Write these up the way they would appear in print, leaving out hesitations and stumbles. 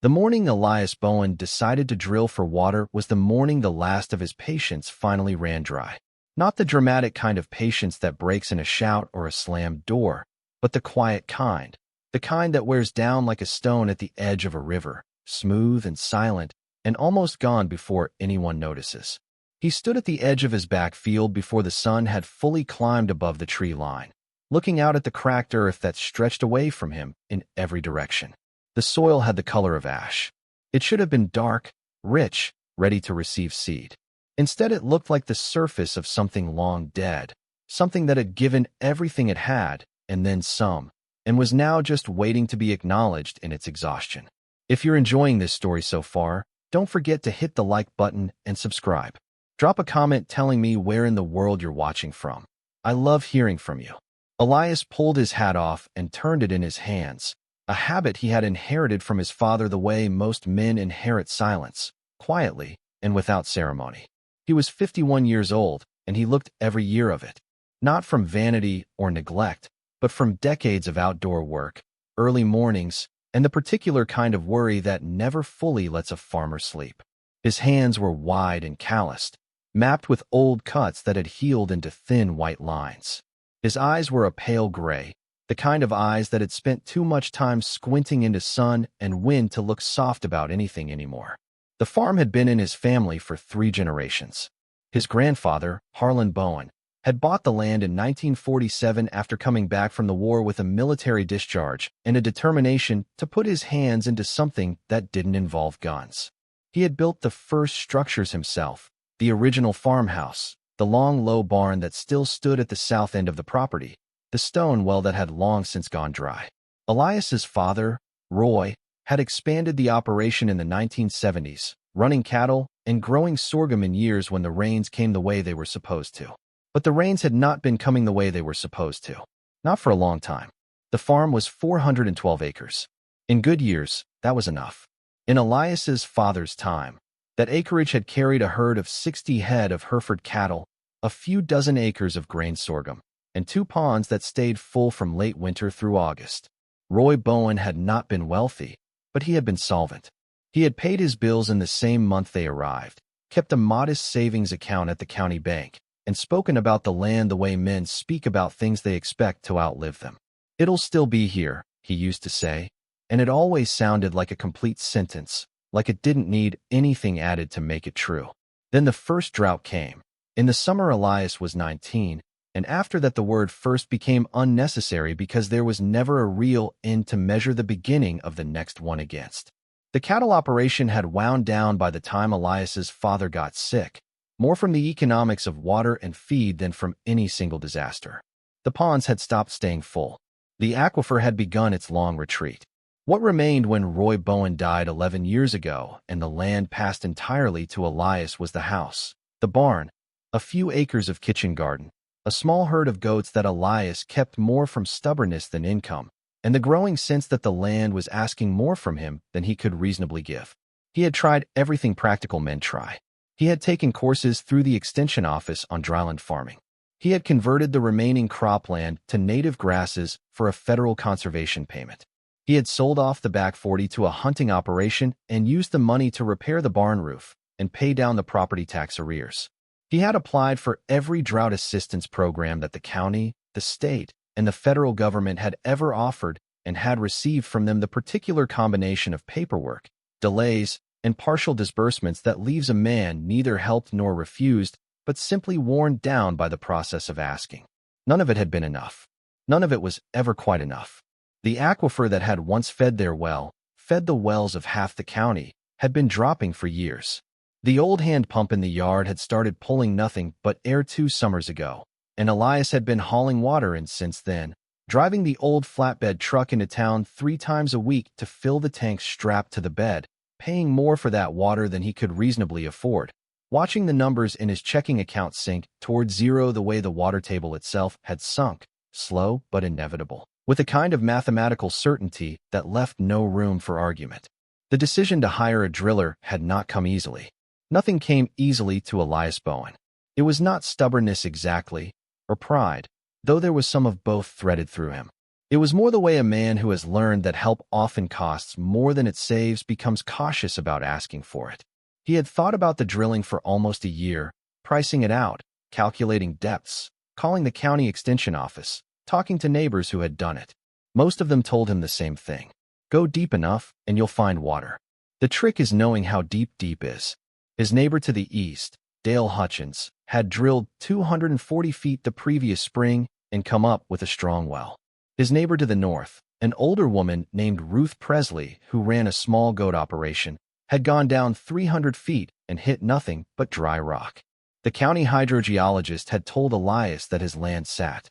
The morning Elias Bowen decided to drill for water was the morning the last of his patience finally ran dry. Not the dramatic kind of patience that breaks in a shout or a slammed door, but the quiet kind. The kind that wears down like a stone at the edge of a river, smooth and silent, and almost gone before anyone notices. He stood at the edge of his backfield before the sun had fully climbed above the tree line, looking out at the cracked earth that stretched away from him in every direction. The soil had the color of ash. It should have been dark, rich, ready to receive seed. Instead, it looked like the surface of something long dead, something that had given everything it had, and then some, and was now just waiting to be acknowledged in its exhaustion. If you're enjoying this story so far, don't forget to hit the like button and subscribe. Drop a comment telling me where in the world you're watching from. I love hearing from you. Elias pulled his hat off and turned it in his hands, a habit he had inherited from his father the way most men inherit silence, quietly and without ceremony. He was 51 years old, and he looked every year of it, not from vanity or neglect, but from decades of outdoor work, early mornings, and the particular kind of worry that never fully lets a farmer sleep. His hands were wide and calloused, mapped with old cuts that had healed into thin white lines. His eyes were a pale gray, the kind of eyes that had spent too much time squinting into sun and wind to look soft about anything anymore. The farm had been in his family for 3 generations. His grandfather, Harlan Bowen, had bought the land in 1947 after coming back from the war with a military discharge and a determination to put his hands into something that didn't involve guns. He had built the first structures himself, the original farmhouse, the long, low barn that still stood at the south end of the property, the stone well that had long since gone dry. Elias's father, Roy, had expanded the operation in the 1970s, running cattle and growing sorghum in years when the rains came the way they were supposed to. But the rains had not been coming the way they were supposed to. Not for a long time. The farm was 412 acres. In good years, that was enough. In Elias's father's time, that acreage had carried a herd of 60 head of Hereford cattle, a few dozen acres of grain sorghum, and 2 ponds that stayed full from late winter through August. Roy Bowen had not been wealthy, but he had been solvent. He had paid his bills in the same month they arrived, kept a modest savings account at the county bank, and spoken about the land the way men speak about things they expect to outlive them. "It'll still be here," he used to say, and it always sounded like a complete sentence, like it didn't need anything added to make it true. Then the first drought came. In the summer Elias was 19, and after that the word first became unnecessary because there was never a real end to measure the beginning of the next one against. The cattle operation had wound down by the time Elias's father got sick, more from the economics of water and feed than from any single disaster. The ponds had stopped staying full. The aquifer had begun its long retreat. What remained when Roy Bowen died 11 years ago and the land passed entirely to Elias was the house, the barn, a few acres of kitchen garden, a small herd of goats that Elias kept more from stubbornness than income, and the growing sense that the land was asking more from him than he could reasonably give. He had tried everything practical men try. He had taken courses through the extension office on dryland farming. He had converted the remaining cropland to native grasses for a federal conservation payment. He had sold off the back 40 to a hunting operation and used the money to repair the barn roof and pay down the property tax arrears. He had applied for every drought assistance program that the county, the state, and the federal government had ever offered and had received from them the particular combination of paperwork, delays, and partial disbursements that leaves a man neither helped nor refused, but simply worn down by the process of asking. None of it had been enough. None of it was ever quite enough. The aquifer that had once fed their well, fed the wells of half the county, had been dropping for years. The old hand pump in the yard had started pulling nothing but air 2 summers ago, and Elias had been hauling water in since then, driving the old flatbed truck into town 3 times a week to fill the tanks strapped to the bed, paying more for that water than he could reasonably afford, watching the numbers in his checking account sink toward zero the way the water table itself had sunk, slow but inevitable, with a kind of mathematical certainty that left no room for argument. The decision to hire a driller had not come easily. Nothing came easily to Elias Bowen. It was not stubbornness exactly, or pride, though there was some of both threaded through him. It was more the way a man who has learned that help often costs more than it saves becomes cautious about asking for it. He had thought about the drilling for almost a year, pricing it out, calculating depths, calling the county extension office, talking to neighbors who had done it. Most of them told him the same thing. Go deep enough and you'll find water. The trick is knowing how deep is. His neighbor to the east, Dale Hutchins, had drilled 240 feet the previous spring and come up with a strong well. His neighbor to the north, an older woman named Ruth Presley, who ran a small goat operation, had gone down 300 feet and hit nothing but dry rock. The county hydrogeologist had told Elias that his land sat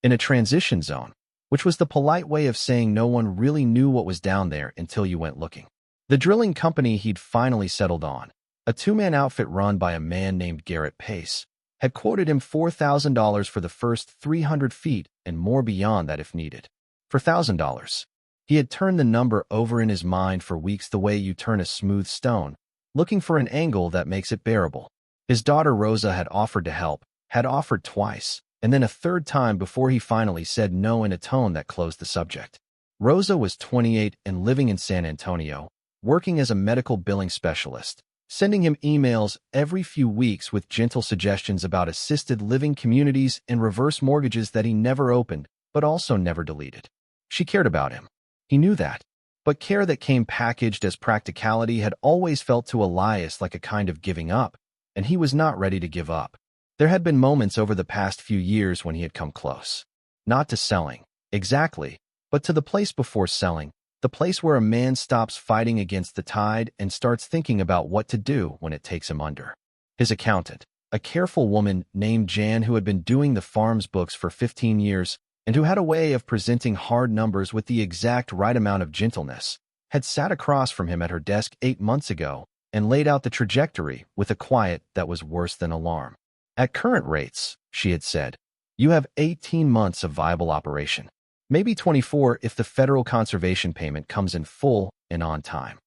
in a transition zone, which was the polite way of saying no one really knew what was down there until you went looking. The drilling company he'd finally settled on, a two-man outfit run by a man named Garrett Pace, had quoted him $4,000 for the first 300 feet and more beyond that if needed. For $1,000. He had turned the number over in his mind for weeks the way you turn a smooth stone, looking for an angle that makes it bearable. His daughter Rosa had offered to help, had offered twice, and then a third time before he finally said no in a tone that closed the subject. Rosa was 28 and living in San Antonio, working as a medical billing specialist, sending him emails every few weeks with gentle suggestions about assisted living communities and reverse mortgages that he never opened, but also never deleted. She cared about him. He knew that. But care that came packaged as practicality had always felt to Elias like a kind of giving up, and he was not ready to give up. There had been moments over the past few years when he had come close. Not to selling, exactly, but to the place before selling, the place where a man stops fighting against the tide and starts thinking about what to do when it takes him under. His accountant, a careful woman named Jan who had been doing the farm's books for 15 years and who had a way of presenting hard numbers with the exact right amount of gentleness, had sat across from him at her desk 8 months ago and laid out the trajectory with a quiet that was worse than alarm. At current rates, she had said, you have 18 months of viable operation. Maybe 24 if the federal conservation payment comes in full and on time.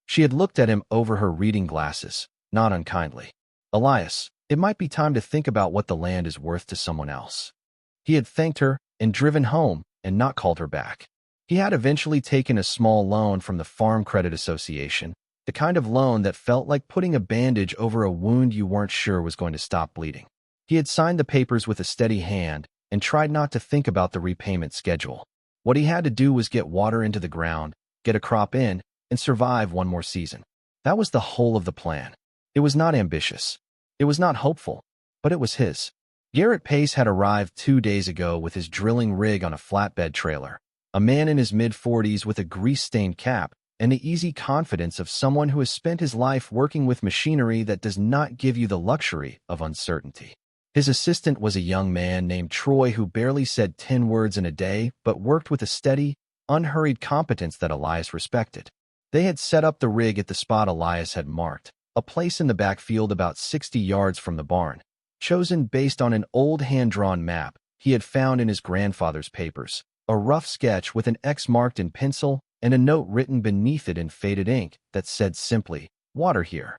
She had looked at him over her reading glasses, not unkindly. Elias, it might be time to think about what the land is worth to someone else. He had thanked her and driven home and not called her back. He had eventually taken a small loan from the Farm Credit Association, the kind of loan that felt like putting a bandage over a wound you weren't sure was going to stop bleeding. He had signed the papers with a steady hand and tried not to think about the repayment schedule. What he had to do was get water into the ground, get a crop in, and survive one more season. That was the whole of the plan. It was not ambitious. It was not hopeful, but it was his. Garrett Pace had arrived 2 days ago with his drilling rig on a flatbed trailer, a man in his mid-40s with a grease-stained cap and the easy confidence of someone who has spent his life working with machinery that does not give you the luxury of uncertainty. His assistant was a young man named Troy who barely said 10 words in a day but worked with a steady, unhurried competence that Elias respected. They had set up the rig at the spot Elias had marked, a place in the backfield about 60 yards from the barn, chosen based on an old hand-drawn map he had found in his grandfather's papers, a rough sketch with an X marked in pencil and a note written beneath it in faded ink that said simply, "Water here."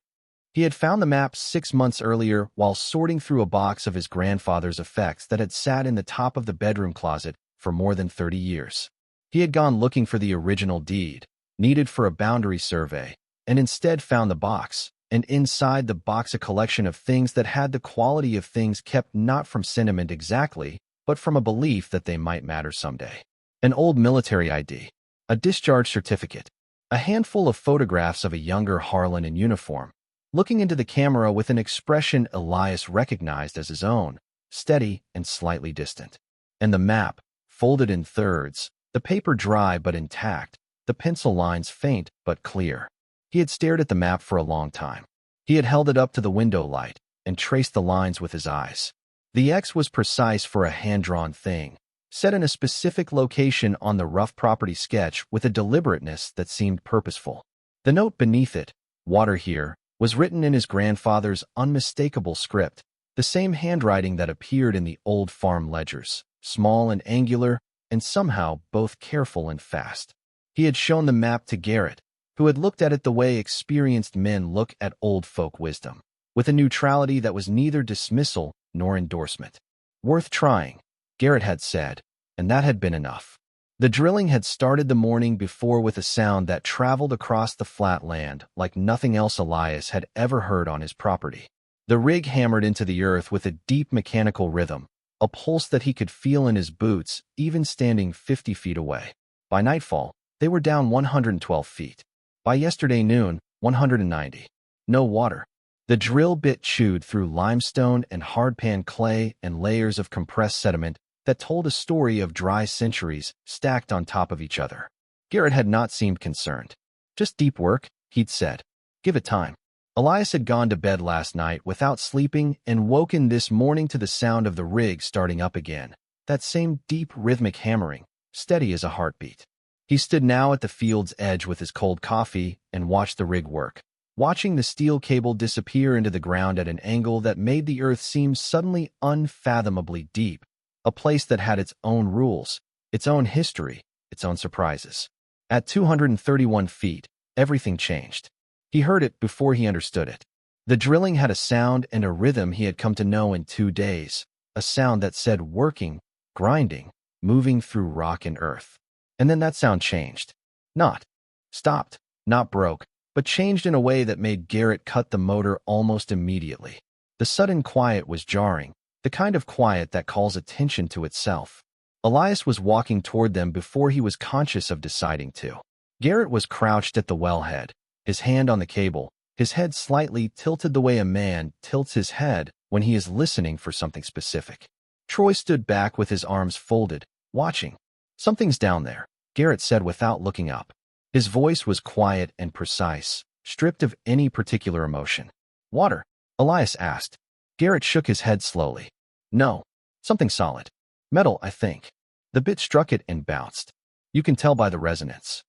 He had found the map 6 months earlier while sorting through a box of his grandfather's effects that had sat in the top of the bedroom closet for more than 30 years. He had gone looking for the original deed, needed for a boundary survey, and instead found the box, and inside the box a collection of things that had the quality of things kept not from sentiment exactly, but from a belief that they might matter someday. An old military ID, a discharge certificate, a handful of photographs of a younger Harlan in uniform, looking into the camera with an expression Elias recognized as his own, steady and slightly distant. And the map, folded in thirds, the paper dry but intact, the pencil lines faint but clear. He had stared at the map for a long time. He had held it up to the window light and traced the lines with his eyes. The X was precise for a hand-drawn thing, set in a specific location on the rough property sketch with a deliberateness that seemed purposeful. The note beneath it, "Water here," was written in his grandfather's unmistakable script, the same handwriting that appeared in the old farm ledgers, small and angular, and somehow both careful and fast. He had shown the map to Garrett, who had looked at it the way experienced men look at old folk wisdom, with a neutrality that was neither dismissal nor endorsement. "Worth trying," Garrett had said, and that had been enough. The drilling had started the morning before with a sound that traveled across the flat land like nothing else Elias had ever heard on his property. The rig hammered into the earth with a deep mechanical rhythm, a pulse that he could feel in his boots, even standing 50 feet away. By nightfall, they were down 112 feet. By yesterday noon, 190. No water. The drill bit chewed through limestone and hardpan clay and layers of compressed sediment that told a story of dry centuries stacked on top of each other. Garrett had not seemed concerned. Just deep work, he'd said. Give it time. Elias had gone to bed last night without sleeping and woken this morning to the sound of the rig starting up again, that same deep rhythmic hammering, steady as a heartbeat. He stood now at the field's edge with his cold coffee and watched the rig work, watching the steel cable disappear into the ground at an angle that made the earth seem suddenly unfathomably deep, a place that had its own rules, its own history, its own surprises. At 231 feet, everything changed. He heard it before he understood it. The drilling had a sound and a rhythm he had come to know in 2 days, a sound that said working, grinding, moving through rock and earth. And then that sound changed. Not stopped, not broke, but changed in a way that made Garrett cut the motor almost immediately. The sudden quiet was jarring, the kind of quiet that calls attention to itself. Elias was walking toward them before he was conscious of deciding to. Garrett was crouched at the wellhead, his hand on the cable, his head slightly tilted the way a man tilts his head when he is listening for something specific. Troy stood back with his arms folded, watching. Something's down there, Garrett said without looking up. His voice was quiet and precise, stripped of any particular emotion. Water? Elias asked. Garrett shook his head slowly. No, something solid. Metal, I think. The bit struck it and bounced. You can tell by the resonance.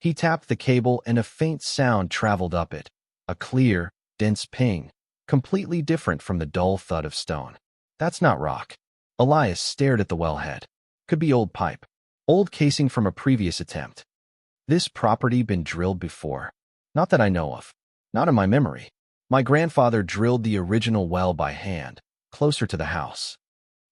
He tapped the cable and a faint sound traveled up it, a clear, dense ping, completely different from the dull thud of stone. That's not rock. Elias stared at the wellhead. Could be old pipe. Old casing from a previous attempt. This property been drilled before? Not that I know of. Not in my memory. My grandfather drilled the original well by hand, closer to the house.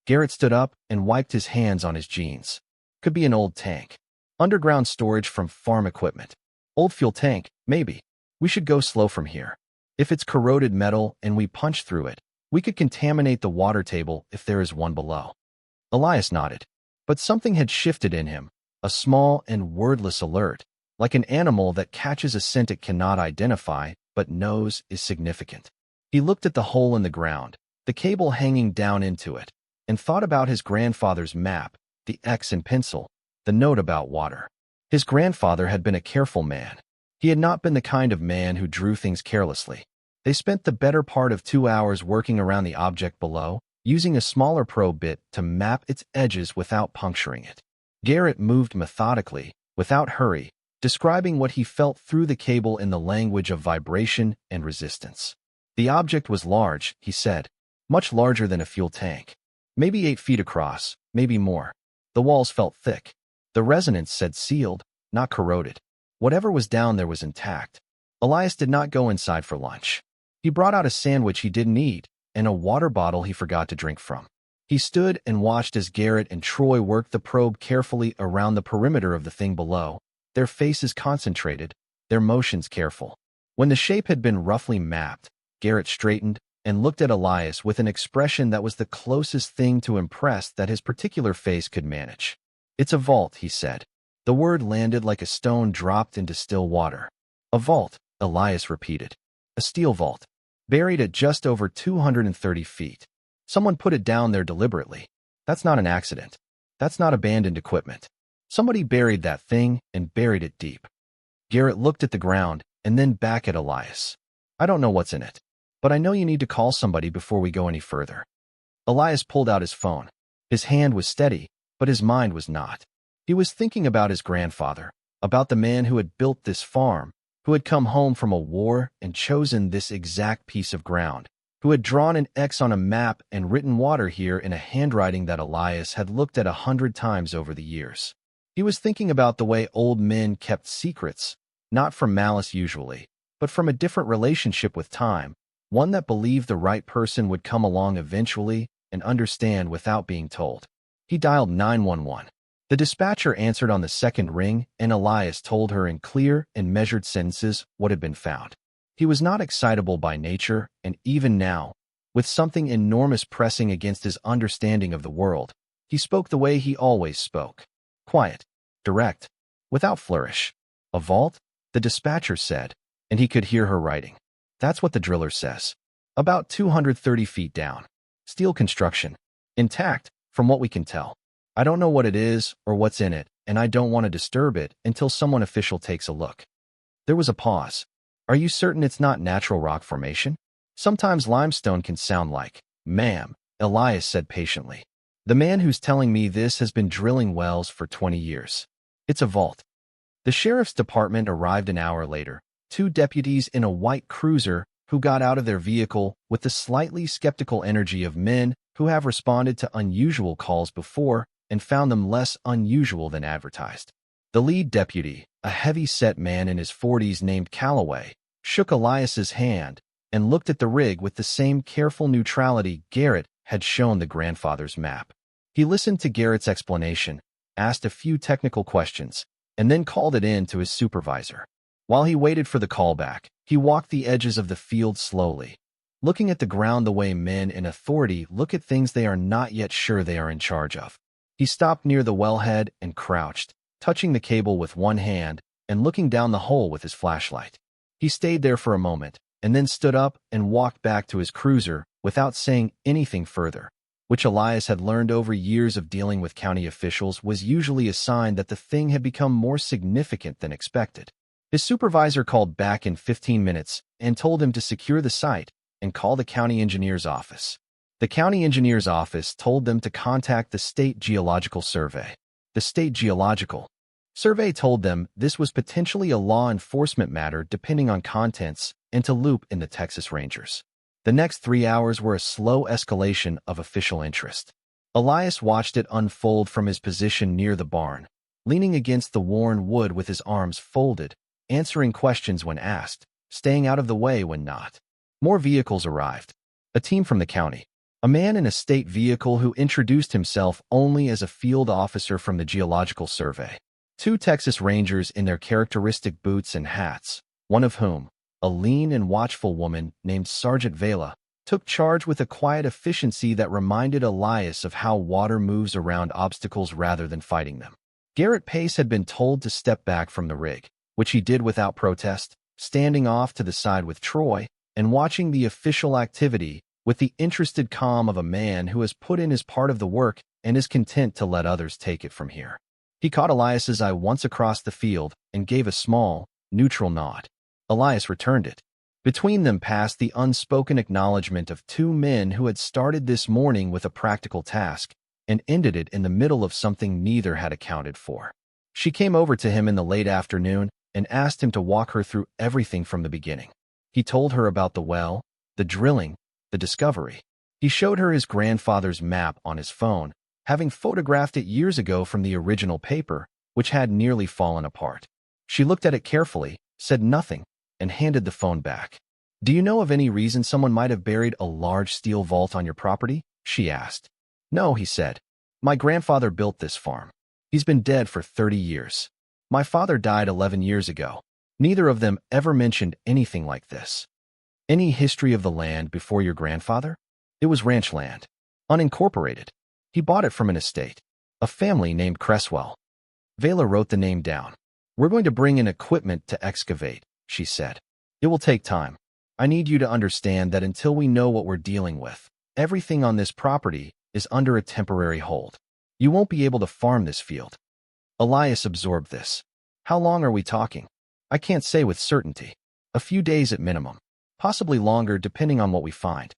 Garrett stood up and wiped his hands on his jeans. Could be an old tank. Underground storage from farm equipment. Old fuel tank, maybe. We should go slow from here. If it's corroded metal and we punch through it, we could contaminate the water table if there is one below. Elias nodded. But something had shifted in him, a small and wordless alert, like an animal that catches a scent it cannot identify but knows is significant. He looked at the hole in the ground, the cable hanging down into it, and thought about his grandfather's map, the X in pencil, the note about water. His grandfather had been a careful man. He had not been the kind of man who drew things carelessly. They spent the better part of 2 hours working around the object below, using a smaller probe bit to map its edges without puncturing it. Garrett moved methodically, without hurry, describing what he felt through the cable in the language of vibration and resistance. The object was large, he said, much larger than a fuel tank. Maybe 8 feet across, maybe more. The walls felt thick. The resonance said sealed, not corroded. Whatever was down there was intact. Elias did not go inside for lunch. He brought out a sandwich he didn't eat and a water bottle he forgot to drink from. He stood and watched as Garrett and Troy worked the probe carefully around the perimeter of the thing below, their faces concentrated, their motions careful. When the shape had been roughly mapped, Garrett straightened and looked at Elias with an expression that was the closest thing to impress that his particular face could manage. It's a vault, he said. The word landed like a stone dropped into still water. A vault, Elias repeated. A steel vault. Buried at just over 230 feet. Someone put it down there deliberately. That's not an accident. That's not abandoned equipment. Somebody buried that thing and buried it deep. Garrett looked at the ground and then back at Elias. I don't know what's in it, but I know you need to call somebody before we go any further. Elias pulled out his phone. His hand was steady, but his mind was not. He was thinking about his grandfather, about the man who had built this farm, who had come home from a war and chosen this exact piece of ground, who had drawn an X on a map and written water here in a handwriting that Elias had looked at 100 times over the years. He was thinking about the way old men kept secrets, not from malice usually, but from a different relationship with time, one that believed the right person would come along eventually and understand without being told. He dialed 911. The dispatcher answered on the second ring, and Elias told her in clear and measured sentences what had been found. He was not excitable by nature, and even now, with something enormous pressing against his understanding of the world, he spoke the way he always spoke. Quiet, direct, without flourish. A vault? The dispatcher said, and he could hear her writing. That's what the driller says. About 230 feet down. Steel construction. Intact, from what we can tell. I don't know what it is or what's in it, and I don't want to disturb it until someone official takes a look. There was a pause. Are you certain it's not natural rock formation? Sometimes limestone can sound like, ma'am, Elias said patiently. The man who's telling me this has been drilling wells for 20 years. It's a vault. The sheriff's department arrived an hour later, 2 deputies in a white cruiser who got out of their vehicle with the slightly skeptical energy of men who have responded to unusual calls before and found them less unusual than advertised. The lead deputy, a heavy-set man in his 40s named Calloway, shook Elias's hand and looked at the rig with the same careful neutrality Garrett had shown the grandfather's map. He listened to Garrett's explanation, asked a few technical questions, and then called it in to his supervisor. While he waited for the callback, he walked the edges of the field slowly, looking at the ground the way men in authority look at things they are not yet sure they are in charge of. He stopped near the wellhead and crouched, touching the cable with one hand and looking down the hole with his flashlight. He stayed there for a moment, and then stood up and walked back to his cruiser without saying anything further, which Elias had learned over years of dealing with county officials was usually a sign that the thing had become more significant than expected. His supervisor called back in 15 minutes and told him to secure the site and call the county engineer's office. The county engineer's office told them to contact the State Geological Survey. The State Geological Survey told them this was potentially a law enforcement matter depending on contents and to loop in the Texas Rangers. The next 3 hours were a slow escalation of official interest. Elias watched it unfold from his position near the barn, leaning against the worn wood with his arms folded, answering questions when asked, staying out of the way when not. More vehicles arrived. A team from the county. A man in a state vehicle who introduced himself only as a field officer from the Geological Survey. 2 Texas Rangers in their characteristic boots and hats, one of whom, a lean and watchful woman named Sergeant Vela, took charge with a quiet efficiency that reminded Elias of how water moves around obstacles rather than fighting them. Garrett Pace had been told to step back from the rig, which he did without protest, standing off to the side with Troy and watching the official activity with the interested calm of a man who has put in his part of the work and is content to let others take it from here. He caught Elias's eye once across the field and gave a small, neutral nod. Elias returned it. Between them passed the unspoken acknowledgement of 2 men who had started this morning with a practical task and ended it in the middle of something neither had accounted for. She came over to him in the late afternoon and asked him to walk her through everything from the beginning. He told her about the well, the drilling, the discovery. He showed her his grandfather's map on his phone, having photographed it years ago from the original paper, which had nearly fallen apart. She looked at it carefully, said nothing, and handed the phone back. "Do you know of any reason someone might have buried a large steel vault on your property?" she asked. "No," he said. "My grandfather built this farm. He's been dead for 30 years. My father died 11 years ago. Neither of them ever mentioned anything like this." "Any history of the land before your grandfather?" "It was ranch land. Unincorporated. He bought it from an estate. A family named Cresswell." Vela wrote the name down. "We're going to bring in equipment to excavate," she said. "It will take time. I need you to understand that until we know what we're dealing with, everything on this property is under a temporary hold. You won't be able to farm this field." Elias absorbed this. "How long are we talking?" "I can't say with certainty. A few days at minimum. Possibly longer depending on what we find."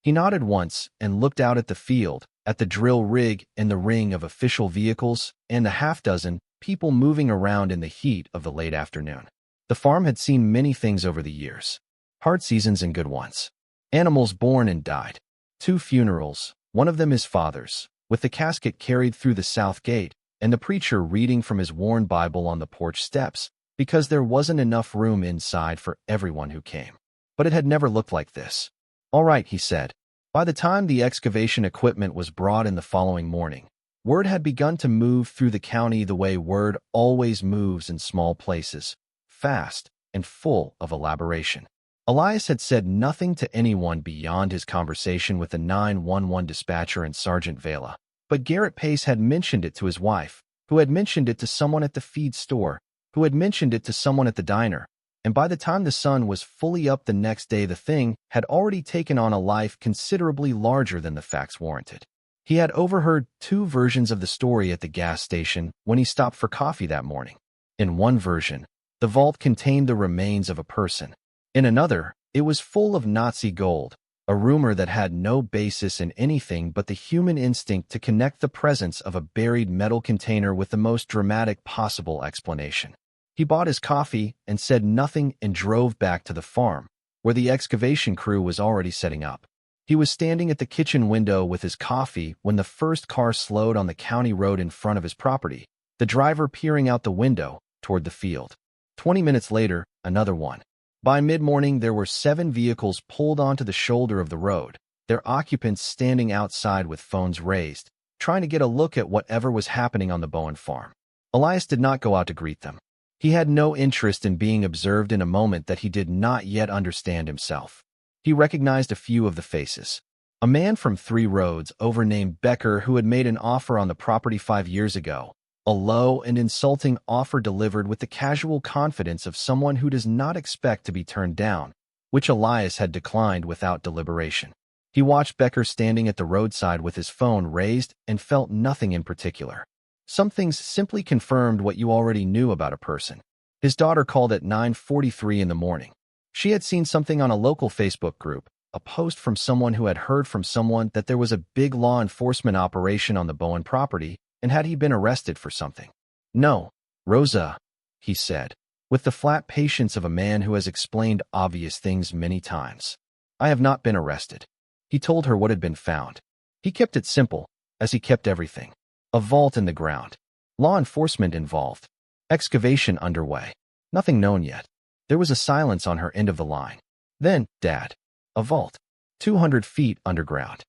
He nodded once and looked out at the field, at the drill rig and the ring of official vehicles and the half-dozen people moving around in the heat of the late afternoon. The farm had seen many things over the years. Hard seasons and good ones. Animals born and died. 2 funerals, one of them his father's, with the casket carried through the south gate and the preacher reading from his worn Bible on the porch steps because there wasn't enough room inside for everyone who came. But it had never looked like this. "All right," he said. By the time the excavation equipment was brought in the following morning, Word had begun to move through the county the way word always moves in small places, fast and full of elaboration. Elias had said nothing to anyone beyond his conversation with the 911 dispatcher and Sergeant Vela, but Garrett Pace had mentioned it to his wife, who had mentioned it to someone at the feed store, who had mentioned it to someone at the diner, and by the time the sun was fully up the next day, the thing had already taken on a life considerably larger than the facts warranted. He had overheard two versions of the story at the gas station when he stopped for coffee that morning. In one version, the vault contained the remains of a person. In another, it was full of Nazi gold, a rumor that had no basis in anything but the human instinct to connect the presence of a buried metal container with the most dramatic possible explanation. He bought his coffee and said nothing and drove back to the farm, where the excavation crew was already setting up. He was standing at the kitchen window with his coffee when the first car slowed on the county road in front of his property, the driver peering out the window toward the field. 20 minutes later, another one. By mid-morning, there were 7 vehicles pulled onto the shoulder of the road, their occupants standing outside with phones raised, trying to get a look at whatever was happening on the Bowen farm. Elias did not go out to greet them. He had no interest in being observed in a moment that he did not yet understand himself. He recognized a few of the faces. A man from 3 roads over named Becker who had made an offer on the property 5 years ago, a low and insulting offer delivered with the casual confidence of someone who does not expect to be turned down, which Elias had declined without deliberation. He watched Becker standing at the roadside with his phone raised and felt nothing in particular. Some things simply confirmed what you already knew about a person. His daughter called at 9:43 in the morning. She had seen something on a local Facebook group, a post from someone who had heard from someone that there was a big law enforcement operation on the Bowen property, and had he been arrested for something? No, Rosa, he said, with the flat patience of a man who has explained obvious things many times. I have not been arrested. He told her what had been found. He kept it simple, as he kept everything. A vault in the ground. Law enforcement involved. Excavation underway. Nothing known yet. There was a silence on her end of the line. Then, Dad. A vault. 200 feet underground.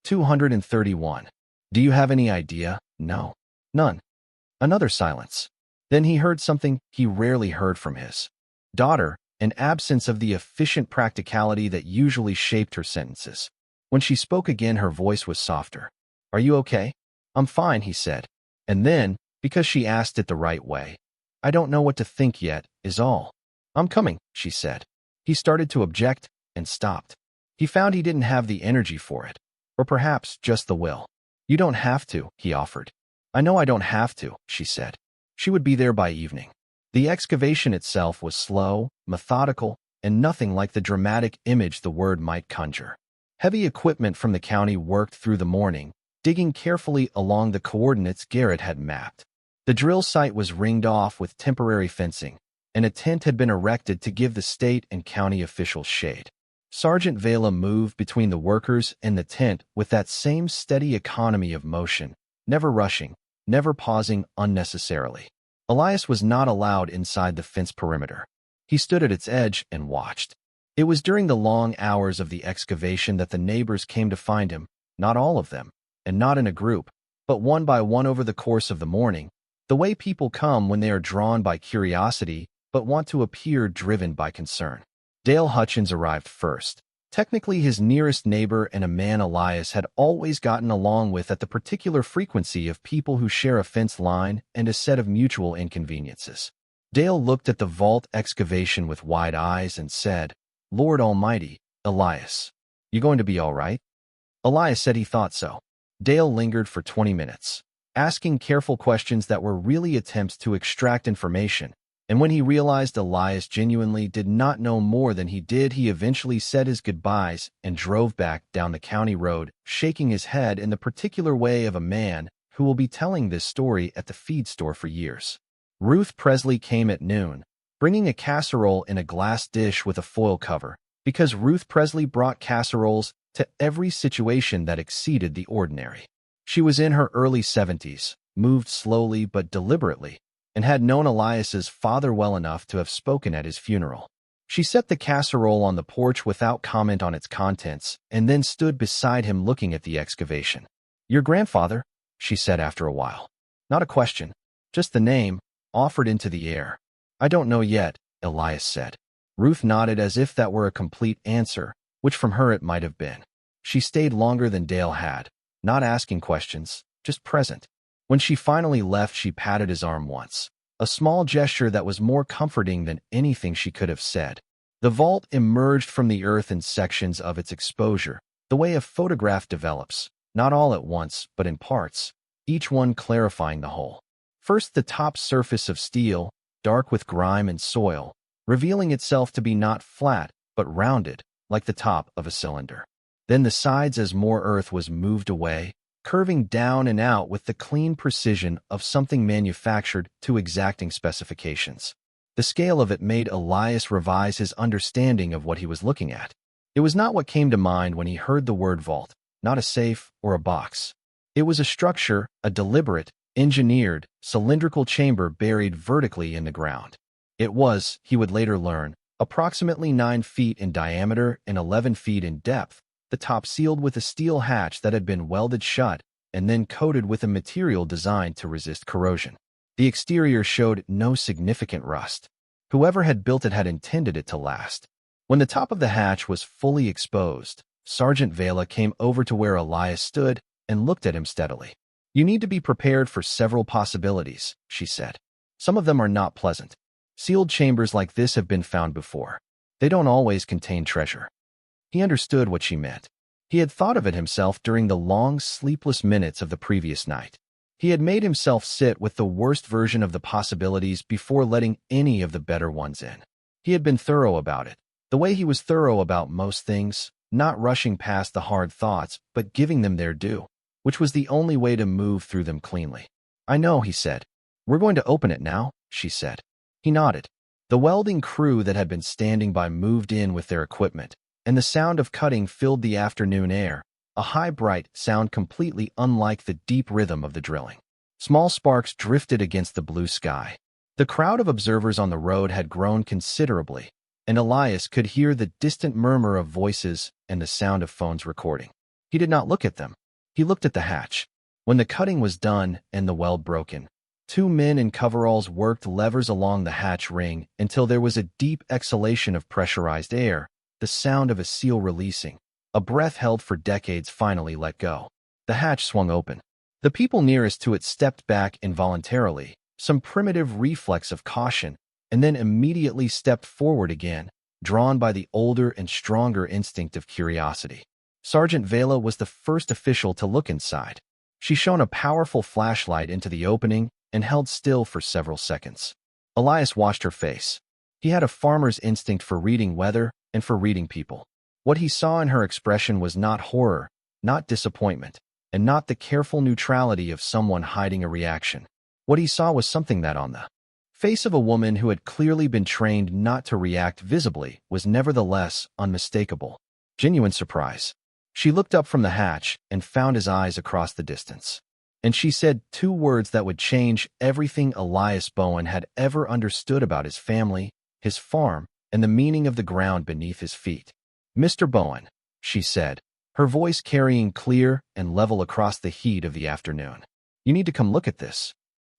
231. Do you have any idea? No. None. Another silence. Then he heard something he rarely heard from his daughter, an absence of the efficient practicality that usually shaped her sentences. When she spoke again, her voice was softer. Are you okay? I'm fine, he said. And then, because she asked it the right way, I don't know what to think yet, is all. I'm coming, she said. He started to object and stopped. He found he didn't have the energy for it. Or perhaps just the will. You don't have to, he offered. I know I don't have to, she said. She would be there by evening. The excavation itself was slow, methodical, and nothing like the dramatic image the word might conjure. Heavy equipment from the county worked through the morning, digging carefully along the coordinates Garrett had mapped. The drill site was ringed off with temporary fencing, and a tent had been erected to give the state and county officials shade. Sergeant Vela moved between the workers and the tent with that same steady economy of motion, never rushing, never pausing unnecessarily. Elias was not allowed inside the fence perimeter. He stood at its edge and watched. It was during the long hours of the excavation that the neighbors came to find him, not all of them, and not in a group, but one by one over the course of the morning, the way people come when they are drawn by curiosity but want to appear driven by concern. Dale Hutchins arrived first, technically his nearest neighbor and a man Elias had always gotten along with at the particular frequency of people who share a fence line and a set of mutual inconveniences. Dale looked at the vault excavation with wide eyes and said, Lord Almighty, Elias, you going to be all right? Elias said he thought so. Dale lingered for 20 minutes, asking careful questions that were really attempts to extract information, and when he realized Elias genuinely did not know more than he did, he eventually said his goodbyes and drove back down the county road, shaking his head in the particular way of a man who will be telling this story at the feed store for years. Ruth Presley came at noon, bringing a casserole in a glass dish with a foil cover, because Ruth Presley brought casseroles to every situation that exceeded the ordinary. She was in her early 70s, moved slowly but deliberately, and had known Elias's father well enough to have spoken at his funeral. She set the casserole on the porch without comment on its contents, and then stood beside him looking at the excavation. Your grandfather? she said after a while. Not a question, just the name, offered into the air. I don't know yet, Elias said. Ruth nodded as if that were a complete answer, which from her it might have been. She stayed longer than Dale had, not asking questions, just present. When she finally left, she patted his arm once, a small gesture that was more comforting than anything she could have said. The vault emerged from the earth in sections of its exposure, the way a photograph develops, not all at once, but in parts, each one clarifying the whole. First, the top surface of steel, dark with grime and soil, revealing itself to be not flat, but rounded, like the top of a cylinder. Then the sides as more earth was moved away, curving down and out with the clean precision of something manufactured to exacting specifications. The scale of it made Elias revise his understanding of what he was looking at. It was not what came to mind when he heard the word vault, not a safe or a box. It was a structure, a deliberate, engineered, cylindrical chamber buried vertically in the ground. It was, he would later learn, approximately 9 feet in diameter and 11 feet in depth, the top sealed with a steel hatch that had been welded shut and then coated with a material designed to resist corrosion. The exterior showed no significant rust. Whoever had built it had intended it to last. When the top of the hatch was fully exposed, Sergeant Vela came over to where Elias stood and looked at him steadily. You need to be prepared for several possibilities, she said. Some of them are not pleasant. Sealed chambers like this have been found before. They don't always contain treasure. He understood what she meant. He had thought of it himself during the long, sleepless minutes of the previous night. He had made himself sit with the worst version of the possibilities before letting any of the better ones in. He had been thorough about it, the way he was thorough about most things, not rushing past the hard thoughts, but giving them their due, which was the only way to move through them cleanly. I know, he said. We're going to open it now, she said. He nodded. The welding crew that had been standing by moved in with their equipment, and the sound of cutting filled the afternoon air, a high, bright sound completely unlike the deep rhythm of the drilling. Small sparks drifted against the blue sky. The crowd of observers on the road had grown considerably, and Elias could hear the distant murmur of voices and the sound of phones recording. He did not look at them. He looked at the hatch. When the cutting was done and the weld broken, 2 men in coveralls worked levers along the hatch ring until there was a deep exhalation of pressurized air, the sound of a seal releasing. A breath held for decades finally let go. The hatch swung open. The people nearest to it stepped back involuntarily, some primitive reflex of caution, and then immediately stepped forward again, drawn by the older and stronger instinct of curiosity. Sergeant Vela was the first official to look inside. She shone a powerful flashlight into the opening and held still for several seconds. Elias watched her face. He had a farmer's instinct for reading weather and for reading people. What he saw in her expression was not horror, not disappointment, and not the careful neutrality of someone hiding a reaction. What he saw was something that on the face of a woman who had clearly been trained not to react visibly was nevertheless unmistakable. Genuine surprise. She looked up from the hatch and found his eyes across the distance. And she said 2 words that would change everything Elias Bowen had ever understood about his family, his farm, and the meaning of the ground beneath his feet. Mr. Bowen, she said, her voice carrying clear and level across the heat of the afternoon. You need to come look at this.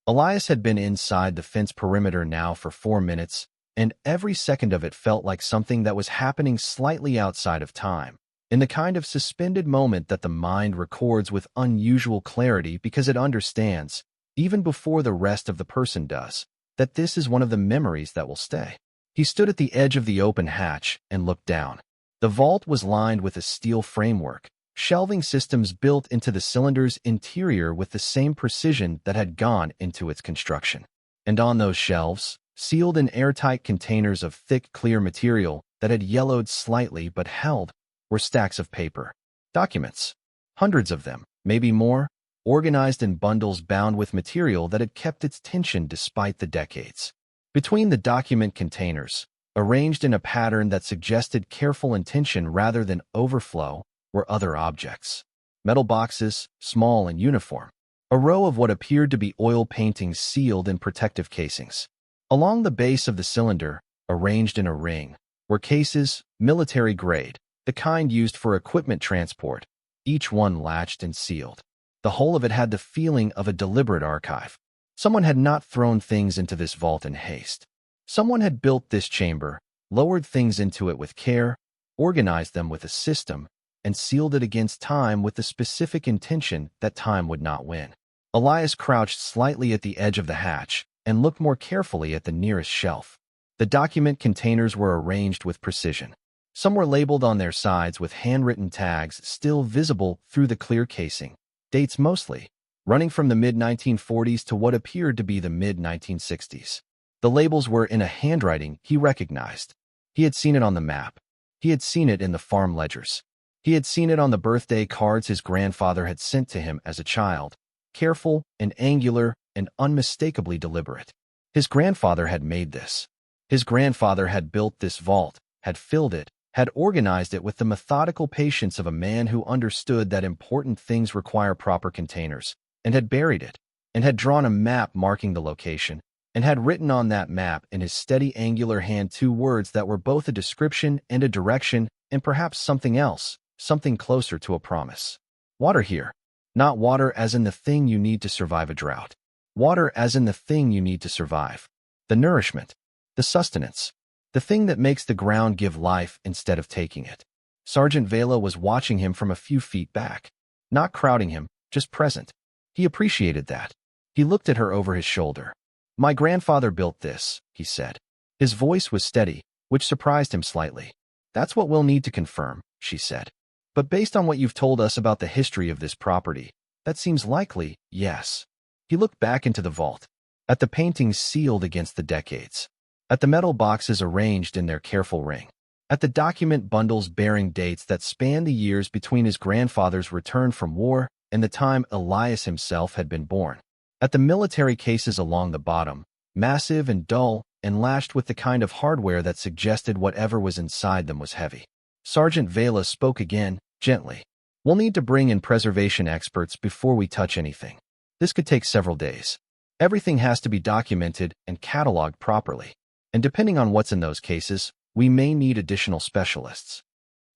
Elias had been inside the fence perimeter now for 4 minutes, and every second of it felt like something that was happening slightly outside of time, in the kind of suspended moment that the mind records with unusual clarity because it understands, even before the rest of the person does, that this is one of the memories that will stay. He stood at the edge of the open hatch and looked down. The vault was lined with a steel framework, shelving systems built into the cylinder's interior with the same precision that had gone into its construction. And on those shelves, sealed in airtight containers of thick, clear material that had yellowed slightly but held, were stacks of paper. Documents. Hundreds of them, maybe more, organized in bundles bound with material that had kept its tension despite the decades. Between the document containers, arranged in a pattern that suggested careful intention rather than overflow, were other objects. Metal boxes, small and uniform. A row of what appeared to be oil paintings sealed in protective casings. Along the base of the cylinder, arranged in a ring, were cases, military grade, the kind used for equipment transport, each one latched and sealed. The whole of it had the feeling of a deliberate archive. Someone had not thrown things into this vault in haste. Someone had built this chamber, lowered things into it with care, organized them with a system, and sealed it against time with the specific intention that time would not win. Elias crouched slightly at the edge of the hatch and looked more carefully at the nearest shelf. The document containers were arranged with precision. Some were labeled on their sides with handwritten tags still visible through the clear casing. Dates mostly, running from the mid-1940s to what appeared to be the mid-1960s. The labels were in a handwriting he recognized. He had seen it on the map. He had seen it in the farm ledgers. He had seen it on the birthday cards his grandfather had sent to him as a child, careful and angular and unmistakably deliberate. His grandfather had made this. His grandfather had built this vault, had filled it, had organized it with the methodical patience of a man who understood that important things require proper containers, and had buried it, and had drawn a map marking the location, and had written on that map in his steady angular hand 2 words that were both a description and a direction, and perhaps something else, something closer to a promise. Water here. Not water as in the thing you need to survive a drought. Water as in the thing you need to survive. The nourishment. The sustenance. The thing that makes the ground give life instead of taking it. Sergeant Vela was watching him from a few feet back. Not crowding him, just present. He appreciated that. He looked at her over his shoulder. "My grandfather built this," he said. His voice was steady, which surprised him slightly. "That's what we'll need to confirm," she said. "But based on what you've told us about the history of this property, that seems likely, yes." He looked back into the vault, at the paintings sealed against the decades, at the metal boxes arranged in their careful ring, at the document bundles bearing dates that span the years between his grandfather's return from war and the time Elias himself had been born, at the military cases along the bottom, massive and dull and lashed with the kind of hardware that suggested whatever was inside them was heavy. Sergeant Vela spoke again, gently. "We'll need to bring in preservation experts before we touch anything. This could take several days. Everything has to be documented and cataloged properly. And depending on what's in those cases, we may need additional specialists."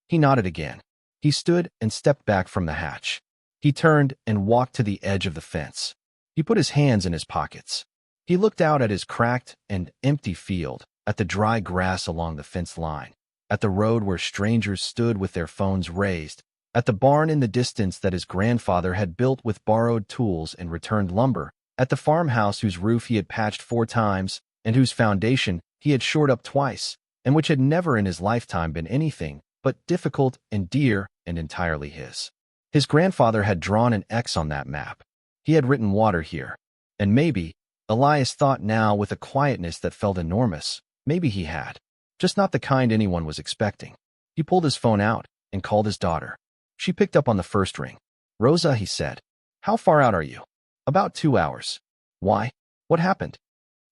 He nodded again. He stood and stepped back from the hatch. He turned and walked to the edge of the fence. He put his hands in his pockets. He looked out at his cracked and empty field, at the dry grass along the fence line, at the road where strangers stood with their phones raised, at the barn in the distance that his grandfather had built with borrowed tools and returned lumber, at the farmhouse whose roof he had patched 4 times, and whose foundation he had shored up twice, and which had never in his lifetime been anything but difficult and dear and entirely his. His grandfather had drawn an X on that map. He had written water here. And maybe, Elias thought now with a quietness that felt enormous, maybe he had. Just not the kind anyone was expecting. He pulled his phone out and called his daughter. She picked up on the first ring. "Rosa," he said. "How far out are you?" "About 2 hours." "Why? What happened?"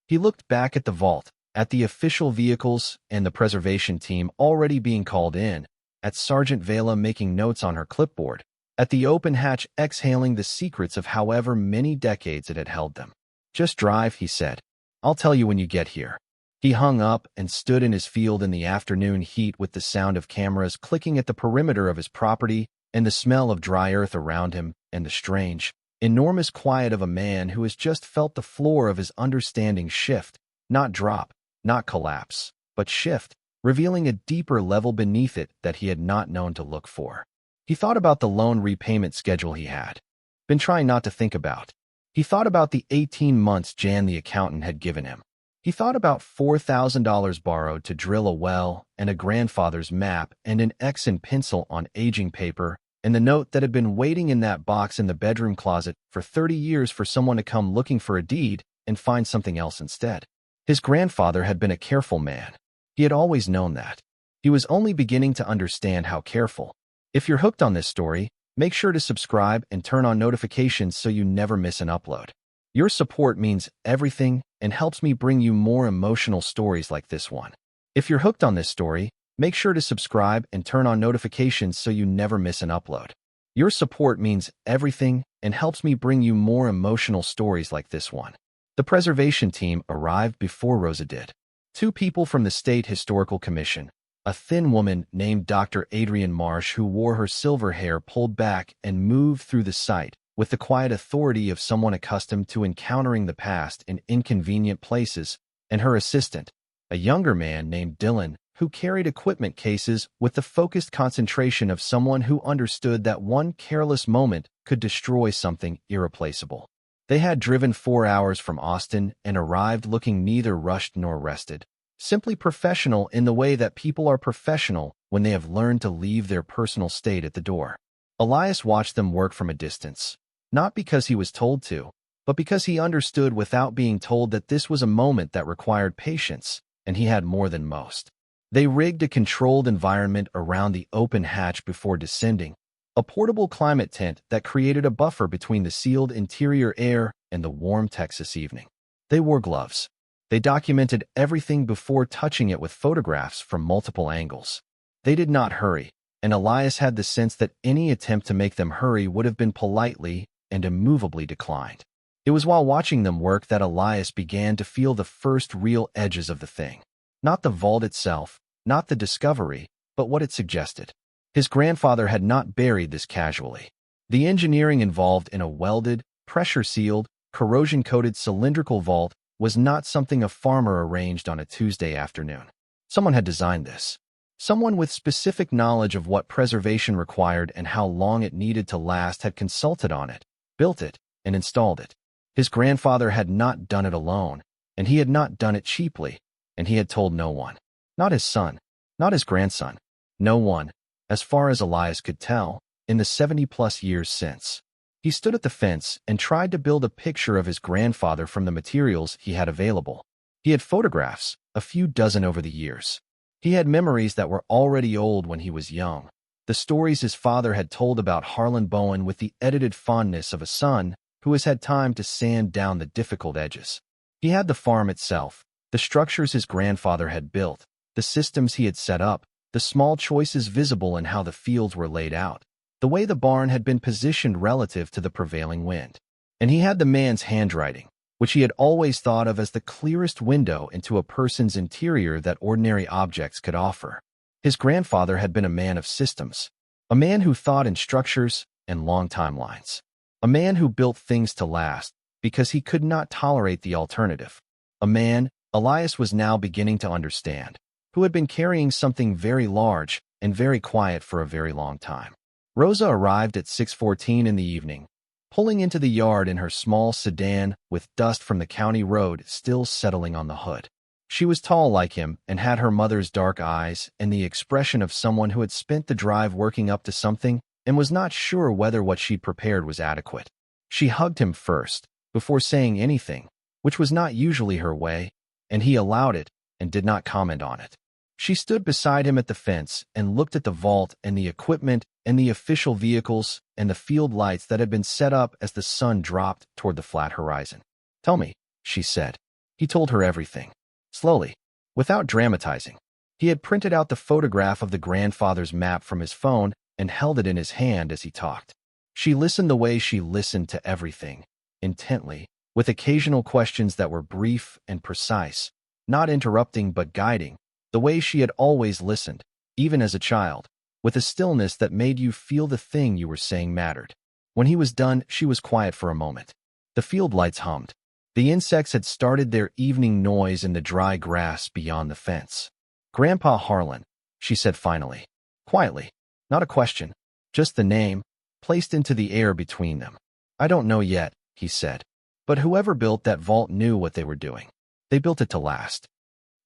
He looked back at the vault, at the official vehicles and the preservation team already being called in, at Sergeant Vela making notes on her clipboard, at the open hatch exhaling the secrets of however many decades it had held them. "Just drive," he said. "I'll tell you when you get here." He hung up and stood in his field in the afternoon heat with the sound of cameras clicking at the perimeter of his property and the smell of dry earth around him and the strange, enormous quiet of a man who has just felt the floor of his understanding shift, not drop, not collapse, but shift, revealing a deeper level beneath it that he had not known to look for. He thought about the loan repayment schedule he had been trying not to think about. He thought about the 18 months Jan the accountant had given him. He thought about $4,000 borrowed to drill a well and a grandfather's map and an X in pencil on aging paper and the note that had been waiting in that box in the bedroom closet for 30 years for someone to come looking for a deed and find something else instead. His grandfather had been a careful man. He had always known that. He was only beginning to understand how careful. If you're hooked on this story, make sure to subscribe and turn on notifications so you never miss an upload. Your support means everything and helps me bring you more emotional stories like this one. If you're hooked on this story, make sure to subscribe and turn on notifications so you never miss an upload. Your support means everything and helps me bring you more emotional stories like this one. The preservation team arrived before Rosa did. 2 people from the State Historical Commission, a thin woman named Dr. Adrienne Marsh who wore her silver hair pulled back and moved through the site with the quiet authority of someone accustomed to encountering the past in inconvenient places, and her assistant, a younger man named Dylan, who carried equipment cases with the focused concentration of someone who understood that one careless moment could destroy something irreplaceable. They had driven 4 hours from Austin and arrived looking neither rushed nor rested, simply professional in the way that people are professional when they have learned to leave their personal state at the door. Elias watched them work from a distance, not because he was told to, but because he understood without being told that this was a moment that required patience, and he had more than most. They rigged a controlled environment around the open hatch before descending, a portable climate tent that created a buffer between the sealed interior air and the warm Texas evening. They wore gloves. They documented everything before touching it with photographs from multiple angles. They did not hurry, and Elias had the sense that any attempt to make them hurry would have been politely and immovably declined. It was while watching them work that Elias began to feel the first real edges of the thing. Not the vault itself, not the discovery, but what it suggested. His grandfather had not buried this casually. The engineering involved in a welded, pressure-sealed, corrosion-coated cylindrical vault was not something a farmer arranged on a Tuesday afternoon. Someone had designed this. Someone with specific knowledge of what preservation required and how long it needed to last had consulted on it, built it, and installed it. His grandfather had not done it alone, and he had not done it cheaply, and he had told no one. Not his son, not his grandson, no one, as far as Elias could tell, in the 70-plus years since. He stood at the fence and tried to build a picture of his grandfather from the materials he had available. He had photographs, a few dozen over the years. He had memories that were already old when he was young. The stories his father had told about Harlan Bowen with the edited fondness of a son who has had time to sand down the difficult edges. He had the farm itself, the structures his grandfather had built, the systems he had set up, the small choices visible in how the fields were laid out, the way the barn had been positioned relative to the prevailing wind. And he had the man's handwriting, which he had always thought of as the clearest window into a person's interior that ordinary objects could offer. His grandfather had been a man of systems, a man who thought in structures and long timelines, a man who built things to last because he could not tolerate the alternative, a man, Elias was now beginning to understand, who had been carrying something very large and very quiet for a very long time. Rosa arrived at 6:14 in the evening, pulling into the yard in her small sedan with dust from the county road still settling on the hood. She was tall like him and had her mother's dark eyes and the expression of someone who had spent the drive working up to something and was not sure whether what she'd prepared was adequate. She hugged him first, before saying anything, which was not usually her way, and he allowed it and did not comment on it. She stood beside him at the fence and looked at the vault and the equipment and the official vehicles and the field lights that had been set up as the sun dropped toward the flat horizon. "Tell me," she said. He told her everything. Slowly, without dramatizing. He had printed out the photograph of the grandfather's map from his phone and held it in his hand as he talked. She listened the way she listened to everything, intently, with occasional questions that were brief and precise, not interrupting but guiding, the way she had always listened, even as a child, with a stillness that made you feel the thing you were saying mattered. When he was done, she was quiet for a moment. The field lights hummed. The insects had started their evening noise in the dry grass beyond the fence. "Grandpa Harlan," she said finally, quietly, not a question, just the name, placed into the air between them. "I don't know yet," he said, "but whoever built that vault knew what they were doing. They built it to last."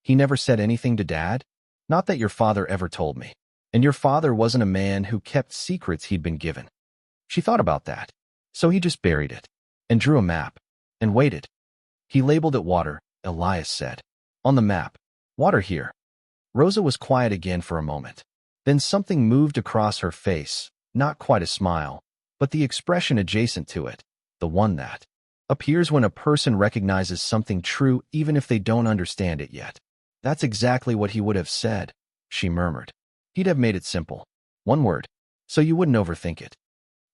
"He never said anything to Dad?" "Not that your father ever told me. And your father wasn't a man who kept secrets he'd been given." She thought about that. "So he just buried it, and drew a map, and waited." "He labeled it water," Elias said. "On the map. Water here." Rosa was quiet again for a moment. Then something moved across her face, not quite a smile, but the expression adjacent to it, the one that appears when a person recognizes something true even if they don't understand it yet. "That's exactly what he would have said," she murmured. "He'd have made it simple. One word, so you wouldn't overthink it."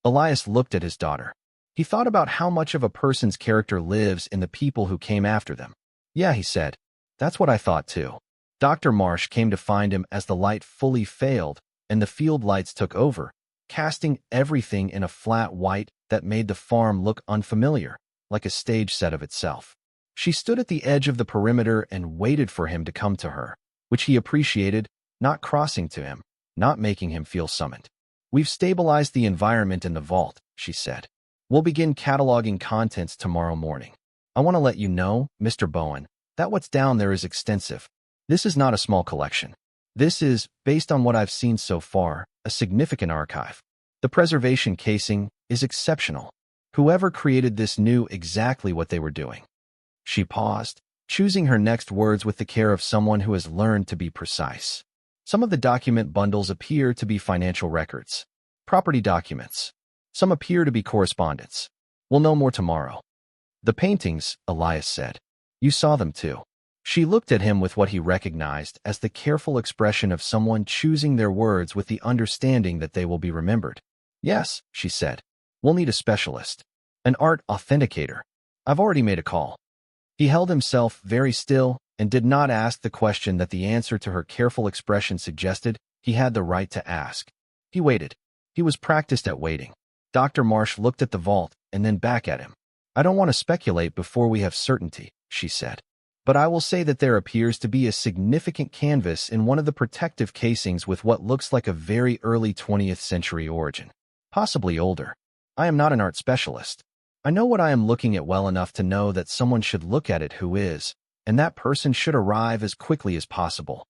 Elias looked at his daughter. He thought about how much of a person's character lives in the people who came after them. "Yeah," he said. "That's what I thought too." Dr. Marsh came to find him as the light fully failed and the field lights took over, casting everything in a flat white that made the farm look unfamiliar, like a stage set of itself. She stood at the edge of the perimeter and waited for him to come to her, which he appreciated, not crossing to him, not making him feel summoned. "We've stabilized the environment in the vault," she said. "We'll begin cataloging contents tomorrow morning. I want to let you know, Mr. Bowen, that what's down there is extensive. This is not a small collection. This is, based on what I've seen so far, a significant archive. The preservation casing is exceptional. Whoever created this knew exactly what they were doing." She paused, choosing her next words with the care of someone who has learned to be precise. "Some of the document bundles appear to be financial records, property documents. Some appear to be correspondence. We'll know more tomorrow." "The paintings," Elias said. "You saw them too." She looked at him with what he recognized as the careful expression of someone choosing their words with the understanding that they will be remembered. "Yes," she said. "We'll need a specialist. An art authenticator. I've already made a call." He held himself very still and did not ask the question that the answer to her careful expression suggested he had the right to ask. He waited. He was practiced at waiting. Dr. Marsh looked at the vault and then back at him. "I don't want to speculate before we have certainty," she said. "But I will say that there appears to be a significant canvas in one of the protective casings with what looks like a very early 20th century origin. Possibly older. I am not an art specialist. I know what I am looking at well enough to know that someone should look at it who is, and that person should arrive as quickly as possible."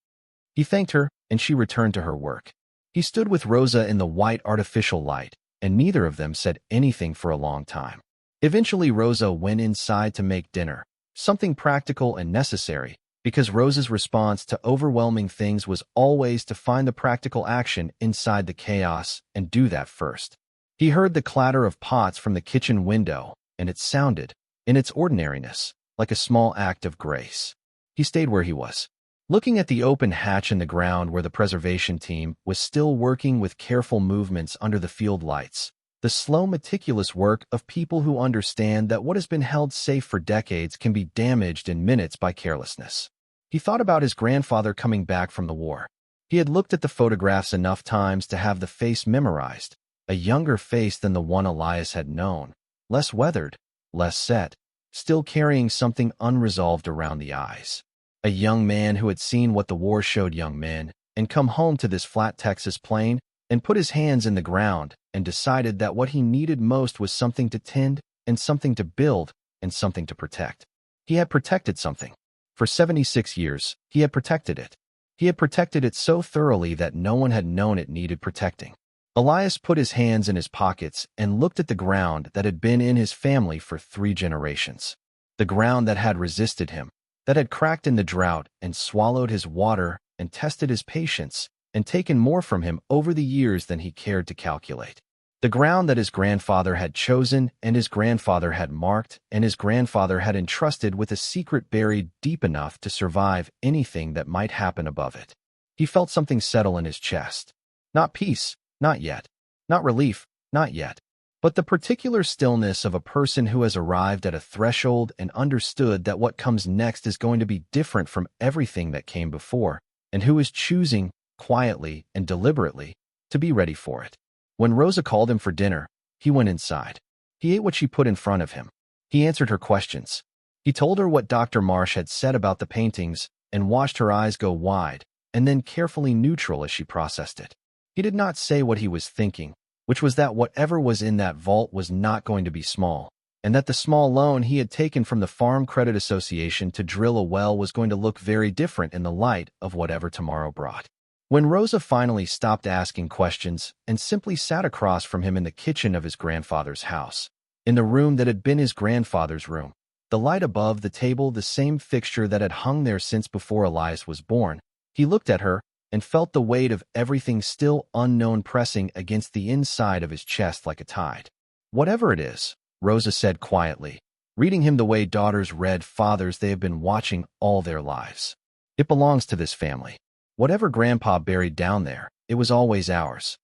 He thanked her, and she returned to her work. He stood with Rosa in the white artificial light, and neither of them said anything for a long time. Eventually Rosa went inside to make dinner. Something practical and necessary, because Rosa's response to overwhelming things was always to find the practical action inside the chaos and do that first. He heard the clatter of pots from the kitchen window, and it sounded, in its ordinariness, like a small act of grace. He stayed where he was, looking at the open hatch in the ground where the preservation team was still working with careful movements under the field lights. The slow, meticulous work of people who understand that what has been held safe for decades can be damaged in minutes by carelessness. He thought about his grandfather coming back from the war. He had looked at the photographs enough times to have the face memorized, a younger face than the one Elias had known, less weathered, less set, still carrying something unresolved around the eyes. A young man who had seen what the war showed young men, and come home to this flat Texas plain, and put his hands in the ground, and decided that what he needed most was something to tend, and something to build, and something to protect. He had protected something. For 76 years, he had protected it. He had protected it so thoroughly that no one had known it needed protecting. Elias put his hands in his pockets and looked at the ground that had been in his family for 3 generations. The ground that had resisted him, that had cracked in the drought and swallowed his water and tested his patience, and taken more from him over the years than he cared to calculate. The ground that his grandfather had chosen and his grandfather had marked and his grandfather had entrusted with a secret buried deep enough to survive anything that might happen above it. He felt something settle in his chest. Not peace, not yet. Not relief, not yet. But the particular stillness of a person who has arrived at a threshold and understood that what comes next is going to be different from everything that came before, and who is choosing, quietly and deliberately, to be ready for it. When Rosa called him for dinner, he went inside. He ate what she put in front of him. He answered her questions. He told her what Dr. Marsh had said about the paintings and watched her eyes go wide and then carefully neutral as she processed it. He did not say what he was thinking, which was that whatever was in that vault was not going to be small, and that the small loan he had taken from the Farm Credit Association to drill a well was going to look very different in the light of whatever tomorrow brought. When Rosa finally stopped asking questions and simply sat across from him in the kitchen of his grandfather's house, in the room that had been his grandfather's room, the light above the table the same fixture that had hung there since before Elias was born, he looked at her and felt the weight of everything still unknown pressing against the inside of his chest like a tide. "Whatever it is," Rosa said quietly, reading him the way daughters read fathers they have been watching all their lives. "It belongs to this family. Whatever Grandpa buried down there, it was always ours."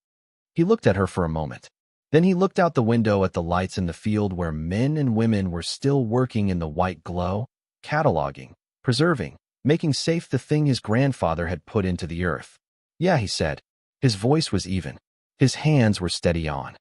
He looked at her for a moment. Then he looked out the window at the lights in the field where men and women were still working in the white glow, cataloging, preserving, making safe the thing his grandfather had put into the earth. "Yeah," he said. His voice was even. His hands were steady on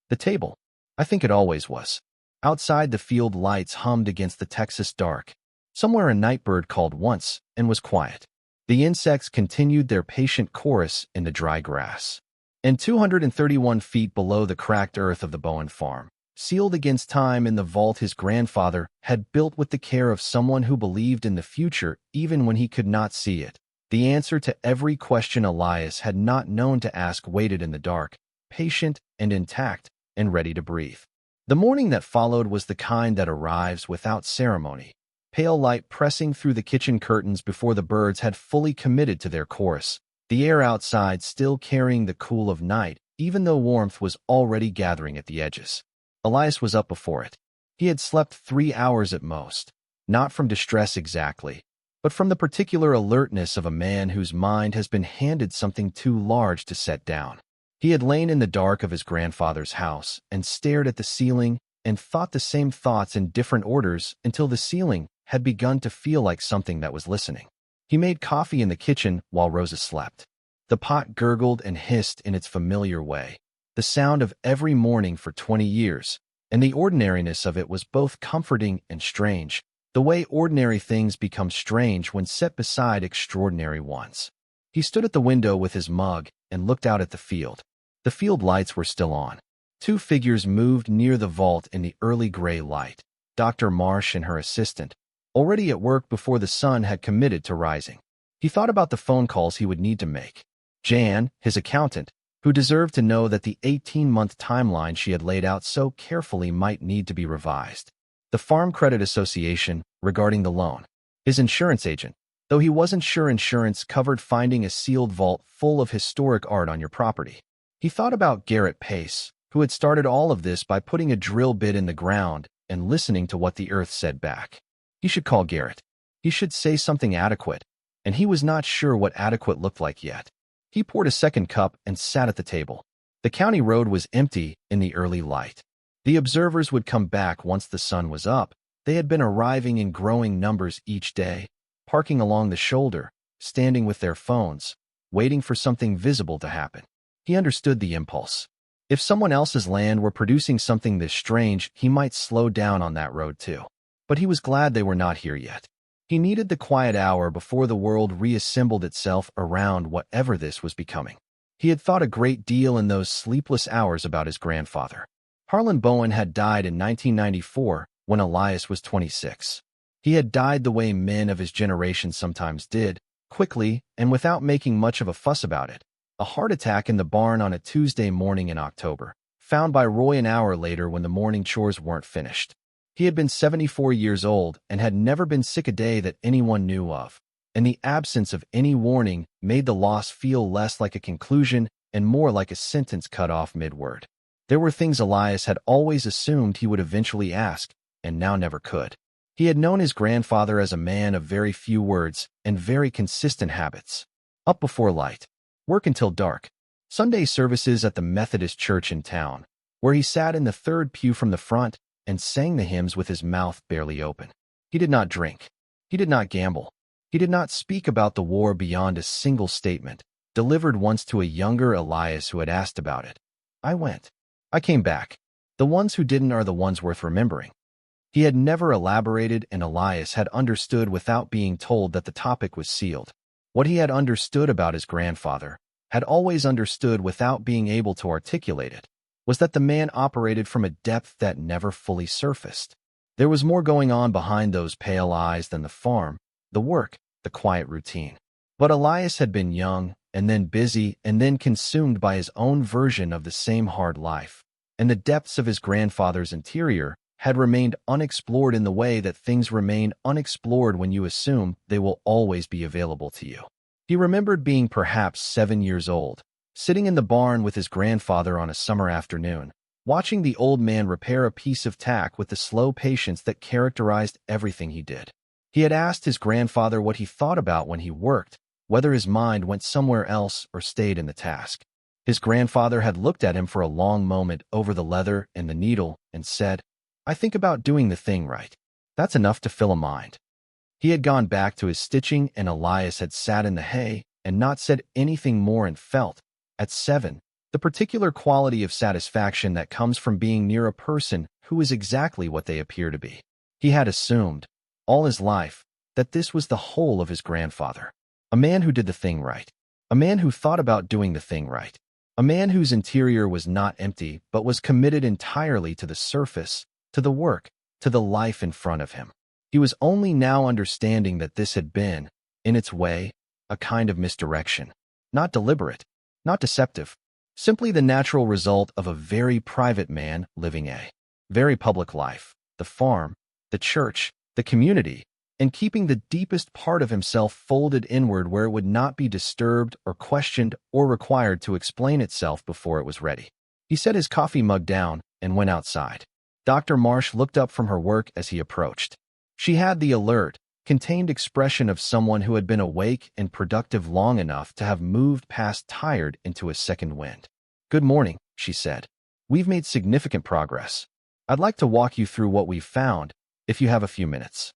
the table. I think it always was. Outside, the field lights hummed against the Texas dark. Somewhere a nightbird called once and was quiet. The insects continued their patient chorus in the dry grass. And 231 feet below the cracked earth of the Bowen farm, sealed against time in the vault his grandfather had built with the care of someone who believed in the future even when he could not see it, the answer to every question Elias had not known to ask waited in the dark, patient and intact and ready to breathe. The morning that followed was the kind that arrives without ceremony, pale light pressing through the kitchen curtains before the birds had fully committed to their chorus, the air outside still carrying the cool of night, even though warmth was already gathering at the edges. Elias was up before it. He had slept 3 hours at most, not from distress exactly, but from the particular alertness of a man whose mind has been handed something too large to set down. He had lain in the dark of his grandfather's house and stared at the ceiling and thought the same thoughts in different orders until the ceiling had begun to feel like something that was listening. He made coffee in the kitchen while Rosa slept. The pot gurgled and hissed in its familiar way, the sound of every morning for 20 years, and the ordinariness of it was both comforting and strange, the way ordinary things become strange when set beside extraordinary ones. He stood at the window with his mug and looked out at the field. The field lights were still on. 2 figures moved near the vault in the early gray light, Dr. Marsh and her assistant, already at work before the sun had committed to rising. He thought about the phone calls he would need to make. Jan, his accountant, who deserved to know that the 18-month timeline she had laid out so carefully might need to be revised. The Farm Credit Association, regarding the loan. His insurance agent, though he wasn't sure insurance covered finding a sealed vault full of historic art on your property. He thought about Garrett Pace, who had started all of this by putting a drill bit in the ground and listening to what the earth said back. He should call Garrett. He should say something adequate, and he was not sure what adequate looked like yet. He poured a second cup and sat at the table. The county road was empty in the early light. The observers would come back once the sun was up. They had been arriving in growing numbers each day, parking along the shoulder, standing with their phones, waiting for something visible to happen. He understood the impulse. If someone else's land were producing something this strange, he might slow down on that road too. But he was glad they were not here yet. He needed the quiet hour before the world reassembled itself around whatever this was becoming. He had thought a great deal in those sleepless hours about his grandfather. Harlan Bowen had died in 1994 when Elias was 26. He had died the way men of his generation sometimes did, quickly and without making much of a fuss about it. A heart attack in the barn on a Tuesday morning in October, found by Roy an hour later when the morning chores weren't finished. He had been 74 years old and had never been sick a day that anyone knew of, and the absence of any warning made the loss feel less like a conclusion and more like a sentence cut off mid-word. There were things Elias had always assumed he would eventually ask, and now never could. He had known his grandfather as a man of very few words and very consistent habits. Up before light, work until dark, Sunday services at the Methodist church in town, where he sat in the third pew from the front and sang the hymns with his mouth barely open. He did not drink. He did not gamble. He did not speak about the war beyond a single statement, delivered once to a younger Elias who had asked about it. I went. I came back. The ones who didn't are the ones worth remembering. He had never elaborated, and Elias had understood without being told that the topic was sealed. What he had understood about his grandfather, had always understood without being able to articulate it, was that the man operated from a depth that never fully surfaced. There was more going on behind those pale eyes than the farm, the work, the quiet routine. But Elias had been young, and then busy, and then consumed by his own version of the same hard life, and the depths of his grandfather's interior had remained unexplored in the way that things remain unexplored when you assume they will always be available to you. He remembered being perhaps 7 years old, sitting in the barn with his grandfather on a summer afternoon, watching the old man repair a piece of tack with the slow patience that characterized everything he did. He had asked his grandfather what he thought about when he worked, whether his mind went somewhere else or stayed in the task. His grandfather had looked at him for a long moment over the leather and the needle and said, "I think about doing the thing right. That's enough to fill a mind." He had gone back to his stitching, and Elias had sat in the hay and not said anything more and felt, at 7, the particular quality of satisfaction that comes from being near a person who is exactly what they appear to be. He had assumed, all his life, that this was the whole of his grandfather. A man who did the thing right. A man who thought about doing the thing right. A man whose interior was not empty but was committed entirely to the surface, to the work, to the life in front of him. He was only now understanding that this had been, in its way, a kind of misdirection. Not deliberate, not deceptive, simply the natural result of a very private man living a very public life, the farm, the church, the community, and keeping the deepest part of himself folded inward where it would not be disturbed or questioned or required to explain itself before it was ready. He set his coffee mug down and went outside. Dr. Marsh looked up from her work as he approached. She had the alert, contained expression of someone who had been awake and productive long enough to have moved past tired into a second wind. "Good morning," she said. "We've made significant progress. I'd like to walk you through what we've found, if you have a few minutes."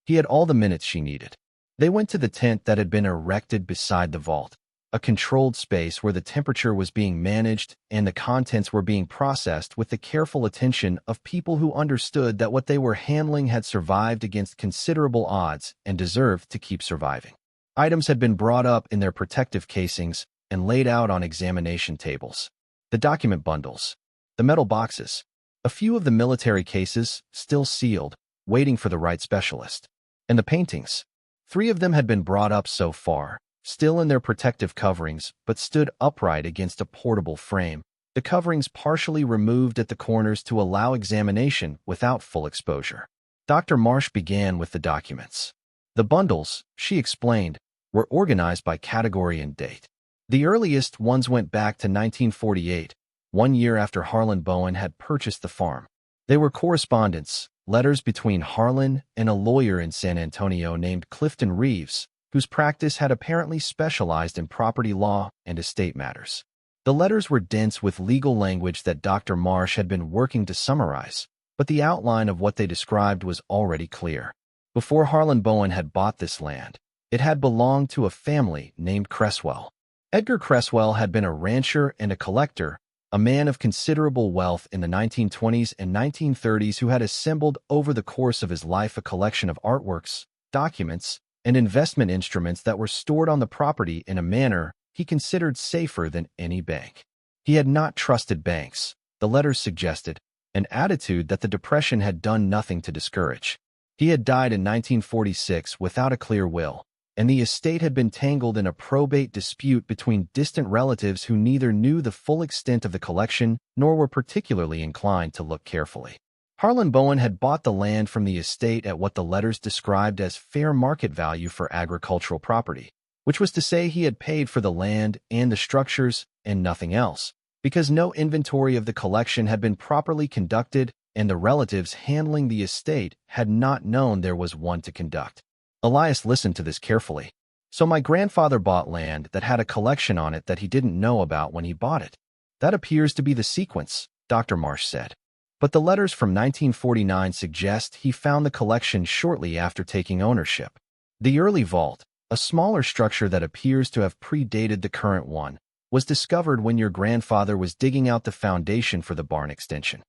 He had all the minutes she needed. They went to the tent that had been erected beside the vault, a controlled space where the temperature was being managed and the contents were being processed with the careful attention of people who understood that what they were handling had survived against considerable odds and deserved to keep surviving. Items had been brought up in their protective casings and laid out on examination tables. The document bundles, the metal boxes, a few of the military cases still sealed, waiting for the right specialist, and the paintings. 3 of them had been brought up so far, still in their protective coverings, but stood upright against a portable frame, the coverings partially removed at the corners to allow examination without full exposure. Dr. Marsh began with the documents. The bundles, she explained, were organized by category and date. The earliest ones went back to 1948, 1 year after Harlan Bowen had purchased the farm. They were correspondence, letters between Harlan and a lawyer in San Antonio named Clifton Reeves, whose practice had apparently specialized in property law and estate matters. The letters were dense with legal language that Dr. Marsh had been working to summarize, but the outline of what they described was already clear. Before Harlan Bowen had bought this land, it had belonged to a family named Cresswell. Edgar Cresswell had been a rancher and a collector, a man of considerable wealth in the 1920s and 1930s who had assembled over the course of his life a collection of artworks, documents, and investment instruments that were stored on the property in a manner he considered safer than any bank. He had not trusted banks, the letters suggested, an attitude that the Depression had done nothing to discourage. He had died in 1946 without a clear will, and the estate had been tangled in a probate dispute between distant relatives who neither knew the full extent of the collection nor were particularly inclined to look carefully. Harlan Bowen had bought the land from the estate at what the letters described as fair market value for agricultural property, which was to say he had paid for the land and the structures and nothing else, because no inventory of the collection had been properly conducted and the relatives handling the estate had not known there was one to conduct. Elias listened to this carefully. "So my grandfather bought land that had a collection on it that he didn't know about when he bought it. That appears to be the sequence," Dr. Marsh said. "But the letters from 1949 suggest he found the collection shortly after taking ownership. The early vault, a smaller structure that appears to have predated the current one, was discovered when your grandfather was digging out the foundation for the barn extension."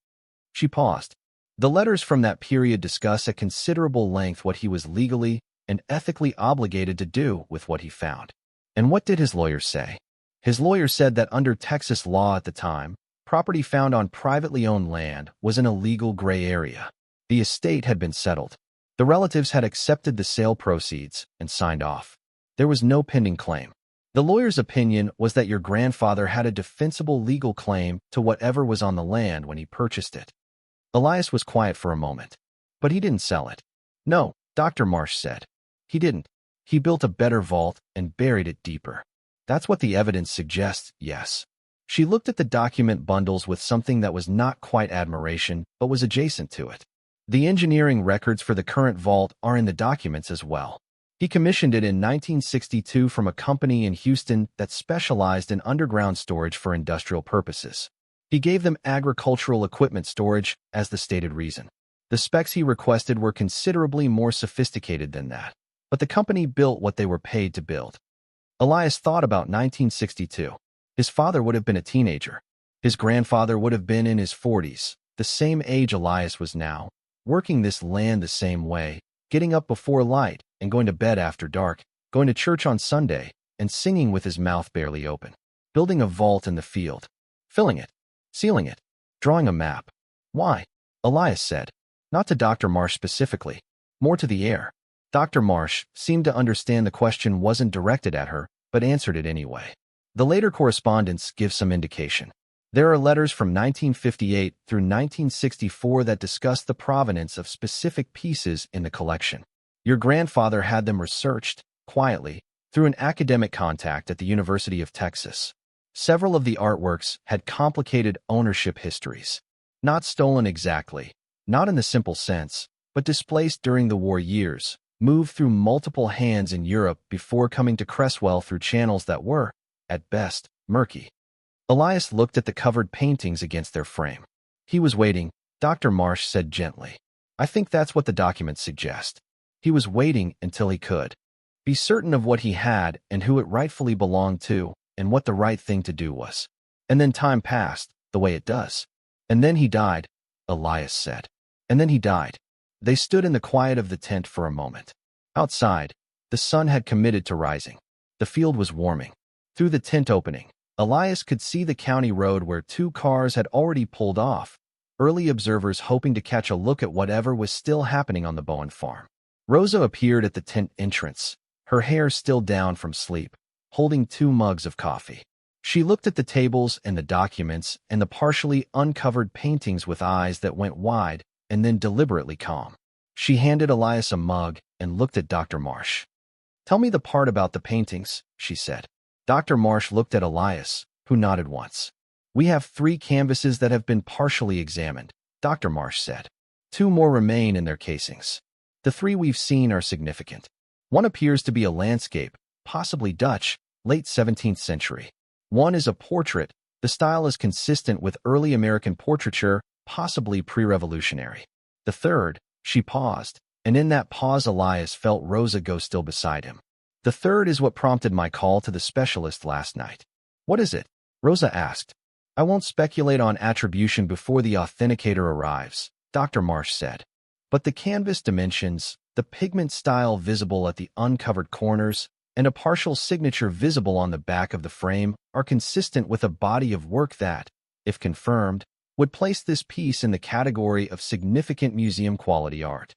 She paused. "The letters from that period discuss at considerable length what he was legally and ethically obligated to do with what he found." "And what did his lawyer say?" "His lawyer said that under Texas law at the time, property found on privately owned land was an illegal gray area. The estate had been settled. The relatives had accepted the sale proceeds and signed off. There was no pending claim. The lawyer's opinion was that your grandfather had a defensible legal claim to whatever was on the land when he purchased it." Elias was quiet for a moment. "But he didn't sell it." "No," Dr. Marsh said. "He didn't. He built a better vault and buried it deeper. That's what the evidence suggests, yes." She looked at the document bundles with something that was not quite admiration, but was adjacent to it. "The engineering records for the current vault are in the documents as well. He commissioned it in 1962 from a company in Houston that specialized in underground storage for industrial purposes. He gave them agricultural equipment storage as the stated reason. The specs he requested were considerably more sophisticated than that, but the company built what they were paid to build." Elias thought about 1962. His father would have been a teenager. His grandfather would have been in his 40s, the same age Elias was now, working this land the same way, getting up before light and going to bed after dark, going to church on Sunday and singing with his mouth barely open, building a vault in the field, filling it, sealing it, drawing a map. Why? Elias said. Not to Dr. Marsh specifically, more to the air. Dr. Marsh seemed to understand the question wasn't directed at her, but answered it anyway. The later correspondence gives some indication. There are letters from 1958 through 1964 that discuss the provenance of specific pieces in the collection. Your grandfather had them researched, quietly, through an academic contact at the University of Texas. Several of the artworks had complicated ownership histories. Not stolen exactly, not in the simple sense, but displaced during the war years, moved through multiple hands in Europe before coming to Cresswell through channels that were, at best, murky. Elias looked at the covered paintings against their frame. He was waiting, Dr. Marsh said gently. I think that's what the documents suggest. He was waiting until he could be certain of what he had and who it rightfully belonged to and what the right thing to do was. And then time passed, the way it does. And then he died, Elias said. And then he died. They stood in the quiet of the tent for a moment. Outside, the sun had committed to rising. The field was warming. Through the tent opening, Elias could see the county road where 2 cars had already pulled off, early observers hoping to catch a look at whatever was still happening on the Bowen farm. Rosa appeared at the tent entrance, her hair still down from sleep, holding 2 mugs of coffee. She looked at the tables and the documents and the partially uncovered paintings with eyes that went wide and then deliberately calm. She handed Elias a mug and looked at Dr. Marsh. Tell me the part about the paintings, she said. Dr. Marsh looked at Elias, who nodded once. We have 3 canvases that have been partially examined, Dr. Marsh said. 2 more remain in their casings. The 3 we've seen are significant. One appears to be a landscape, possibly Dutch, late 17th century. One is a portrait. The style is consistent with early American portraiture, possibly pre-revolutionary. The third, she paused, and in that pause Elias felt Rosa go still beside him. The third is what prompted my call to the specialist last night. What is it? Rosa asked. I won't speculate on attribution before the authenticator arrives, Dr. Marsh said. But the canvas dimensions, the pigment style visible at the uncovered corners, and a partial signature visible on the back of the frame are consistent with a body of work that, if confirmed, would place this piece in the category of significant museum-quality art.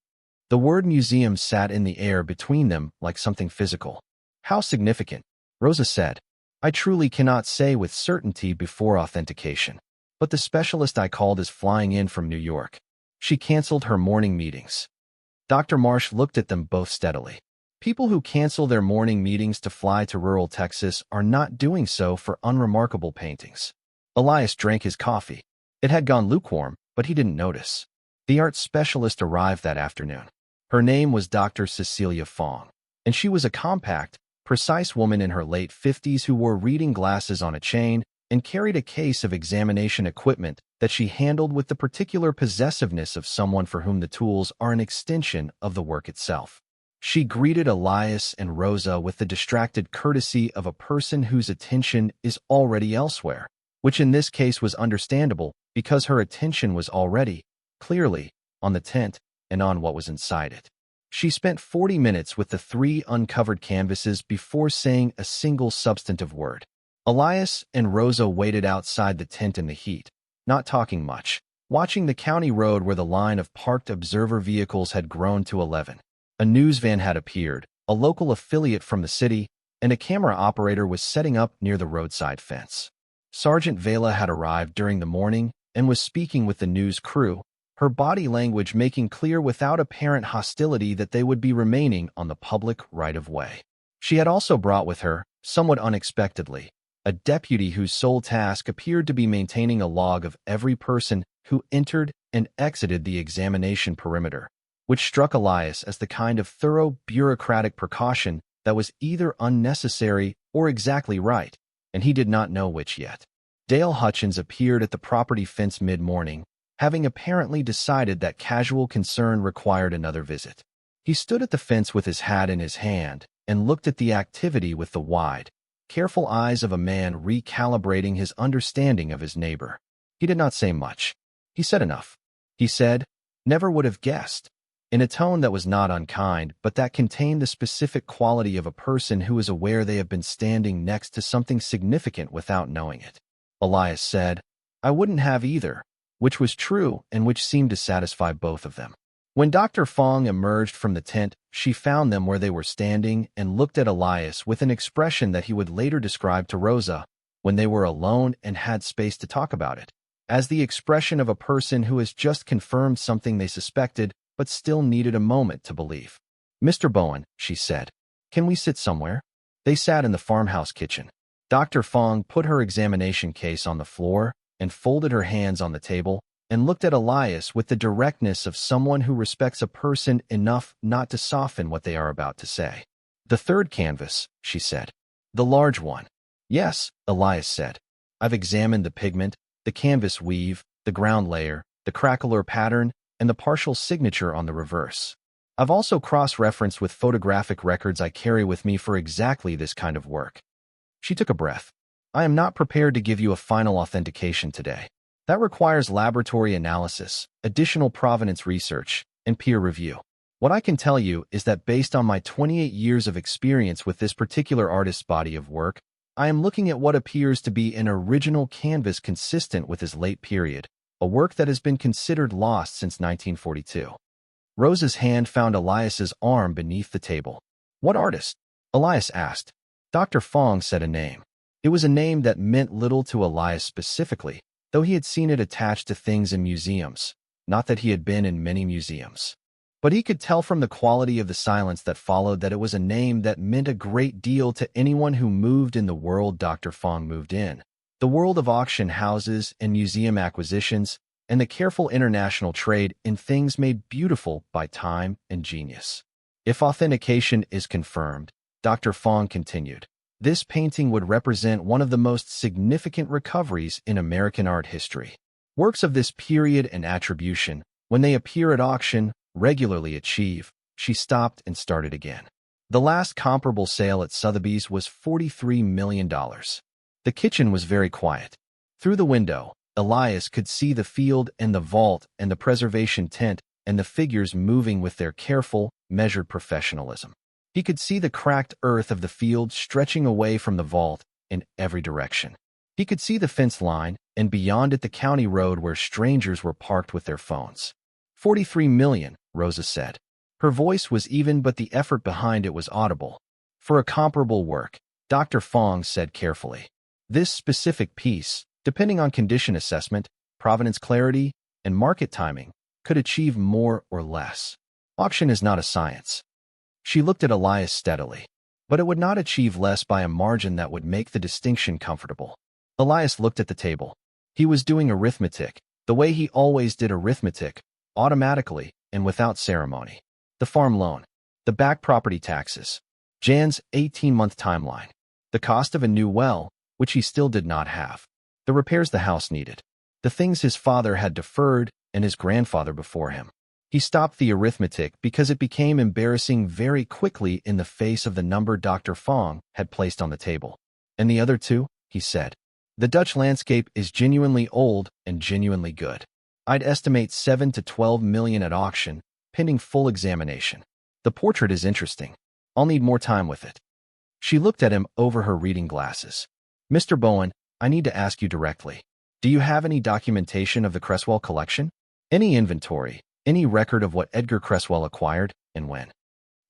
The word museum sat in the air between them like something physical. How significant? Rosa said. I truly cannot say with certainty before authentication. But the specialist I called is flying in from New York. She canceled her morning meetings. Dr. Marsh looked at them both steadily. People who cancel their morning meetings to fly to rural Texas are not doing so for unremarkable paintings. Elias drank his coffee. It had gone lukewarm, but he didn't notice. The art specialist arrived that afternoon. Her name was Dr. Cecilia Fong, and she was a compact, precise woman in her late 50s who wore reading glasses on a chain and carried a case of examination equipment that she handled with the particular possessiveness of someone for whom the tools are an extension of the work itself. She greeted Elias and Rosa with the distracted courtesy of a person whose attention is already elsewhere, which in this case was understandable because her attention was already, clearly, on the tent and on what was inside it. She spent 40 minutes with the 3 uncovered canvases before saying a single substantive word. Elias and Rosa waited outside the tent in the heat, not talking much, watching the county road where the line of parked observer vehicles had grown to 11. A news van had appeared, a local affiliate from the city, and a camera operator was setting up near the roadside fence. Sergeant Vela had arrived during the morning and was speaking with the news crew, her body language making clear without apparent hostility that they would be remaining on the public right-of-way. She had also brought with her, somewhat unexpectedly, a deputy whose sole task appeared to be maintaining a log of every person who entered and exited the examination perimeter, which struck Elias as the kind of thorough bureaucratic precaution that was either unnecessary or exactly right, and he did not know which yet. Dale Hutchins appeared at the property fence mid-morning, having apparently decided that casual concern required another visit. He stood at the fence with his hat in his hand and looked at the activity with the wide, careful eyes of a man recalibrating his understanding of his neighbor. He did not say much. He said enough. He said, "Never would have guessed," in a tone that was not unkind, but that contained the specific quality of a person who is aware they have been standing next to something significant without knowing it. Elias said, "I wouldn't have either," which was true and which seemed to satisfy both of them. When Dr. Fong emerged from the tent, she found them where they were standing and looked at Elias with an expression that he would later describe to Rosa, when they were alone and had space to talk about it, as the expression of a person who has just confirmed something they suspected but still needed a moment to believe. "Mr. Bowen," she said, "can we sit somewhere?" They sat in the farmhouse kitchen. Dr. Fong put her examination case on the floor and folded her hands on the table and looked at Elias with the directness of someone who respects a person enough not to soften what they are about to say. "The third canvas," she said. "The large one." "Yes," Elias said. "I've examined the pigment, the canvas weave, the ground layer, the craquelure pattern, and the partial signature on the reverse. I've also cross-referenced with photographic records I carry with me for exactly this kind of work." She took a breath. "I am not prepared to give you a final authentication today. That requires laboratory analysis, additional provenance research, and peer review. What I can tell you is that based on my 28 years of experience with this particular artist's body of work, I am looking at what appears to be an original canvas consistent with his late period, a work that has been considered lost since 1942. Rosa's hand found Elias's arm beneath the table. "What artist?" Elias asked. Dr. Fong said a name. It was a name that meant little to Elias specifically, though he had seen it attached to things in museums, not that he had been in many museums. But he could tell from the quality of the silence that followed that it was a name that meant a great deal to anyone who moved in the world Dr. Fong moved in, the world of auction houses and museum acquisitions, and the careful international trade in things made beautiful by time and genius. "If authentication is confirmed," Dr. Fong continued, "this painting would represent one of the most significant recoveries in American art history. Works of this period and attribution, when they appear at auction, regularly achieve." She stopped and started again. "The last comparable sale at Sotheby's was $43 million. The kitchen was very quiet. Through the window, Elias could see the field and the vault and the preservation tent and the figures moving with their careful, measured professionalism. He could see the cracked earth of the field stretching away from the vault in every direction. He could see the fence line, and beyond it the county road where strangers were parked with their phones. 43 million, Rosa said. Her voice was even, but the effort behind it was audible. For a comparable work, Dr. Fong said carefully. This specific piece, depending on condition assessment, provenance clarity, and market timing, could achieve more or less. Auction is not a science. She looked at Elias steadily. But it would not achieve less by a margin that would make the distinction comfortable. Elias looked at the table. He was doing arithmetic, the way he always did arithmetic, automatically and without ceremony. The farm loan, the back property taxes, Jan's 18-month timeline, the cost of a new well, which he still did not have, the repairs the house needed, the things his father had deferred and his grandfather before him. He stopped the arithmetic because it became embarrassing very quickly in the face of the number Dr. Fong had placed on the table. And the other two, he said. The Dutch landscape is genuinely old and genuinely good. I'd estimate 7 to 12 million at auction, pending full examination. The portrait is interesting. I'll need more time with it. She looked at him over her reading glasses. Mr. Bowen, I need to ask you directly. Do you have any documentation of the Cresswell collection? Any inventory, any record of what Edgar Cresswell acquired and when?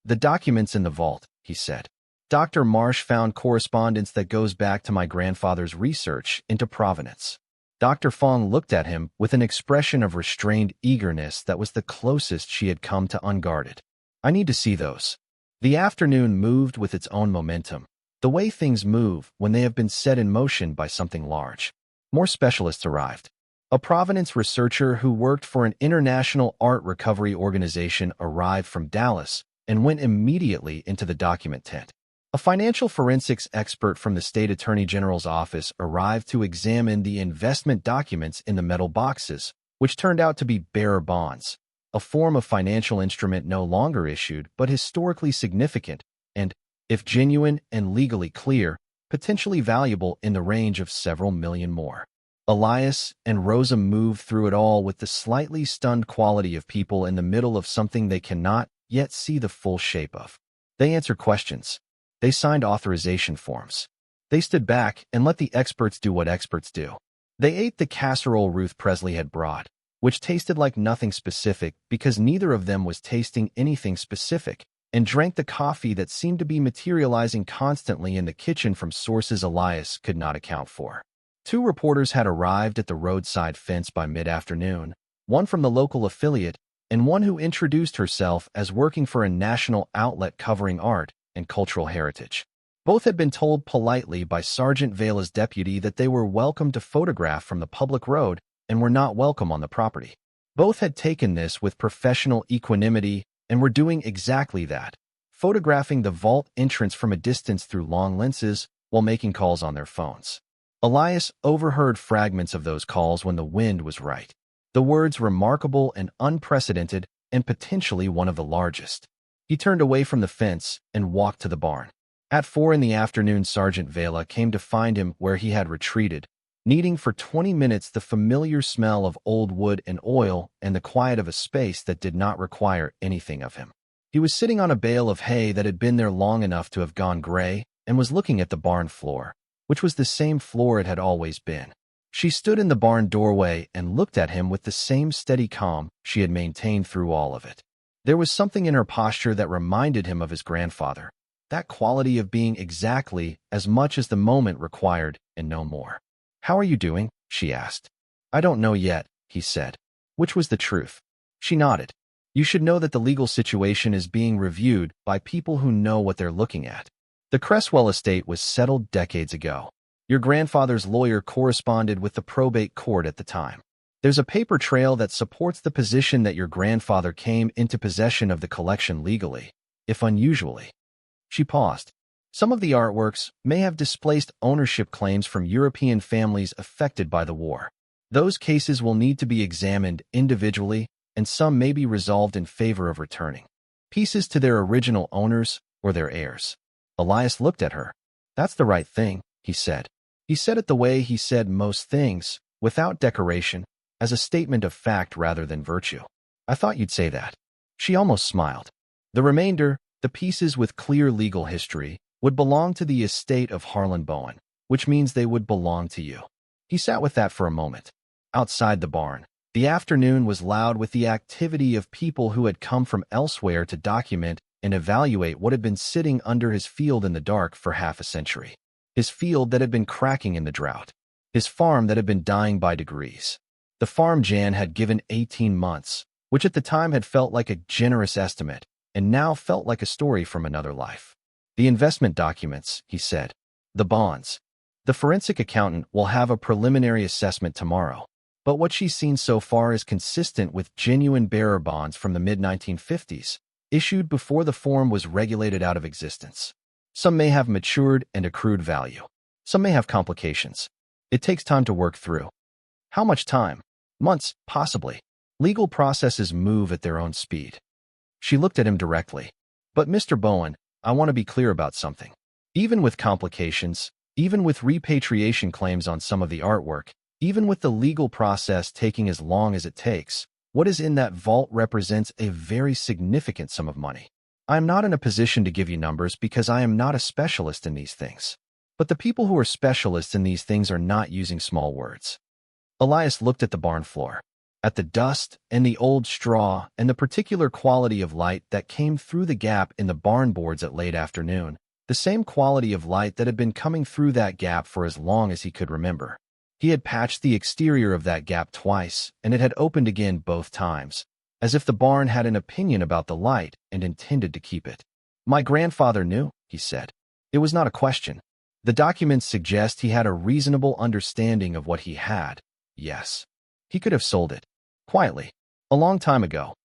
The documents in the vault, he said. Dr. Marsh found correspondence that goes back to my grandfather's research into provenance. Dr. Fong looked at him with an expression of restrained eagerness that was the closest she had come to unguarded. I need to see those. The afternoon moved with its own momentum, the way things move when they have been set in motion by something large. More specialists arrived. A provenance researcher who worked for an international art recovery organization arrived from Dallas and went immediately into the document tent. A financial forensics expert from the state attorney general's office arrived to examine the investment documents in the metal boxes, which turned out to be bearer bonds, a form of financial instrument no longer issued but historically significant and, if genuine and legally clear, potentially valuable in the range of several million more. Elias and Rosa moved through it all with the slightly stunned quality of people in the middle of something they cannot yet see the full shape of. They answered questions. They signed authorization forms. They stood back and let the experts do what experts do. They ate the casserole Ruth Presley had brought, which tasted like nothing specific because neither of them was tasting anything specific, and drank the coffee that seemed to be materializing constantly in the kitchen from sources Elias could not account for. 2 reporters had arrived at the roadside fence by mid-afternoon, one from the local affiliate and one who introduced herself as working for a national outlet covering art and cultural heritage. Both had been told politely by Sergeant Vela's deputy that they were welcome to photograph from the public road and were not welcome on the property. Both had taken this with professional equanimity and were doing exactly that, photographing the vault entrance from a distance through long lenses while making calls on their phones. Elias overheard fragments of those calls when the wind was right. The words remarkable and unprecedented and potentially one of the largest. He turned away from the fence and walked to the barn. At 4 in the afternoon, Sergeant Vela came to find him where he had retreated, needing for 20 minutes the familiar smell of old wood and oil and the quiet of a space that did not require anything of him. He was sitting on a bale of hay that had been there long enough to have gone gray and was looking at the barn floor, which was the same floor it had always been. She stood in the barn doorway and looked at him with the same steady calm she had maintained through all of it. There was something in her posture that reminded him of his grandfather, that quality of being exactly as much as the moment required and no more. "How are you doing?" she asked. "I don't know yet," he said. Which was the truth. She nodded. "You should know that the legal situation is being reviewed by people who know what they're looking at. The Cresswell estate was settled decades ago. Your grandfather's lawyer corresponded with the probate court at the time. There's a paper trail that supports the position that your grandfather came into possession of the collection legally, if unusually." She paused. "Some of the artworks may have displaced ownership claims from European families affected by the war. Those cases will need to be examined individually, and some may be resolved in favor of returning pieces to their original owners or their heirs." Elias looked at her. "That's the right thing," he said. He said it the way he said most things, without decoration, as a statement of fact rather than virtue. "I thought you'd say that." She almost smiled. "The remainder, the pieces with clear legal history, would belong to the estate of Harlan Bowen, which means they would belong to you." He sat with that for a moment. Outside the barn, the afternoon was loud with the activity of people who had come from elsewhere to document and evaluate what had been sitting under his field in the dark for half a century. His field that had been cracking in the drought. His farm that had been dying by degrees. The farm Jan had given 18 months, which at the time had felt like a generous estimate, and now felt like a story from another life. "The investment documents," he said. "The bonds. The forensic accountant will have a preliminary assessment tomorrow, but what she's seen so far is consistent with genuine bearer bonds from the mid-1950s, issued before the form was regulated out of existence. Some may have matured and accrued value. Some may have complications. It takes time to work through." "How much time?" "Months, possibly. Legal processes move at their own speed." She looked at him directly. "But Mr. Bowen, I want to be clear about something. Even with complications, even with repatriation claims on some of the artwork, even with the legal process taking as long as it takes, what is in that vault represents a very significant sum of money. I am not in a position to give you numbers because I am not a specialist in these things. But the people who are specialists in these things are not using small words." Elias looked at the barn floor, at the dust and the old straw and the particular quality of light that came through the gap in the barn boards at late afternoon, the same quality of light that had been coming through that gap for as long as he could remember. He had patched the exterior of that gap twice, and it had opened again both times, as if the barn had an opinion about the light and intended to keep it. "My grandfather knew," he said. "It was not a question. The documents suggest he had a reasonable understanding of what he had. Yes. He could have sold it. Quietly. A long time ago."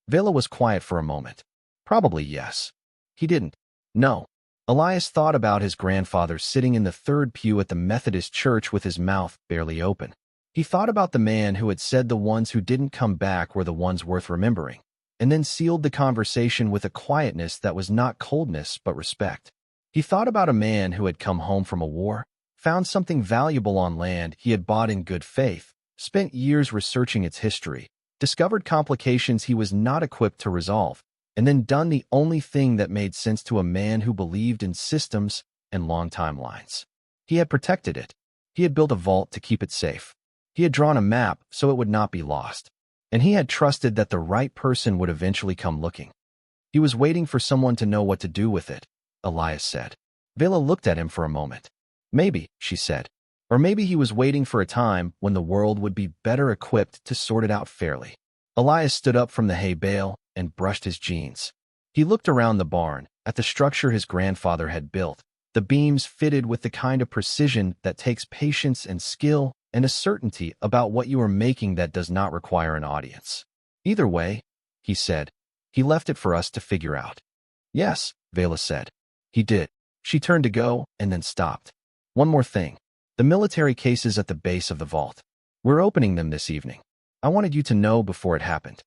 Vela was quiet for a moment. "Probably yes." "He didn't." "No." Elias thought about his grandfather sitting in the third pew at the Methodist church with his mouth barely open. He thought about the man who had said the ones who didn't come back were the ones worth remembering, and then sealed the conversation with a quietness that was not coldness but respect. He thought about a man who had come home from a war, found something valuable on land he had bought in good faith, spent years researching its history, discovered complications he was not equipped to resolve, and then done the only thing that made sense to a man who believed in systems and long timelines. He had protected it. He had built a vault to keep it safe. He had drawn a map so it would not be lost. And he had trusted that the right person would eventually come looking. He was waiting for someone to know what to do with it, Elias said. Vela looked at him for a moment. Maybe, she said. Or maybe he was waiting for a time when the world would be better equipped to sort it out fairly. Elias stood up from the hay bale and brushed his jeans. He looked around the barn, at the structure his grandfather had built, the beams fitted with the kind of precision that takes patience and skill and a certainty about what you are making that does not require an audience. Either way, he said, he left it for us to figure out. Yes, Vela said. He did. She turned to go and then stopped. One more thing. The military cases at the base of the vault. We're opening them this evening. I wanted you to know before it happened.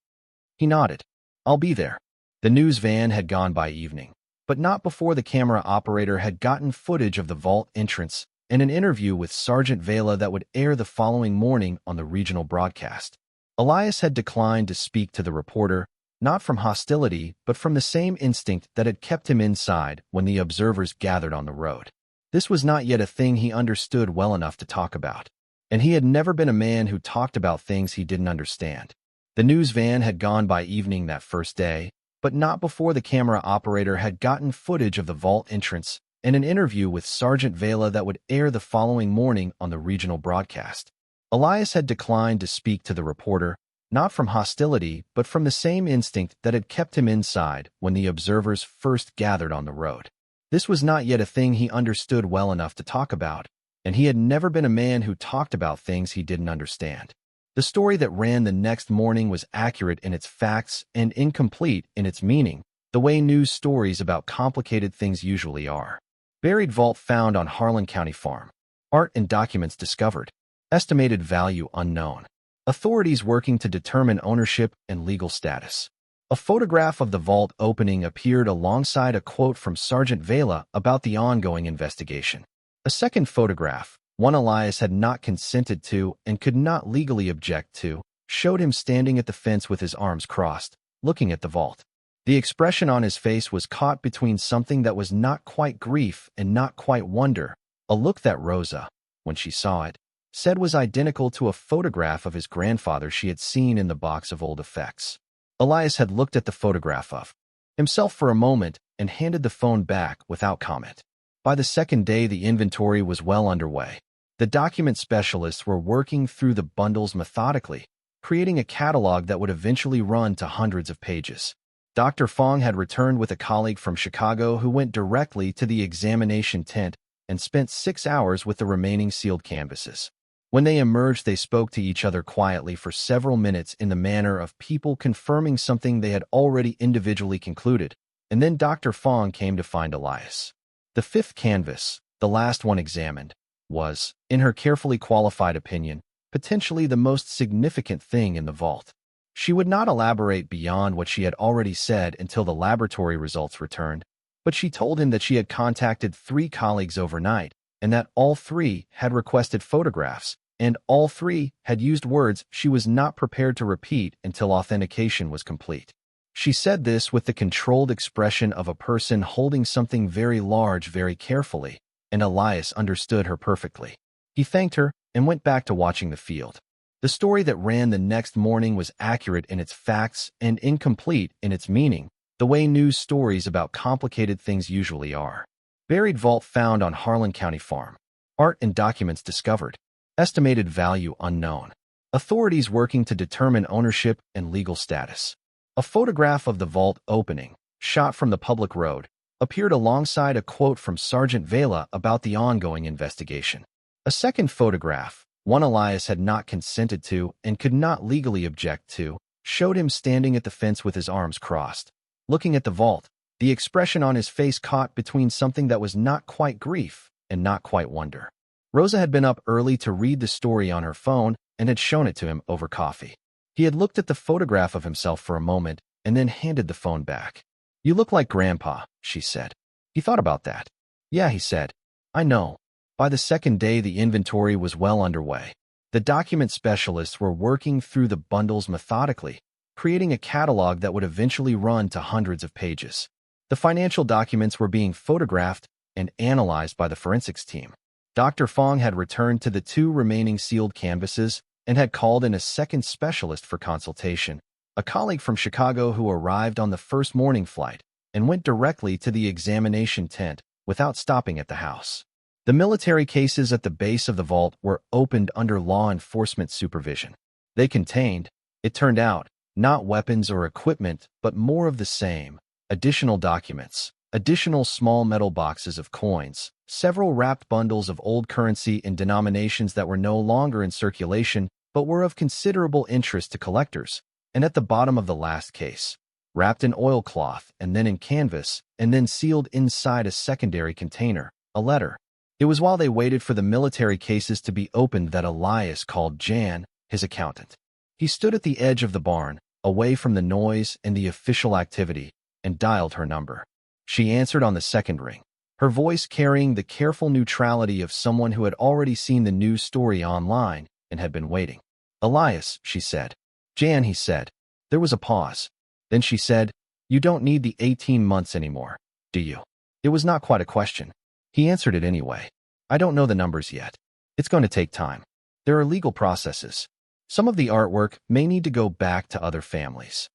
He nodded. I'll be there. The news van had gone by evening, but not before the camera operator had gotten footage of the vault entrance and an interview with Sergeant Vela that would air the following morning on the regional broadcast. Elias had declined to speak to the reporter, not from hostility, but from the same instinct that had kept him inside when the observers gathered on the road. This was not yet a thing he understood well enough to talk about, and he had never been a man who talked about things he didn't understand. The news van had gone by evening that first day, but not before the camera operator had gotten footage of the vault entrance and an interview with Sergeant Vela that would air the following morning on the regional broadcast. Elias had declined to speak to the reporter, not from hostility, but from the same instinct that had kept him inside when the observers first gathered on the road. This was not yet a thing he understood well enough to talk about, and he had never been a man who talked about things he didn't understand. The story that ran the next morning was accurate in its facts and incomplete in its meaning, the way news stories about complicated things usually are. Buried vault found on Harlan County farm. Art and documents discovered. Estimated value unknown. Authorities working to determine ownership and legal status. A photograph of the vault opening appeared alongside a quote from Sergeant Vela about the ongoing investigation. A second photograph, one Elias had not consented to and could not legally object to, showed him standing at the fence with his arms crossed, looking at the vault. The expression on his face was caught between something that was not quite grief and not quite wonder, a look that Rosa, when she saw it, said was identical to a photograph of his grandfather she had seen in the box of old effects. Elias had looked at the photograph of himself for a moment and handed the phone back without comment. By the second day, the inventory was well underway. The document specialists were working through the bundles methodically, creating a catalog that would eventually run to hundreds of pages. Dr. Fong had returned with a colleague from Chicago who went directly to the examination tent and spent 6 hours with the remaining sealed canvases. When they emerged, they spoke to each other quietly for several minutes in the manner of people confirming something they had already individually concluded, and then Dr. Fong came to find Elias. The fifth canvas, the last one examined, was, in her carefully qualified opinion, potentially the most significant thing in the vault. She would not elaborate beyond what she had already said until the laboratory results returned, but she told him that she had contacted 3 colleagues overnight, and that all 3 had requested photographs, and all 3 had used words she was not prepared to repeat until authentication was complete. She said this with the controlled expression of a person holding something very large very carefully, and Elias understood her perfectly. He thanked her and went back to watching the field. The story that ran the next morning was accurate in its facts and incomplete in its meaning, the way news stories about complicated things usually are. Buried vault found on Harlan County farm. Art and documents discovered. Estimated value unknown. Authorities working to determine ownership and legal status. A photograph of the vault opening, shot from the public road, appeared alongside a quote from Sergeant Vela about the ongoing investigation. A second photograph, one Elias had not consented to and could not legally object to, showed him standing at the fence with his arms crossed, looking at the vault, the expression on his face caught between something that was not quite grief and not quite wonder. Rosa had been up early to read the story on her phone and had shown it to him over coffee. He had looked at the photograph of himself for a moment and then handed the phone back. "You look like Grandpa," she said. He thought about that. Yeah, he said. I know. By the second day, the inventory was well underway. The document specialists were working through the bundles methodically, creating a catalog that would eventually run to hundreds of pages. The financial documents were being photographed and analyzed by the forensics team. Dr. Fong had returned to the 2 remaining sealed canvases and had called in a second specialist for consultation, a colleague from Chicago who arrived on the first morning flight and went directly to the examination tent without stopping at the house. The military cases at the base of the vault were opened under law enforcement supervision. They contained, it turned out, not weapons or equipment, but more of the same: additional documents, additional small metal boxes of coins, several wrapped bundles of old currency in denominations that were no longer in circulation but were of considerable interest to collectors, and at the bottom of the last case, wrapped in oilcloth and then in canvas and then sealed inside a secondary container, a letter. It was while they waited for the military cases to be opened that Elias called Jan, his accountant. He stood at the edge of the barn, away from the noise and the official activity, and dialed her number. She answered on the second ring, her voice carrying the careful neutrality of someone who had already seen the news story online and had been waiting. Elias, she said. Jan, he said. There was a pause. Then she said, you don't need the 18 months anymore, do you? It was not quite a question. He answered it anyway. I don't know the numbers yet. It's going to take time. There are legal processes. Some of the artwork may need to go back to other families.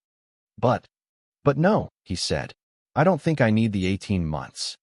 But no, he said. I don't think I need the 18 months.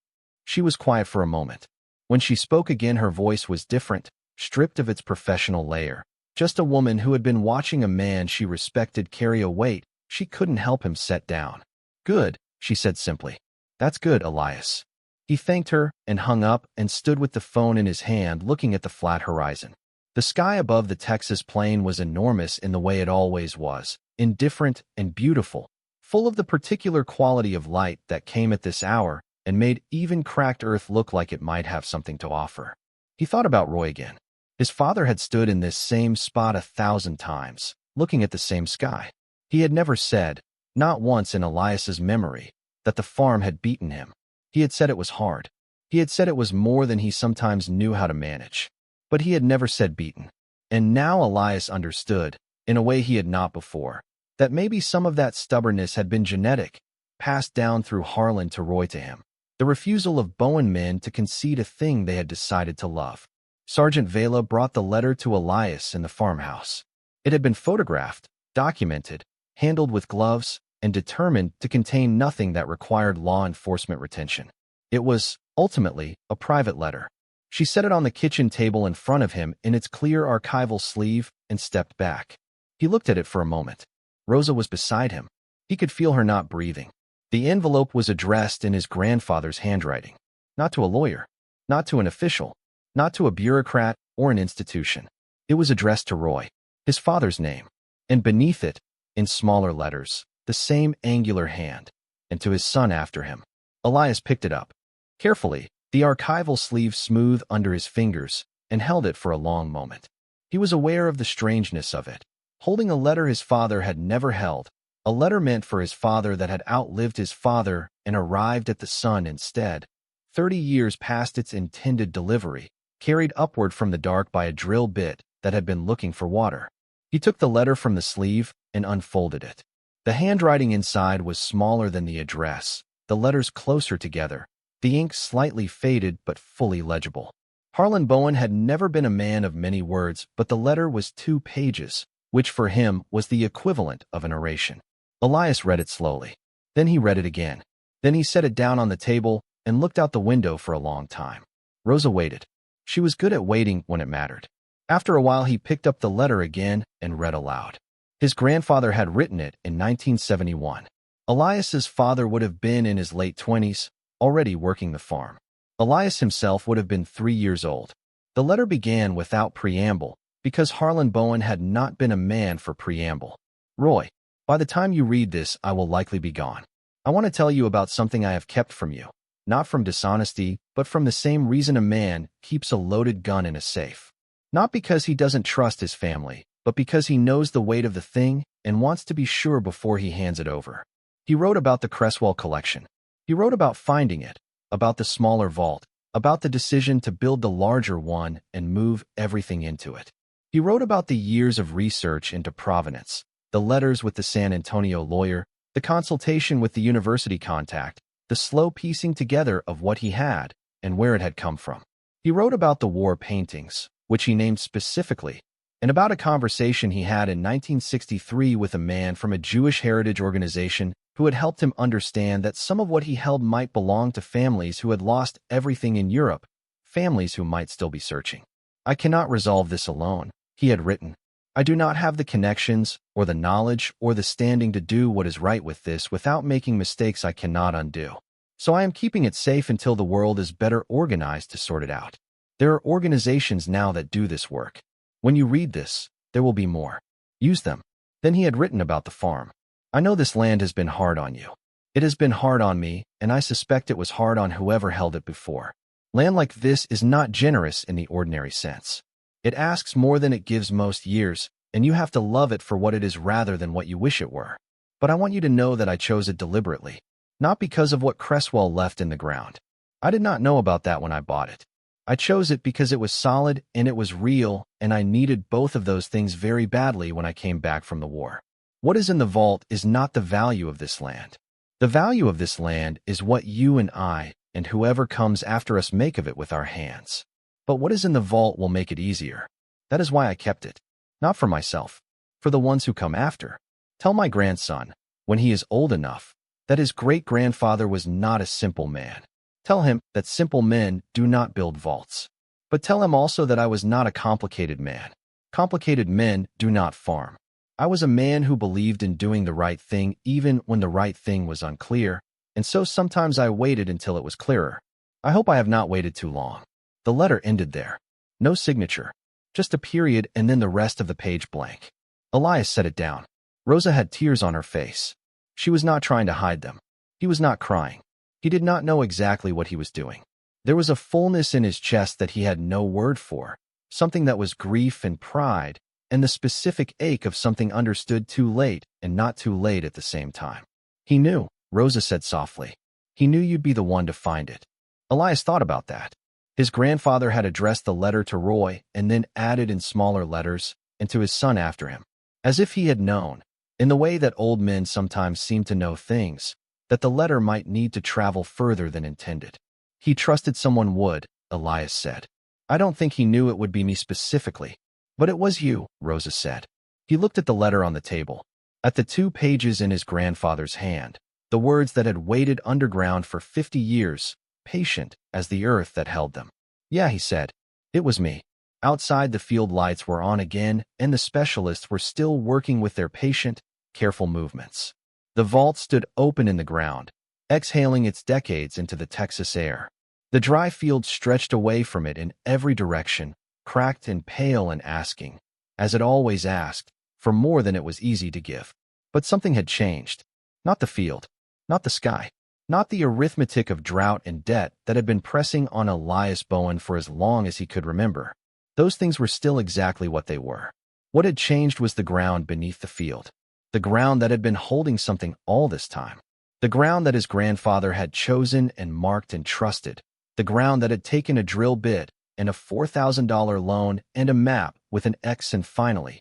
She was quiet for a moment. When she spoke again, her voice was different, stripped of its professional layer. Just a woman who had been watching a man she respected carry a weight she couldn't help him set down. Good, she said simply. That's good, Elias. He thanked her and hung up and stood with the phone in his hand looking at the flat horizon. The sky above the Texas plain was enormous in the way it always was, indifferent and beautiful, full of the particular quality of light that came at this hour and made even cracked earth look like it might have something to offer. He thought about Roy again. His father had stood in this same spot 1,000 times, looking at the same sky. He had never said, not once in Elias's memory, that the farm had beaten him. He had said it was hard. He had said it was more than he sometimes knew how to manage. But he had never said beaten. And now Elias understood, in a way he had not before, that maybe some of that stubbornness had been genetic, passed down through Harlan to Roy to him. The refusal of Bowen men to concede a thing they had decided to love. Sergeant Vela brought the letter to Elias in the farmhouse. It had been photographed, documented, handled with gloves, and determined to contain nothing that required law enforcement retention. It was, ultimately, a private letter. She set it on the kitchen table in front of him in its clear archival sleeve and stepped back. He looked at it for a moment. Rosa was beside him. He could feel her not breathing. The envelope was addressed in his grandfather's handwriting. Not to a lawyer, not to an official, not to a bureaucrat or an institution. It was addressed to Roy, his father's name, and beneath it, in smaller letters, the same angular hand, and to his son after him. Elias picked it up. Carefully, the archival sleeve smooth under his fingers, and held it for a long moment. He was aware of the strangeness of it. Holding a letter his father had never held, a letter meant for his father that had outlived his father and arrived at the son instead, 30 years past its intended delivery, carried upward from the dark by a drill bit that had been looking for water. He took the letter from the sleeve and unfolded it. The handwriting inside was smaller than the address, the letters closer together, the ink slightly faded but fully legible. Harlan Bowen had never been a man of many words, but the letter was 2 pages, which for him was the equivalent of an oration. Elias read it slowly. Then he read it again. Then he set it down on the table and looked out the window for a long time. Rosa waited. She was good at waiting when it mattered. After a while, he picked up the letter again and read aloud. His grandfather had written it in 1971. Elias's father would have been in his late 20s, already working the farm. Elias himself would have been 3 years old. The letter began without preamble, because Harlan Bowen had not been a man for preamble. Roy, by the time you read this, I will likely be gone. I want to tell you about something I have kept from you, not from dishonesty, but from the same reason a man keeps a loaded gun in a safe. Not because he doesn't trust his family, but because he knows the weight of the thing and wants to be sure before he hands it over. He wrote about the Cresswell collection. He wrote about finding it, about the smaller vault, about the decision to build the larger one and move everything into it. He wrote about the years of research into provenance, the letters with the San Antonio lawyer, the consultation with the university contact, the slow piecing together of what he had and where it had come from. He wrote about the war paintings, which he named specifically, and about a conversation he had in 1963 with a man from a Jewish heritage organization who had helped him understand that some of what he held might belong to families who had lost everything in Europe, families who might still be searching. "I cannot resolve this alone," he had written. "I do not have the connections or the knowledge or the standing to do what is right with this without making mistakes I cannot undo. So I am keeping it safe until the world is better organized to sort it out. There are organizations now that do this work. When you read this, there will be more. Use them." Then he had written about the farm. "I know this land has been hard on you. It has been hard on me, and I suspect it was hard on whoever held it before. Land like this is not generous in the ordinary sense. It asks more than it gives most years, and you have to love it for what it is rather than what you wish it were. But I want you to know that I chose it deliberately, not because of what Cresswell left in the ground. I did not know about that when I bought it. I chose it because it was solid and it was real, and I needed both of those things very badly when I came back from the war. What is in the vault is not the value of this land. The value of this land is what you and I and whoever comes after us make of it with our hands. But what is in the vault will make it easier. That is why I kept it. Not for myself, for the ones who come after. Tell my grandson, when he is old enough, that his great-grandfather was not a simple man. Tell him that simple men do not build vaults. But tell him also that I was not a complicated man. Complicated men do not farm. I was a man who believed in doing the right thing even when the right thing was unclear, and so sometimes I waited until it was clearer. I hope I have not waited too long." The letter ended there. No signature. Just a period and then the rest of the page blank. Elias set it down. Rosa had tears on her face. She was not trying to hide them. He was not crying. He did not know exactly what he was doing. There was a fullness in his chest that he had no word for, something that was grief and pride, and the specific ache of something understood too late and not too late at the same time. "He knew," Rosa said softly. "He knew you'd be the one to find it." Elias thought about that. His grandfather had addressed the letter to Roy and then added in smaller letters and to his son after him, as if he had known, in the way that old men sometimes seem to know things, that the letter might need to travel further than intended. "He trusted someone would," Elias said. "I don't think he knew it would be me specifically. But it was you," Rosa said. He looked at the letter on the table, at the 2 pages in his grandfather's hand, the words that had waited underground for 50 years, patient as the earth that held them. "Yeah," he said, "it was me." Outside, the field lights were on again, and the specialists were still working with their patient, careful movements. The vault stood open in the ground, exhaling its decades into the Texas air. The dry field stretched away from it in every direction, cracked and pale and asking, as it always asked, for more than it was easy to give. But something had changed. Not the field, not the sky, not the arithmetic of drought and debt that had been pressing on Elias Bowen for as long as he could remember. Those things were still exactly what they were. What had changed was the ground beneath the field, the ground that had been holding something all this time, the ground that his grandfather had chosen and marked and trusted, the ground that had taken a drill bit and a $4,000 loan and a map with an X and finally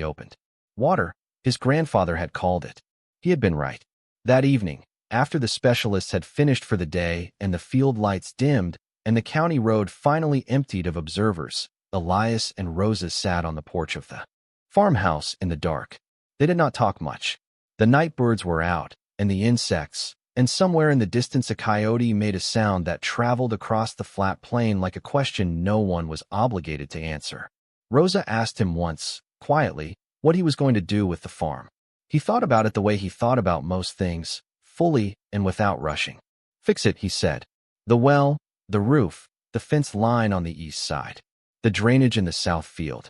opened. Water, his grandfather had called it. He had been right. That evening, after the specialists had finished for the day and the field lights dimmed and the county road finally emptied of observers, Elias and Rosa sat on the porch of the farmhouse in the dark. They did not talk much. The night birds were out, and the insects, and somewhere in the distance a coyote made a sound that traveled across the flat plain like a question no one was obligated to answer. Rosa asked him once, quietly, what he was going to do with the farm. He thought about it the way he thought about most things, fully and without rushing. "Fix it," he said. "The well, the roof, the fence line on the east side, the drainage in the south field."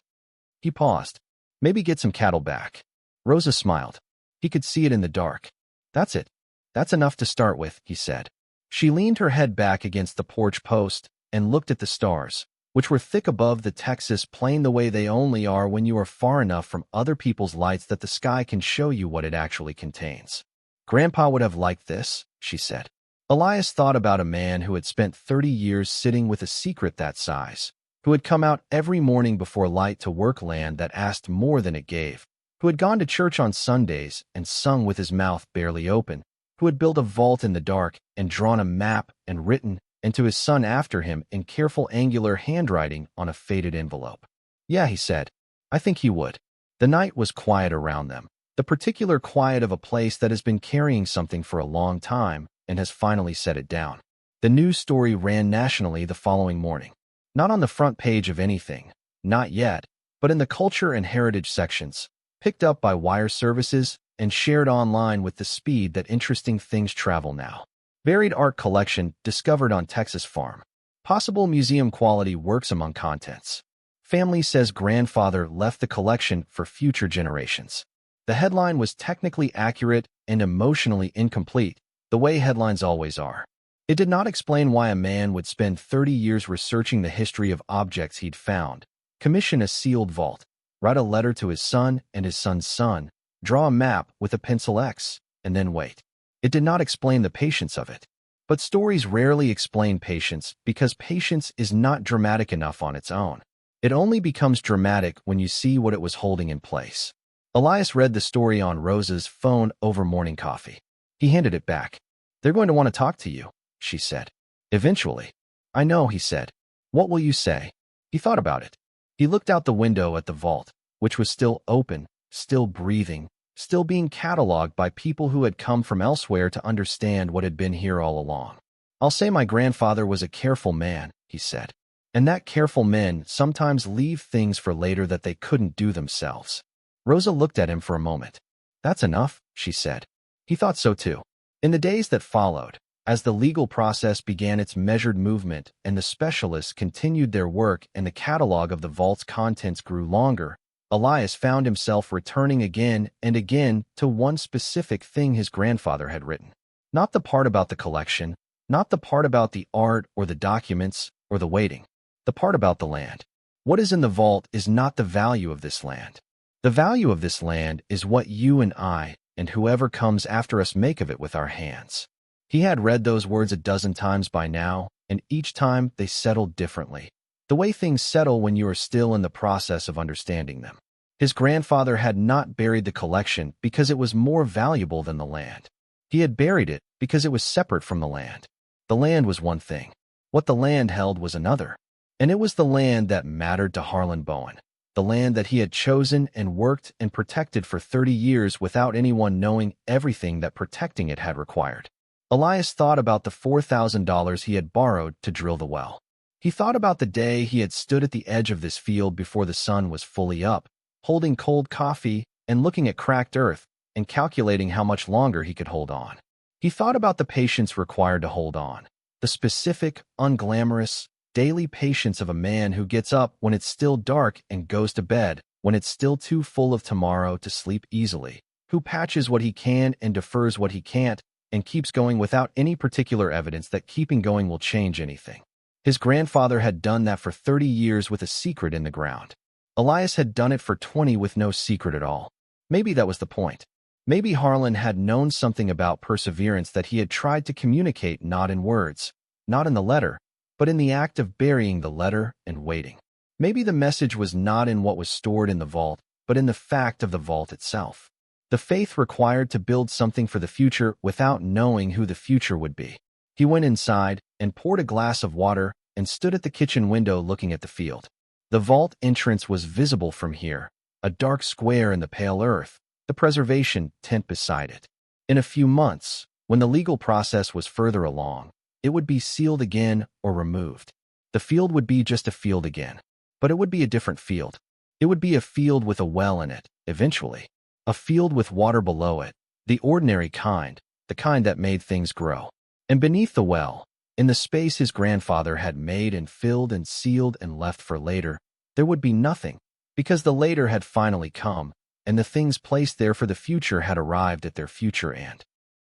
He paused. "Maybe get some cattle back." Rosa smiled. He could see it in the dark. "That's it. That's enough to start with," he said. She leaned her head back against the porch post and looked at the stars, which were thick above the Texas plain the way they only are when you are far enough from other people's lights that the sky can show you what it actually contains. "Grandpa would have liked this," she said. Elias thought about a man who had spent 30 years sitting with a secret that size, who had come out every morning before light to work land that asked more than it gave, who had gone to church on Sundays and sung with his mouth barely open, who had built a vault in the dark and drawn a map and written, and to his son after him in careful angular handwriting on a faded envelope. Yeah, he said, I think he would. The night was quiet around them, the particular quiet of a place that has been carrying something for a long time and has finally set it down. The news story ran nationally the following morning. Not on the front page of anything, not yet, but in the culture and heritage sections, picked up by wire services and shared online with the speed that interesting things travel now. Buried art collection discovered on Texas farm. Possible museum-quality works among contents. Family says grandfather left the collection for future generations. The headline was technically accurate and emotionally incomplete, the way headlines always are. It did not explain why a man would spend 30 years researching the history of objects he'd found, commission a sealed vault, write a letter to his son and his son's son, draw a map with a pencil X, and then wait. It did not explain the patience of it. But stories rarely explain patience because patience is not dramatic enough on its own. It only becomes dramatic when you see what it was holding in place. Elias read the story on Rosa's phone over morning coffee. He handed it back. They're going to want to talk to you, she said. Eventually. I know, he said. What will you say? He thought about it. He looked out the window at the vault, which was still open, still breathing, still being cataloged by people who had come from elsewhere to understand what had been here all along. I'll say my grandfather was a careful man, he said. And that careful men sometimes leave things for later that they couldn't do themselves. Rosa looked at him for a moment. That's enough, she said. He thought so too. In the days that followed, as the legal process began its measured movement and the specialists continued their work and the catalog of the vault's contents grew longer, Elias found himself returning again and again to one specific thing his grandfather had written. Not the part about the collection, not the part about the art or the documents or the waiting. The part about the land. What is in the vault is not the value of this land. The value of this land is what you and I and whoever comes after us make of it with our hands. He had read those words a dozen times by now, and each time they settled differently. The way things settle when you are still in the process of understanding them. His grandfather had not buried the collection because it was more valuable than the land. He had buried it because it was separate from the land. The land was one thing. What the land held was another. And it was the land that mattered to Harlan Bowen, the land that he had chosen and worked and protected for 30 years without anyone knowing everything that protecting it had required. Elias thought about the $4,000 he had borrowed to drill the well. He thought about the day he had stood at the edge of this field before the sun was fully up, holding cold coffee and looking at cracked earth and calculating how much longer he could hold on. He thought about the patience required to hold on, the specific, unglamorous, daily patience of a man who gets up when it's still dark and goes to bed when it's still too full of tomorrow to sleep easily, who patches what he can and defers what he can't and keeps going without any particular evidence that keeping going will change anything. His grandfather had done that for 30 years with a secret in the ground. Elias had done it for 20 with no secret at all. Maybe that was the point. Maybe Harlan had known something about perseverance that he had tried to communicate not in words, not in the letter, but in the act of burying the letter and waiting. Maybe the message was not in what was stored in the vault, but in the fact of the vault itself. The faith required to build something for the future without knowing who the future would be. He went inside and poured a glass of water and stood at the kitchen window looking at the field. The vault entrance was visible from here, a dark square in the pale earth, the preservation tent beside it. In a few months, when the legal process was further along, it would be sealed again or removed. The field would be just a field again, but it would be a different field. It would be a field with a well in it, eventually. A field with water below it, the ordinary kind, the kind that made things grow. And beneath the well, in the space his grandfather had made and filled and sealed and left for later, there would be nothing, because the later had finally come, and the things placed there for the future had arrived at their future and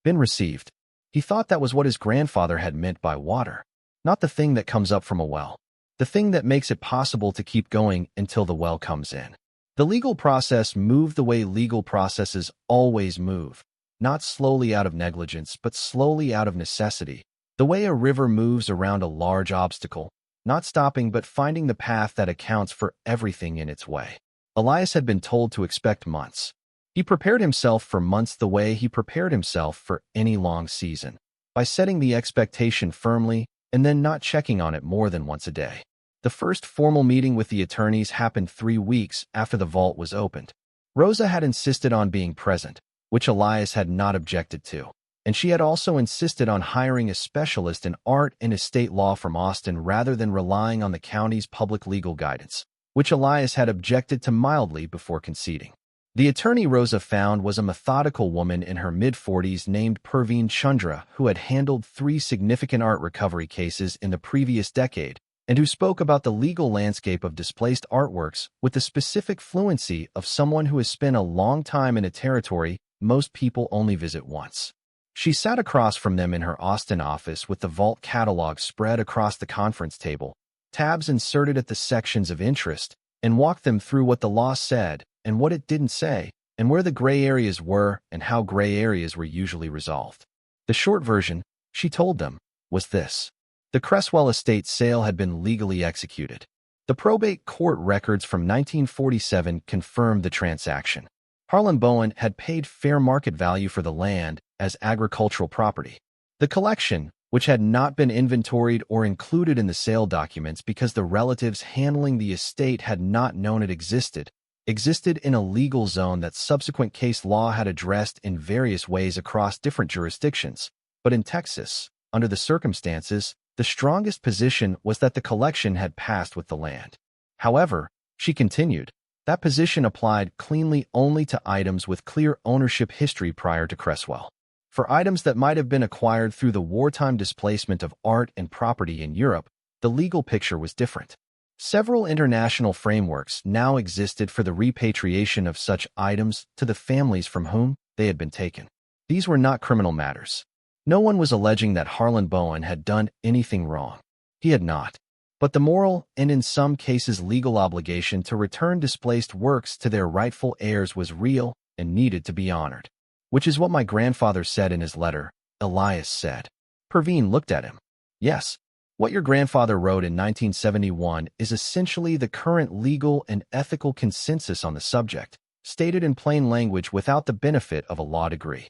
been received. He thought that was what his grandfather had meant by water, not the thing that comes up from a well, the thing that makes it possible to keep going until the well comes in. The legal process moved the way legal processes always move, not slowly out of negligence, but slowly out of necessity, The way a river moves around a large obstacle, not stopping but finding the path that accounts for everything in its way. Elias had been told to expect months. He prepared himself for months the way he prepared himself for any long season, by setting the expectation firmly and then not checking on it more than once a day. The first formal meeting with the attorneys happened 3 weeks after the vault was opened. Rosa had insisted on being present, which Elias had not objected to, and she had also insisted on hiring a specialist in art and estate law from Austin rather than relying on the county's public legal guidance, which Elias had objected to mildly before conceding. The attorney Rosa found was a methodical woman in her mid-40s named Perveen Chandra, who had handled 3 significant art recovery cases in the previous decade and who spoke about the legal landscape of displaced artworks with the specific fluency of someone who has spent a long time in a territory most people only visit once. She sat across from them in her Austin office with the vault catalog spread across the conference table, tabs inserted at the sections of interest, and walked them through what the law said and what it didn't say, and where the gray areas were and how gray areas were usually resolved. The short version, she told them, was this. The Cresswell estate sale had been legally executed. The probate court records from 1947 confirmed the transaction. Harlan Bowen had paid fair market value for the land as agricultural property. The collection, which had not been inventoried or included in the sale documents because the relatives handling the estate had not known it existed in a legal zone that subsequent case law had addressed in various ways across different jurisdictions. But in Texas, under the circumstances, the strongest position was that the collection had passed with the land. However, she continued, that position applied cleanly only to items with clear ownership history prior to Cresswell. For items that might have been acquired through the wartime displacement of art and property in Europe, the legal picture was different. Several international frameworks now existed for the repatriation of such items to the families from whom they had been taken. These were not criminal matters. No one was alleging that Harlan Bowen had done anything wrong. He had not. But the moral, and in some cases legal obligation to return displaced works to their rightful heirs was real and needed to be honored. Which is what my grandfather said in his letter, Elias said. Perveen looked at him. Yes, what your grandfather wrote in 1971 is essentially the current legal and ethical consensus on the subject, stated in plain language without the benefit of a law degree.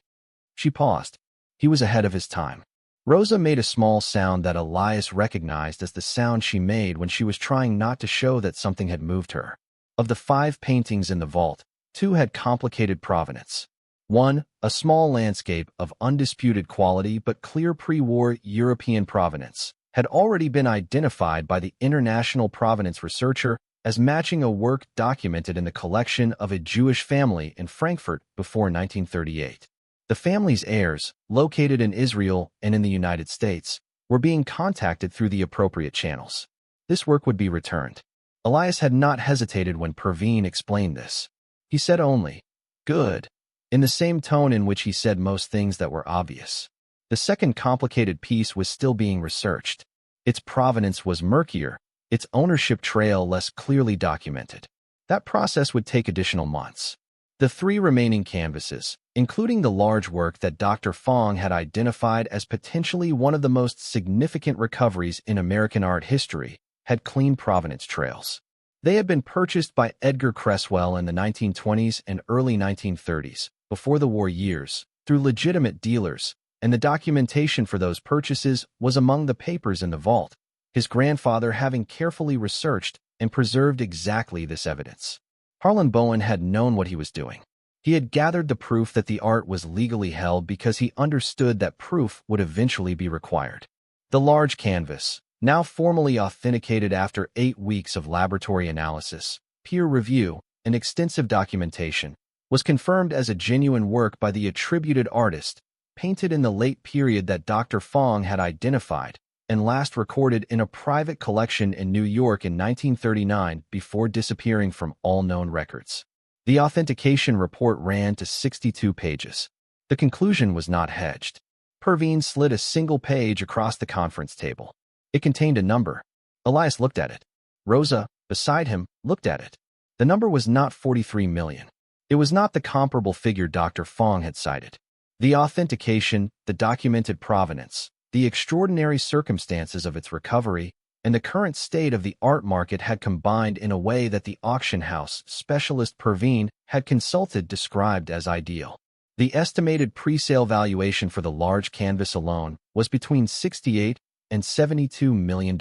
She paused. He was ahead of his time. Rosa made a small sound that Elias recognized as the sound she made when she was trying not to show that something had moved her. Of the 5 paintings in the vault, 2 had complicated provenance. One, a small landscape of undisputed quality but clear pre-war European provenance, had already been identified by the international provenance researcher as matching a work documented in the collection of a Jewish family in Frankfurt before 1938. The family's heirs, located in Israel and in the United States, were being contacted through the appropriate channels. This work would be returned. Elias had not hesitated when Perveen explained this. He said only, "Good," in the same tone in which he said most things that were obvious. The second complicated piece was still being researched. Its provenance was murkier, its ownership trail less clearly documented. That process would take additional months. The 3 remaining canvases, including the large work that Dr. Fong had identified as potentially one of the most significant recoveries in American art history, had clean provenance trails. They had been purchased by Edgar Cresswell in the 1920s and early 1930s, before the war years, through legitimate dealers, and the documentation for those purchases was among the papers in the vault, his grandfather having carefully researched and preserved exactly this evidence. Harlan Bowen had known what he was doing. He had gathered the proof that the art was legally held because he understood that proof would eventually be required. The large canvas, now formally authenticated after 8 weeks of laboratory analysis, peer review, and extensive documentation, was confirmed as a genuine work by the attributed artist, painted in the late period that Dr. Fong had identified, and last recorded in a private collection in New York in 1939 before disappearing from all known records. The authentication report ran to 62 pages. The conclusion was not hedged. Perveen slid a single page across the conference table. It contained a number. Elias looked at it. Rosa, beside him, looked at it. The number was not 43 million. It was not the comparable figure Dr. Fong had cited. The authentication, the documented provenance, The extraordinary circumstances of its recovery and the current state of the art market had combined in a way that the auction house specialist Perveen had consulted described as ideal. The estimated pre-sale valuation for the large canvas alone was between $68 and $72 million.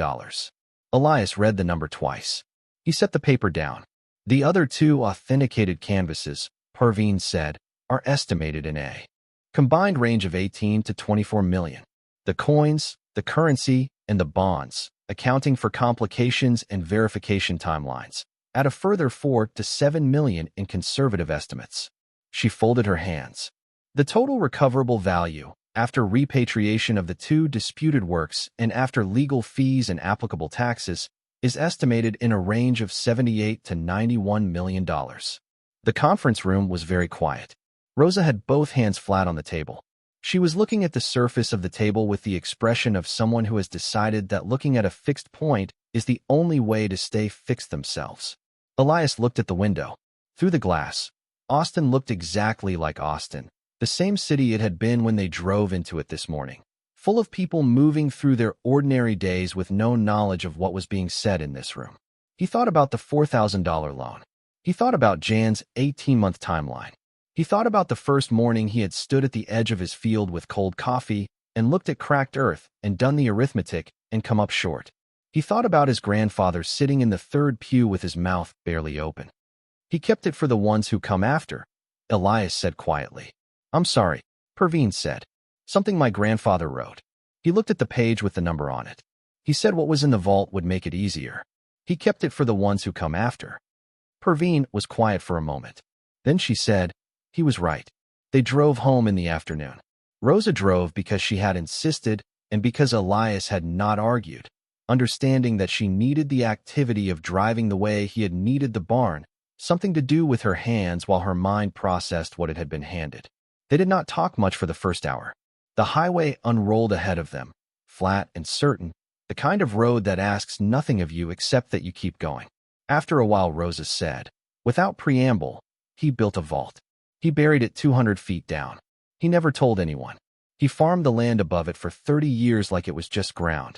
Elias read the number twice. He set the paper down. The other two authenticated canvases, Perveen said, are estimated in a combined range of 18 to 24 million. The coins, the currency, and the bonds, accounting for complications and verification timelines, add a further 4 to 7 million in conservative estimates. She folded her hands. The total recoverable value, after repatriation of the two disputed works and after legal fees and applicable taxes, is estimated in a range of $78 to $91 million. The conference room was very quiet. Rosa had both hands flat on the table. She was looking at the surface of the table with the expression of someone who has decided that looking at a fixed point is the only way to stay fixed themselves. Elias looked at the window. Through the glass, Austin looked exactly like Austin, the same city it had been when they drove into it this morning, full of people moving through their ordinary days with no knowledge of what was being said in this room. He thought about the $4,000 loan. He thought about Jan's 18-month timeline. He thought about the first morning he had stood at the edge of his field with cold coffee and looked at cracked earth and done the arithmetic and come up short. He thought about his grandfather sitting in the third pew with his mouth barely open. He kept it for the ones who come after, Elias said quietly. I'm sorry, Perveen said. Something my grandfather wrote. He looked at the page with the number on it. He said what was in the vault would make it easier. He kept it for the ones who come after. Perveen was quiet for a moment. Then she said, he was right. They drove home in the afternoon. Rosa drove because she had insisted and because Elias had not argued, understanding that she needed the activity of driving the way he had needed the barn, something to do with her hands while her mind processed what it had been handed. They did not talk much for the first hour. The highway unrolled ahead of them, flat and certain, the kind of road that asks nothing of you except that you keep going. After a while, Rosa said, without preamble, he built a vault. He buried it 200 feet down. He never told anyone. He farmed the land above it for 30 years like it was just ground.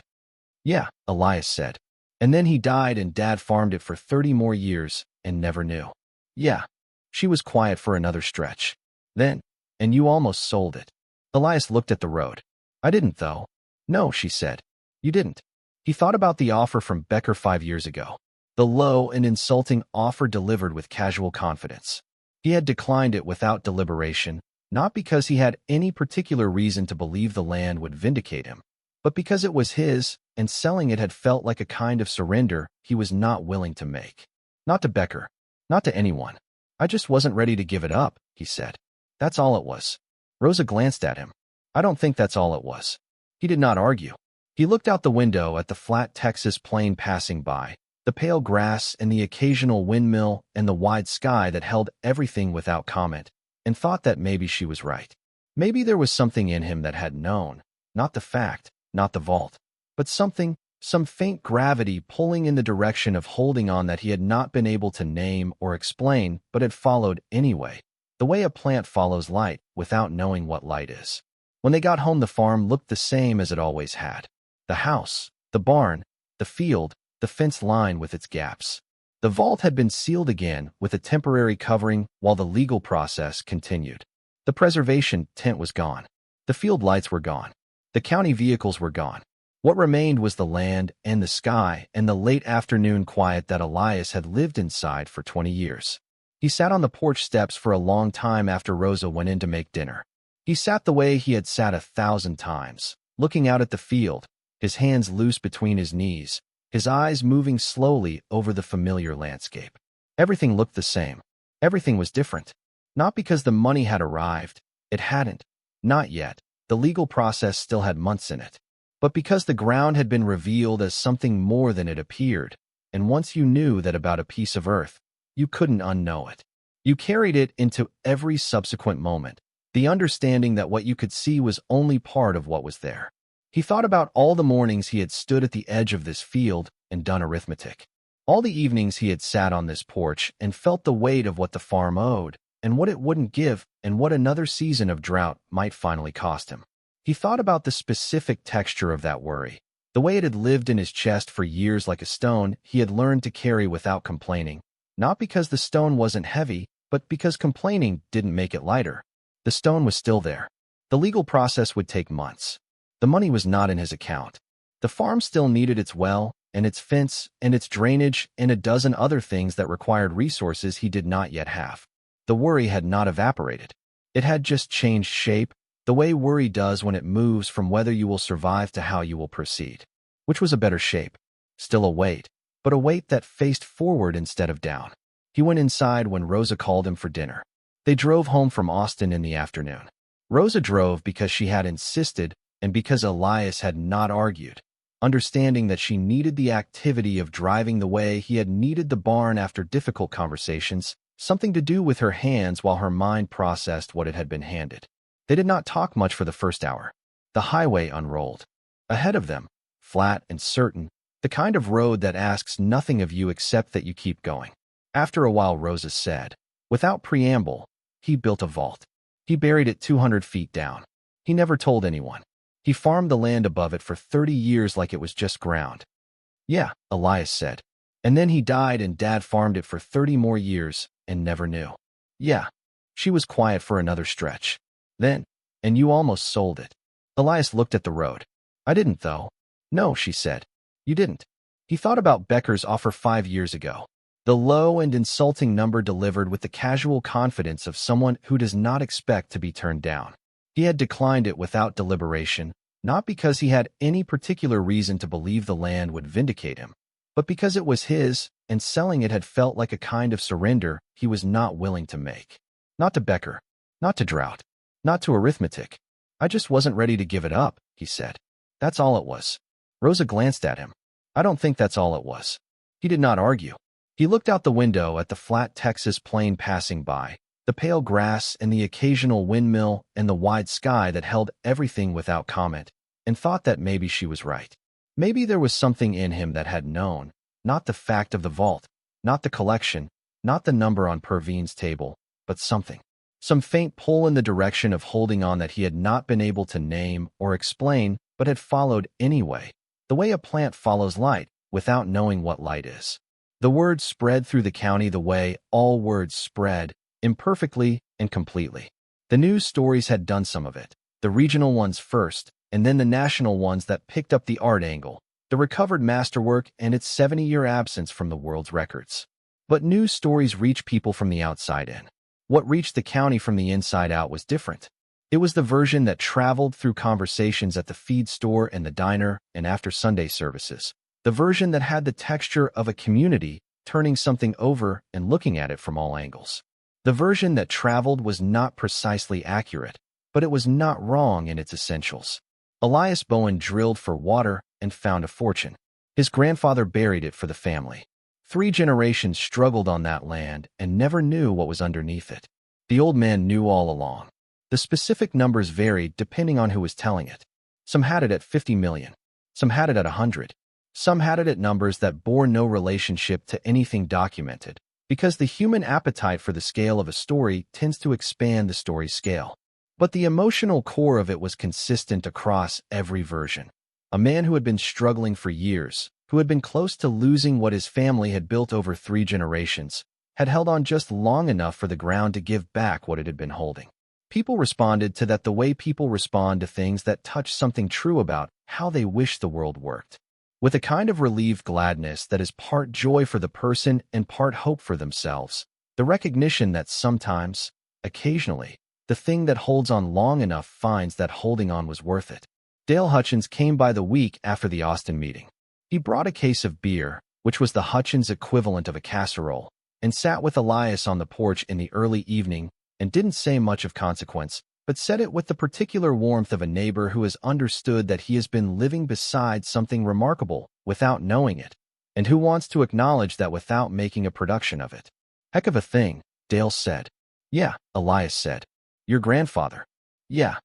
Yeah, Elias said. And then he died and Dad farmed it for 30 more years and never knew. Yeah. She was quiet for another stretch. Then, and you almost sold it. Elias looked at the road. I didn't, though. No, she said. You didn't. He thought about the offer from Becker 5 years ago. The low and insulting offer delivered with casual confidence. He had declined it without deliberation, not because he had any particular reason to believe the land would vindicate him, but because it was his, and selling it had felt like a kind of surrender he was not willing to make. Not to Becker. Not to anyone. I just wasn't ready to give it up, he said. That's all it was. Rosa glanced at him. I don't think that's all it was. He did not argue. He looked out the window at the flat Texas plain passing by, the pale grass and the occasional windmill and the wide sky that held everything without comment, and thought that maybe she was right. Maybe there was something in him that had known, not the fact, not the vault, but something, some faint gravity pulling in the direction of holding on that he had not been able to name or explain but had followed anyway, the way a plant follows light without knowing what light is. When they got home, the farm looked the same as it always had. The house, the barn, the field, the fence line with its gaps. The vault had been sealed again with a temporary covering while the legal process continued. The preservation tent was gone. The field lights were gone. The county vehicles were gone. What remained was the land and the sky and the late afternoon quiet that Elias had lived inside for 20 years. He sat on the porch steps for a long time after Rosa went in to make dinner. He sat the way he had sat 1,000 times, looking out at the field, his hands loose between his knees, his eyes moving slowly over the familiar landscape. Everything looked the same. Everything was different. Not because the money had arrived. It hadn't. Not yet. The legal process still had months in it. But because the ground had been revealed as something more than it appeared, and once you knew that about a piece of earth, you couldn't unknow it. You carried it into every subsequent moment, the understanding that what you could see was only part of what was there. He thought about all the mornings he had stood at the edge of this field and done arithmetic. All the evenings he had sat on this porch and felt the weight of what the farm owed, and what it wouldn't give, and what another season of drought might finally cost him. He thought about the specific texture of that worry, the way it had lived in his chest for years like a stone he had learned to carry without complaining, not because the stone wasn't heavy, but because complaining didn't make it lighter. The stone was still there. The legal process would take months. The money was not in his account. The farm still needed its well, and its fence, and its drainage, and a dozen other things that required resources he did not yet have. The worry had not evaporated. It had just changed shape, the way worry does when it moves from whether you will survive to how you will proceed. Which was a better shape. Still a weight, but a weight that faced forward instead of down. He went inside when Rosa called him for dinner. They drove home from Austin in the afternoon. Rosa drove because she had insisted and because Elias had not argued, understanding that she needed the activity of driving the way he had needed the barn after difficult conversations, something to do with her hands while her mind processed what it had been handed. They did not talk much for the first hour. The highway unrolled. Ahead of them, flat and certain, the kind of road that asks nothing of you except that you keep going. After a while, Rosa said, without preamble, he built a vault. He buried it 200 feet down. He never told anyone. He farmed the land above it for 30 years like it was just ground. Yeah, Elias said. And then he died and Dad farmed it for 30 more years and never knew. Yeah. She was quiet for another stretch. Then, and you almost sold it. Elias looked at the road. I didn't, though. No, she said. You didn't. He thought about Becker's offer 5 years ago. The low and insulting number delivered with the casual confidence of someone who does not expect to be turned down. He had declined it without deliberation, not because he had any particular reason to believe the land would vindicate him, but because it was his, and selling it had felt like a kind of surrender he was not willing to make. Not to Becker, not to drought, not to arithmetic. I just wasn't ready to give it up, he said. That's all it was. Rosa glanced at him. I don't think that's all it was. He did not argue. He looked out the window at the flat Texas plain passing by, the pale grass and the occasional windmill and the wide sky that held everything without comment, and thought that maybe she was right. Maybe there was something in him that had known, not the fact of the vault, not the collection, not the number on Pervine's table, but something. Some faint pull in the direction of holding on that he had not been able to name or explain, but had followed anyway, the way a plant follows light, without knowing what light is. The word spread through the county the way all words spread, imperfectly and completely. The news stories had done some of it, the regional ones first, and then the national ones that picked up the art angle, the recovered masterwork and its 70-year absence from the world's records. But news stories reach people from the outside in. What reached the county from the inside out was different. It was the version that traveled through conversations at the feed store and the diner and after Sunday services. The version that had the texture of a community turning something over and looking at it from all angles. The version that traveled was not precisely accurate, but it was not wrong in its essentials. Elias Bowen drilled for water and found a fortune. His grandfather buried it for the family. 3 generations struggled on that land and never knew what was underneath it. The old man knew all along. The specific numbers varied depending on who was telling it. Some had it at 50 million. Some had it at 100. Some had it at numbers that bore no relationship to anything documented, because the human appetite for the scale of a story tends to expand the story's scale. But the emotional core of it was consistent across every version. A man who had been struggling for years, who had been close to losing what his family had built over 3 generations, had held on just long enough for the ground to give back what it had been holding. People responded to that the way people respond to things that touch something true about how they wish the world worked. With a kind of relieved gladness that is part joy for the person and part hope for themselves, the recognition that sometimes, occasionally, the thing that holds on long enough finds that holding on was worth it. Dale Hutchins came by the week after the Austin meeting. He brought a case of beer, which was the Hutchins equivalent of a casserole, and sat with Elias on the porch in the early evening and didn't say much of consequence, but said it with the particular warmth of a neighbor who has understood that he has been living beside something remarkable without knowing it, and who wants to acknowledge that without making a production of it. Heck of a thing, Dale said. Yeah, Elias said. Your grandfather. Yeah.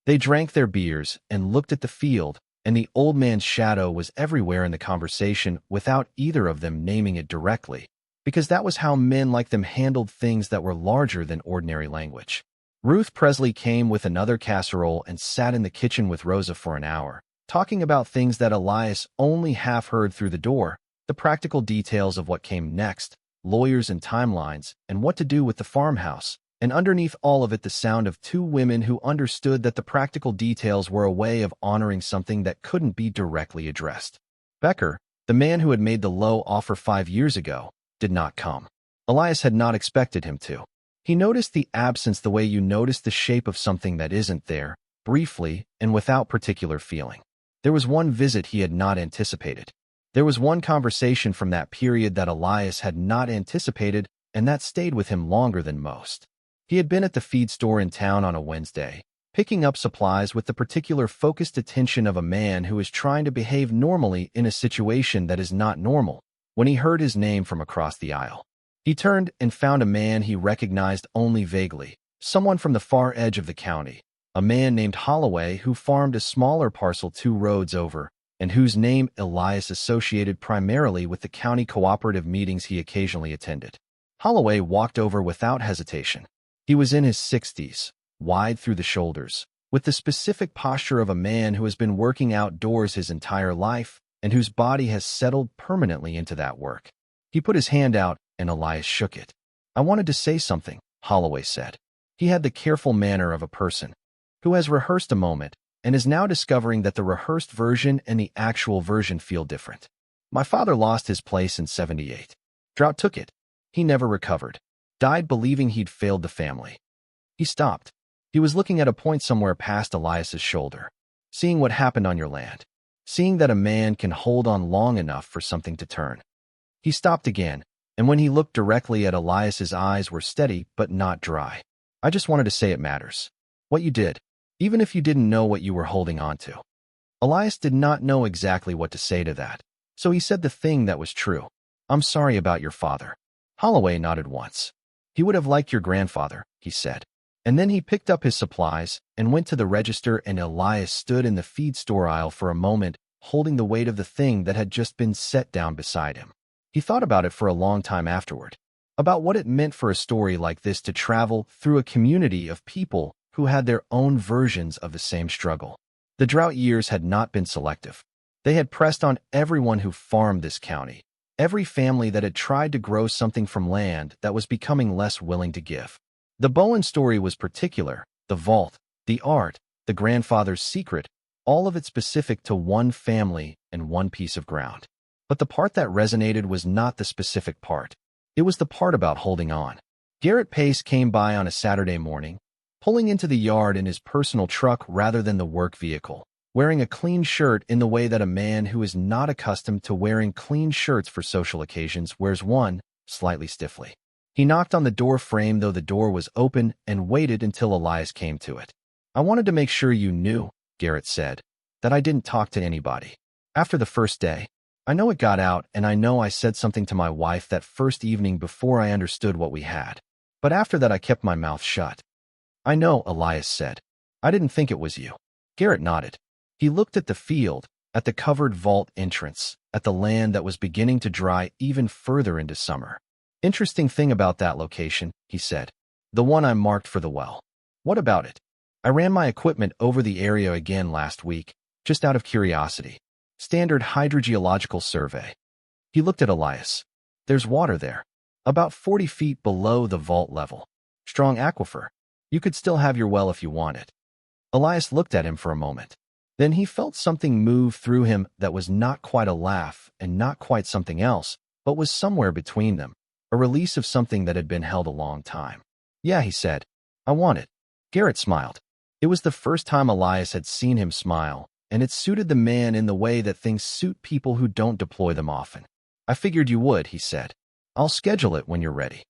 They drank their beers and looked at the field, and the old man's shadow was everywhere in the conversation without either of them naming it directly, because that was how men like them handled things that were larger than ordinary language. Ruth Presley came with another casserole and sat in the kitchen with Rosa for an hour, talking about things that Elias only half heard through the door, the practical details of what came next, lawyers and timelines, and what to do with the farmhouse. And underneath all of it, the sound of two women who understood that the practical details were a way of honoring something that couldn't be directly addressed. Becker, the man who had made the low offer 5 years ago, did not come. Elias had not expected him to. He noticed the absence the way you notice the shape of something that isn't there, briefly and without particular feeling. There was one visit he had not anticipated. There was one conversation from that period that Elias had not anticipated, and that stayed with him longer than most. He had been at the feed store in town on a Wednesday, picking up supplies with the particular focused attention of a man who is trying to behave normally in a situation that is not normal, when he heard his name from across the aisle. He turned and found a man he recognized only vaguely, someone from the far edge of the county, a man named Holloway who farmed a smaller parcel 2 roads over, and whose name Elias associated primarily with the county cooperative meetings he occasionally attended. Holloway walked over without hesitation. He was in his 60s, wide through the shoulders, with the specific posture of a man who has been working outdoors his entire life and whose body has settled permanently into that work. He put his hand out, and Elias shook it. "I wanted to say something," Holloway said. He had the careful manner of a person who has rehearsed a moment and is now discovering that the rehearsed version and the actual version feel different. "My father lost his place in '78. Drought took it. He never recovered. Died believing he'd failed the family." He stopped. He was looking at a point somewhere past Elias's shoulder, seeing what happened on your land, seeing that a man can hold on long enough for something to turn. He stopped again, and when he looked directly at Elias's eyes were steady but not dry. "I just wanted to say it matters. What you did, even if you didn't know what you were holding on to." Elias did not know exactly what to say to that, so he said the thing that was true. "I'm sorry about your father." Holloway nodded once. "He would have liked your grandfather," he said. And then he picked up his supplies and went to the register, and Elias stood in the feed store aisle for a moment, holding the weight of the thing that had just been set down beside him. He thought about it for a long time afterward, about what it meant for a story like this to travel through a community of people who had their own versions of the same struggle. The drought years had not been selective. They had pressed on everyone who farmed this county, every family that had tried to grow something from land that was becoming less willing to give. The Bowen story was particular, the vault, the art, the grandfather's secret, all of it specific to one family and one piece of ground. But the part that resonated was not the specific part. It was the part about holding on. Garrett Pace came by on a Saturday morning, pulling into the yard in his personal truck rather than the work vehicle, wearing a clean shirt in the way that a man who is not accustomed to wearing clean shirts for social occasions wears one, slightly stiffly. He knocked on the door frame, though the door was open, and waited until Elias came to it. "I wanted to make sure you knew," Garrett said, "that I didn't talk to anybody. After the first day, I know it got out, and I know I said something to my wife that first evening before I understood what we had. But after that I kept my mouth shut." "I know," Elias said. "I didn't think it was you." Garrett nodded. He looked at the field, at the covered vault entrance, at the land that was beginning to dry even further into summer. "Interesting thing about that location," he said. "The one I marked for the well. What about it? I ran my equipment over the area again last week, just out of curiosity. Standard hydrogeological survey." He looked at Elias. "There's water there, about 40 feet below the vault level. Strong aquifer. You could still have your well if you want it." Elias looked at him for a moment. Then he felt something move through him that was not quite a laugh and not quite something else, but was somewhere between them, a release of something that had been held a long time. "Yeah," he said. "I want it." Garrett smiled. It was the first time Elias had seen him smile, and it suited the man in the way that things suit people who don't deploy them often. "I figured you would," he said. "I'll schedule it when you're ready."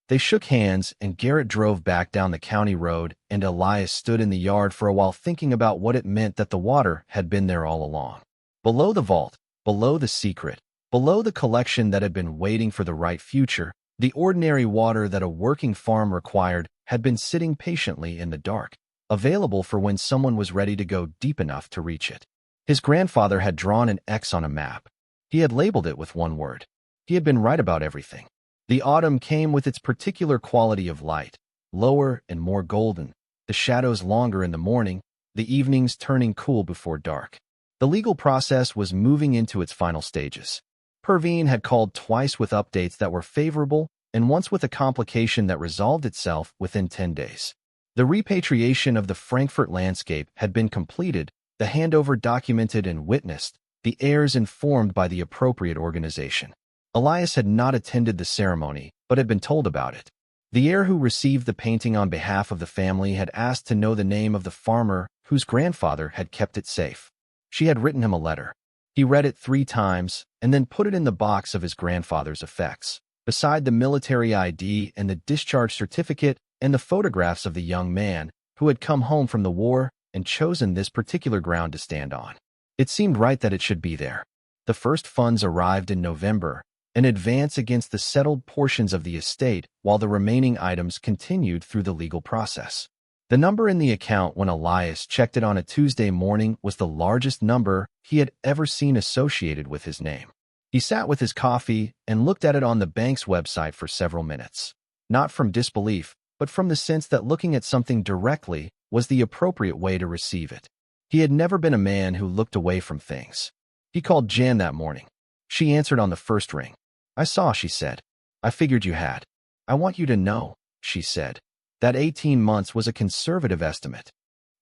They shook hands, and Garrett drove back down the county road, and Elias stood in the yard for a while thinking about what it meant that the water had been there all along. Below the vault, below the secret, below the collection that had been waiting for the right future, the ordinary water that a working farm required had been sitting patiently in the dark, available for when someone was ready to go deep enough to reach it. His grandfather had drawn an X on a map. He had labeled it with one word. He had been right about everything. The autumn came with its particular quality of light, lower and more golden, the shadows longer in the morning, the evenings turning cool before dark. The legal process was moving into its final stages. Perveen had called twice with updates that were favorable and once with a complication that resolved itself within 10 days. The repatriation of the Frankfurt landscape had been completed, the handover documented and witnessed, the heirs informed by the appropriate organization. Elias had not attended the ceremony, but had been told about it. The heir who received the painting on behalf of the family had asked to know the name of the farmer whose grandfather had kept it safe. She had written him a letter. He read it 3 times and then put it in the box of his grandfather's effects, beside the military ID and the discharge certificate and the photographs of the young man who had come home from the war and chosen this particular ground to stand on. It seemed right that it should be there. The first funds arrived in November, an advance against the settled portions of the estate, while the remaining items continued through the legal process. The number in the account when Elias checked it on a Tuesday morning was the largest number he had ever seen associated with his name. He sat with his coffee and looked at it on the bank's website for several minutes, not from disbelief, but from the sense that looking at something directly was the appropriate way to receive it. He had never been a man who looked away from things. He called Jan that morning. She answered on the first ring. "I saw," she said. "I figured you had. I want you to know," she said, "that 18 months was a conservative estimate."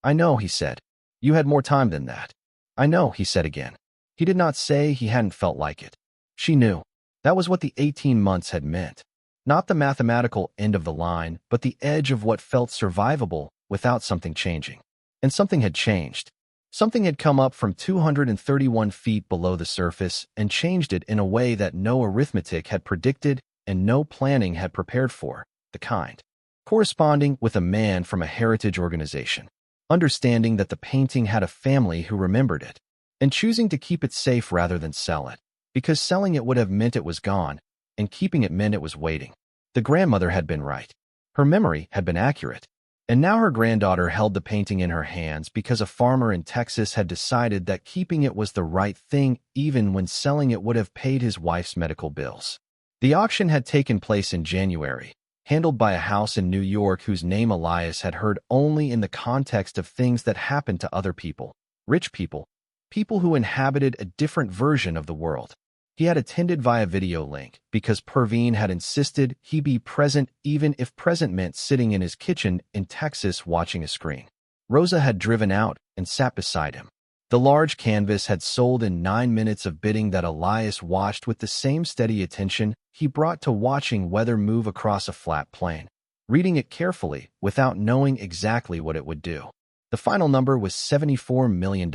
"I know," he said. "You had more time than that." "I know," he said again. He did not say he hadn't felt like it. She knew. That was what the 18 months had meant. Not the mathematical end of the line, but the edge of what felt survivable without something changing. And something had changed. Something had come up from 231 feet below the surface and changed it in a way that no arithmetic had predicted and no planning had prepared for, the kind corresponding with a man from a heritage organization, understanding that the painting had a family who remembered it, and choosing to keep it safe rather than sell it, because selling it would have meant it was gone, and keeping it meant it was waiting. The grandmother had been right. Her memory had been accurate. And now her granddaughter held the painting in her hands because a farmer in Texas had decided that keeping it was the right thing even when selling it would have paid his wife's medical bills. The auction had taken place in January, handled by a house in New York whose name Elias had heard only in the context of things that happened to other people, rich people, people who inhabited a different version of the world. He had attended via video link because Perveen had insisted he be present even if present meant sitting in his kitchen in Texas watching a screen. Rosa had driven out and sat beside him. The large canvas had sold in 9 minutes of bidding that Elias watched with the same steady attention he brought to watching weather move across a flat plain, reading it carefully without knowing exactly what it would do. The final number was $74 million.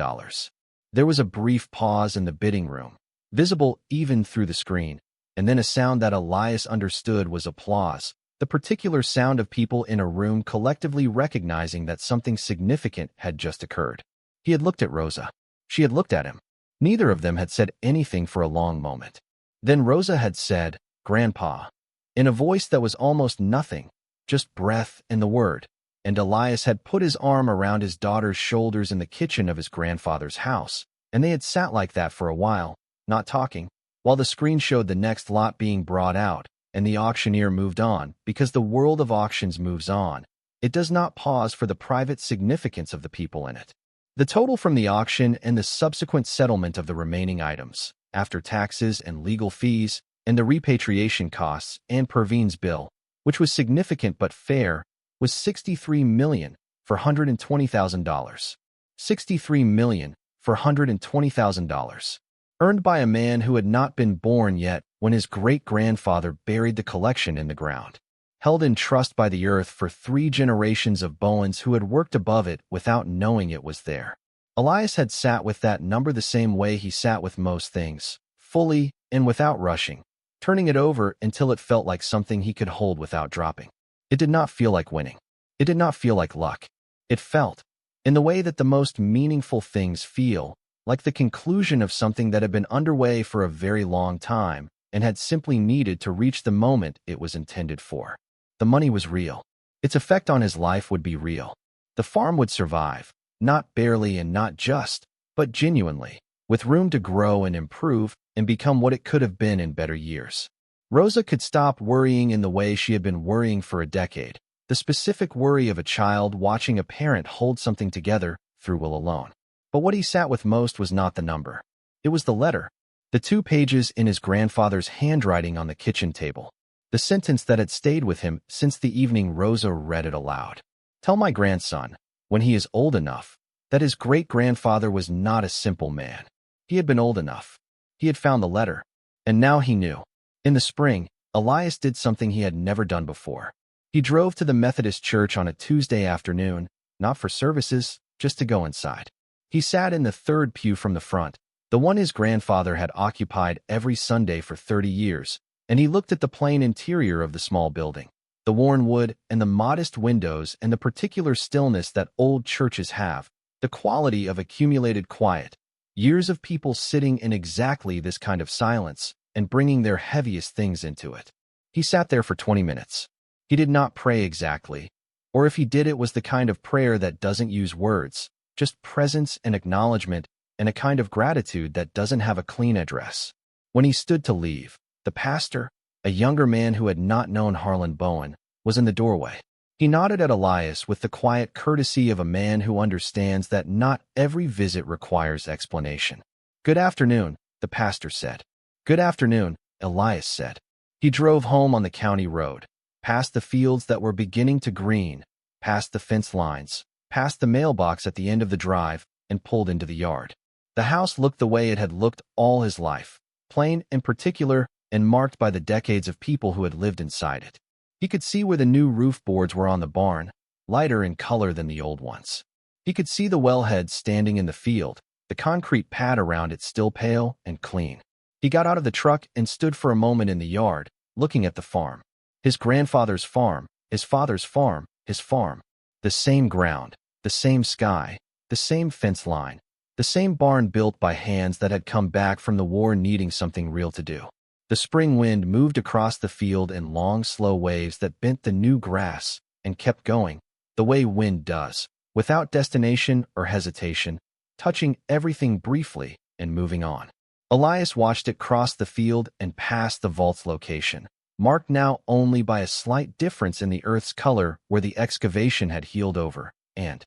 There was a brief pause in the bidding room, visible even through the screen, and then a sound that Elias understood was applause, the particular sound of people in a room collectively recognizing that something significant had just occurred. He had looked at Rosa. She had looked at him. Neither of them had said anything for a long moment. Then Rosa had said, "Grandpa," in a voice that was almost nothing, just breath and the word, and Elias had put his arm around his daughter's shoulders in the kitchen of his grandfather's house, and they had sat like that for a while, not talking, while the screen showed the next lot being brought out, and the auctioneer moved on, because the world of auctions moves on. It does not pause for the private significance of the people in it. The total from the auction and the subsequent settlement of the remaining items, after taxes and legal fees, and the repatriation costs and Perveen's bill, which was significant but fair, was $63 million for $120,000. $63 million for $120,000. Earned by a man who had not been born yet when his great-grandfather buried the collection in the ground, held in trust by the earth for 3 generations of Bowens who had worked above it without knowing it was there. Elias had sat with that number the same way he sat with most things, fully and without rushing, turning it over until it felt like something he could hold without dropping. It did not feel like winning. It did not feel like luck. It felt, in the way that the most meaningful things feel, like the conclusion of something that had been underway for a very long time and had simply needed to reach the moment it was intended for. The money was real. Its effect on his life would be real. The farm would survive, not barely and not just, but genuinely, with room to grow and improve and become what it could have been in better years. Rosa could stop worrying in the way she had been worrying for a decade, the specific worry of a child watching a parent hold something together through will alone. But what he sat with most was not the number. It was the letter, the 2 pages in his grandfather's handwriting on the kitchen table, the sentence that had stayed with him since the evening Rosa read it aloud. Tell my grandson, when he is old enough, that his great-grandfather was not a simple man. He had been old enough. He had found the letter. And now he knew. In the spring, Elias did something he had never done before. He drove to the Methodist church on a Tuesday afternoon, not for services, just to go inside. He sat in the 3rd pew from the front, the one his grandfather had occupied every Sunday for 30 years, and he looked at the plain interior of the small building, the worn wood and the modest windows and the particular stillness that old churches have, the quality of accumulated quiet, years of people sitting in exactly this kind of silence and bringing their heaviest things into it. He sat there for 20 minutes. He did not pray exactly, or if he did, it was the kind of prayer that doesn't use words, just presence and acknowledgement and a kind of gratitude that doesn't have a clean address. When he stood to leave, the pastor, a younger man who had not known Harlan Bowen, was in the doorway. He nodded at Elias with the quiet courtesy of a man who understands that not every visit requires explanation. Good afternoon, the pastor said. Good afternoon, Elias said. He drove home on the county road, past the fields that were beginning to green, past the fence lines, past the mailbox at the end of the drive, and pulled into the yard. The house looked the way it had looked all his life, plain and particular and marked by the decades of people who had lived inside it. He could see where the new roof boards were on the barn, lighter in color than the old ones. He could see the wellhead standing in the field, the concrete pad around it still pale and clean. He got out of the truck and stood for a moment in the yard, looking at the farm. His grandfather's farm, his father's farm, his farm. The same ground, the same sky, the same fence line, the same barn built by hands that had come back from the war needing something real to do. The spring wind moved across the field in long, slow waves that bent the new grass and kept going, the way wind does, without destination or hesitation, touching everything briefly and moving on. Elias watched it cross the field and past the vault's location, marked now only by a slight difference in the earth's color where the excavation had healed over, and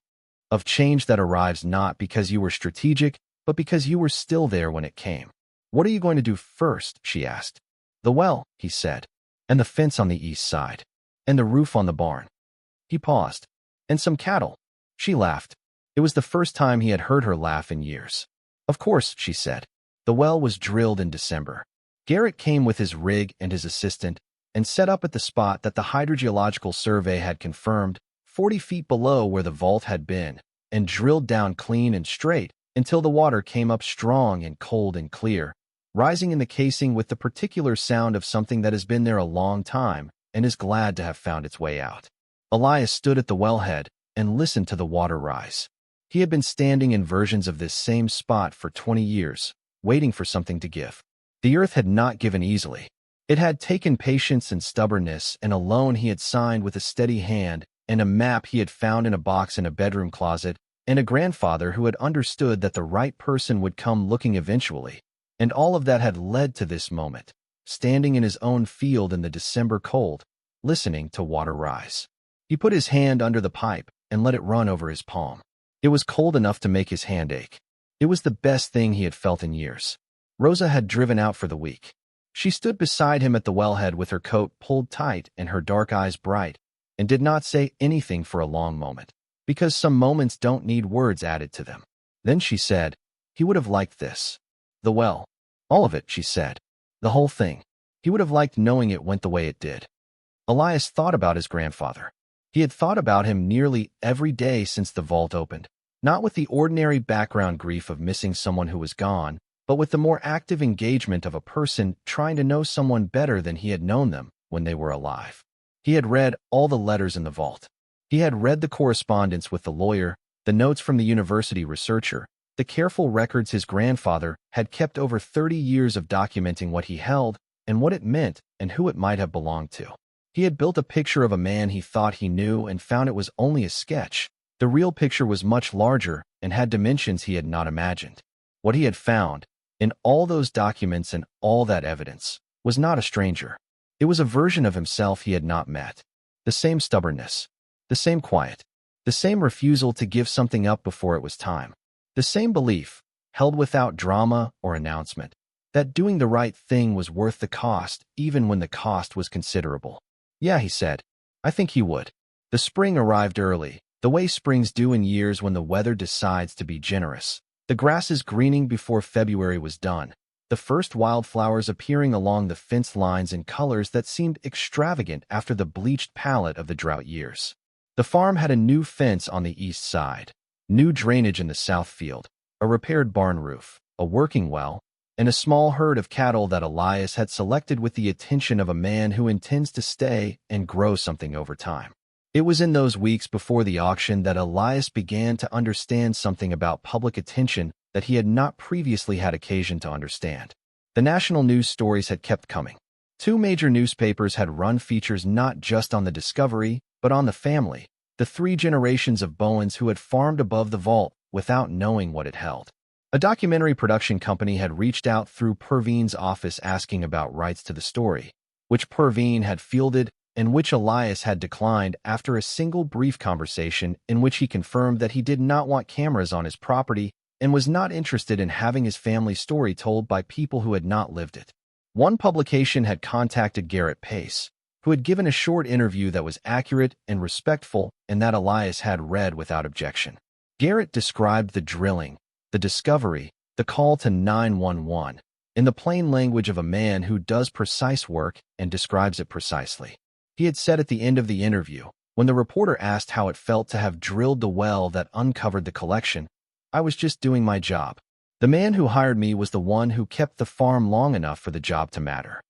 of change that arrives not because you were strategic, but because you were still there when it came. What are you going to do first? She asked. The well, he said, and the fence on the east side, and the roof on the barn. He paused. And some cattle. She laughed. It was the first time he had heard her laugh in years. Of course, she said. The well was drilled in December. Garrett came with his rig and his assistant and set up at the spot that the hydrogeological survey had confirmed, 40 feet below where the vault had been, and drilled down clean and straight until the water came up strong and cold and clear, rising in the casing with the particular sound of something that has been there a long time and is glad to have found its way out. Elias stood at the wellhead and listened to the water rise. He had been standing in versions of this same spot for 20 years, waiting for something to give. The earth had not given easily. It had taken patience and stubbornness, and a loan he had signed with a steady hand, and a map he had found in a box in a bedroom closet, and a grandfather who had understood that the right person would come looking eventually. And all of that had led to this moment, standing in his own field in the December cold, listening to water rise. He put his hand under the pipe and let it run over his palm. It was cold enough to make his hand ache. It was the best thing he had felt in years. Rosa had driven out for the week. She stood beside him at the wellhead with her coat pulled tight and her dark eyes bright, and did not say anything for a long moment, because some moments don't need words added to them. Then she said, he would have liked this. The well. All of it, she said. The whole thing. He would have liked knowing it went the way it did. Elias thought about his grandfather. He had thought about him nearly every day since the vault opened, not with the ordinary background grief of missing someone who was gone, but with the more active engagement of a person trying to know someone better than he had known them when they were alive. He had read all the letters in the vault. He had read the correspondence with the lawyer, the notes from the university researcher, the careful records his grandfather had kept over 30 years of documenting what he held and what it meant and who it might have belonged to. He had built a picture of a man he thought he knew and found it was only a sketch. The real picture was much larger and had dimensions he had not imagined. What he had found, in all those documents and all that evidence, was not a stranger. It was a version of himself he had not met. The same stubbornness, The same quiet. The same refusal to give something up before it was time. The same belief, held without drama or announcement, that doing the right thing was worth the cost, even when the cost was considerable. Yeah, he said. I think he would. The spring arrived early, the way springs do in years when the weather decides to be generous. The grasses greening before February was done, the first wildflowers appearing along the fence lines in colors that seemed extravagant after the bleached palette of the drought years. The farm had a new fence on the east side, new drainage in the south field, a repaired barn roof, a working well, and a small herd of cattle that Elias had selected with the attention of a man who intends to stay and grow something over time. It was in those weeks before the auction that Elias began to understand something about public attention that he had not previously had occasion to understand. The national news stories had kept coming. 2 major newspapers had run features not just on the discovery, but on the family, the 3 generations of Bowens who had farmed above the vault without knowing what it held. A documentary production company had reached out through Perveen's office asking about rights to the story, which Perveen had fielded and which Elias had declined after a single brief conversation in which he confirmed that he did not want cameras on his property and was not interested in having his family story told by people who had not lived it. One publication had contacted Garrett Pace, who had given a short interview that was accurate and respectful and that Elias had read without objection. Garrett described the drilling, the discovery, the call to 911, in the plain language of a man who does precise work and describes it precisely. He had said at the end of the interview, when the reporter asked how it felt to have drilled the well that uncovered the collection, "I was just doing my job. The man who hired me was the one who kept the farm long enough for the job to matter."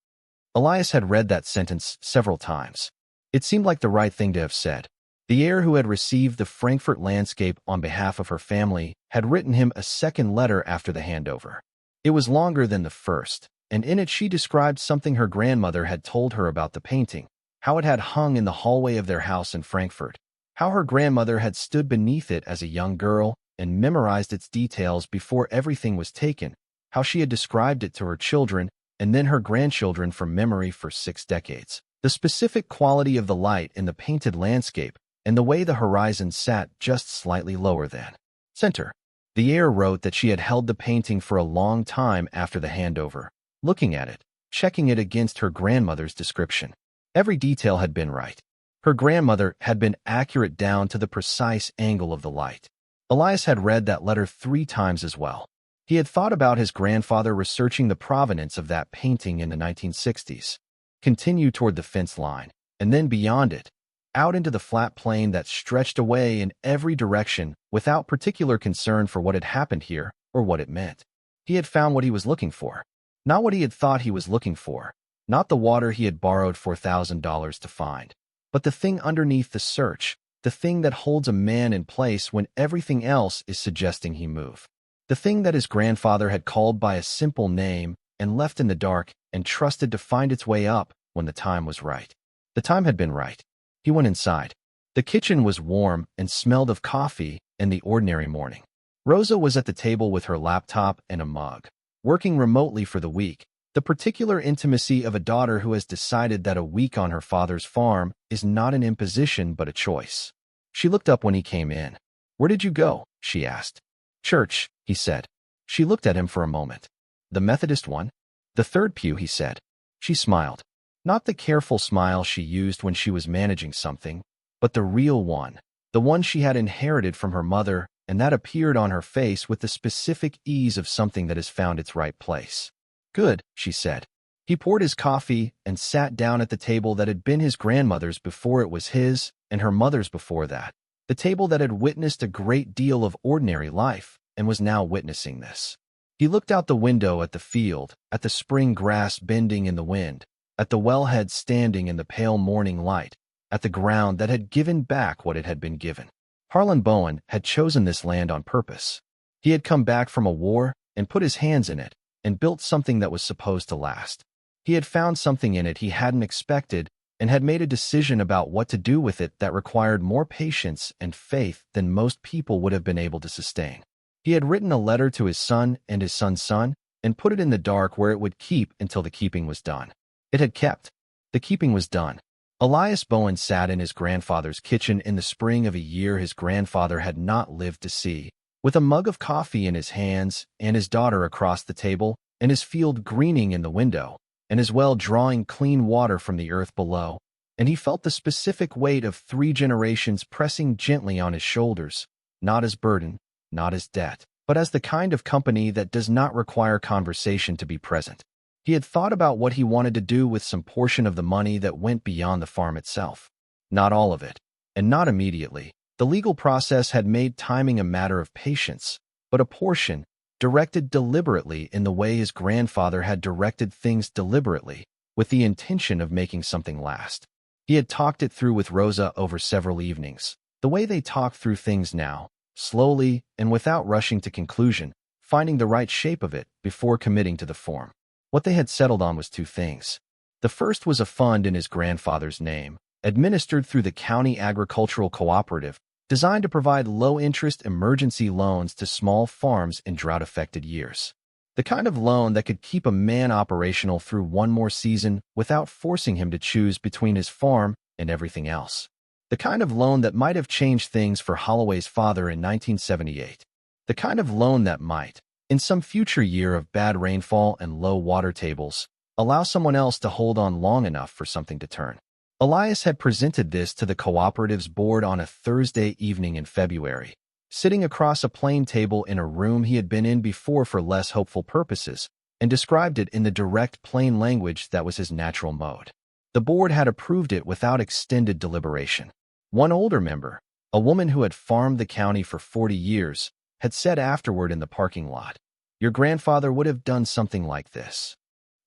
Elias had read that sentence several times. It seemed like the right thing to have said. The heir who had received the Frankfurt landscape on behalf of her family had written him a second letter after the handover. It was longer than the first, and in it she described something her grandmother had told her about the painting, how it had hung in the hallway of their house in Frankfurt, how her grandmother had stood beneath it as a young girl and memorized its details before everything was taken, how she had described it to her children and then her grandchildren from memory for 6 decades. The specific quality of the light in the painted landscape and the way the horizon sat just slightly lower than center. The heir wrote that she had held the painting for a long time after the handover, looking at it, checking it against her grandmother's description. Every detail had been right. Her grandmother had been accurate down to the precise angle of the light. Elias had read that letter 3 times as well. He had thought about his grandfather researching the provenance of that painting in the 1960s. Continue toward the fence line, and then beyond it, out into the flat plain that stretched away in every direction without particular concern for what had happened here or what it meant. He had found what he was looking for. Not what he had thought he was looking for. Not the water he had borrowed $4,000 to find. But the thing underneath the search, the thing that holds a man in place when everything else is suggesting he move. The thing that his grandfather had called by a simple name and left in the dark and trusted to find its way up when the time was right. The time had been right. He went inside. The kitchen was warm and smelled of coffee and the ordinary morning. Rosa was at the table with her laptop and a mug, working remotely for the week, the particular intimacy of a daughter who has decided that a week on her father's farm is not an imposition but a choice. She looked up when he came in. "Where did you go?" she asked. "Church," he said. She looked at him for a moment. "The Methodist one?" "The third pew," he said. She smiled. Not the careful smile she used when she was managing something, but the real one, the one she had inherited from her mother, and that appeared on her face with the specific ease of something that has found its right place. "Good," she said. He poured his coffee and sat down at the table that had been his grandmother's before it was his, and her mother's before that, the table that had witnessed a great deal of ordinary life and was now witnessing this. He looked out the window at the field, at the spring grass bending in the wind, at the wellhead standing in the pale morning light, at the ground that had given back what it had been given. Harlan Bowen had chosen this land on purpose. He had come back from a war and put his hands in it and built something that was supposed to last. He had found something in it he hadn't expected and had made a decision about what to do with it that required more patience and faith than most people would have been able to sustain. He had written a letter to his son and his son's son and put it in the dark where it would keep until the keeping was done. It had kept. The keeping was done. Elias Bowen sat in his grandfather's kitchen in the spring of a year his grandfather had not lived to see, with a mug of coffee in his hands and his daughter across the table, and his field greening in the window, and his well drawing clean water from the earth below, and he felt the specific weight of 3 generations pressing gently on his shoulders, not as burden, not as debt, but as the kind of company that does not require conversation to be present. He had thought about what he wanted to do with some portion of the money that went beyond the farm itself. Not all of it, and not immediately. The legal process had made timing a matter of patience, but a portion, directed deliberately in the way his grandfather had directed things deliberately, with the intention of making something last. He had talked it through with Rosa over several evenings, the way they talk through things now, slowly and without rushing to conclusion, finding the right shape of it before committing to the form. What they had settled on was 2 things. The first was a fund in his grandfather's name, administered through the County Agricultural Cooperative, designed to provide low-interest emergency loans to small farms in drought-affected years. The kind of loan that could keep a man operational through one more season without forcing him to choose between his farm and everything else. The kind of loan that might have changed things for Holloway's father in 1978. The kind of loan that might, in some future year of bad rainfall and low water tables, allow someone else to hold on long enough for something to turn. Elias had presented this to the cooperative's board on a Thursday evening in February, sitting across a plain table in a room he had been in before for less hopeful purposes, and described it in the direct, plain language that was his natural mode. The board had approved it without extended deliberation. One older member, a woman who had farmed the county for 40 years, had said afterward in the parking lot, "Your grandfather would have done something like this."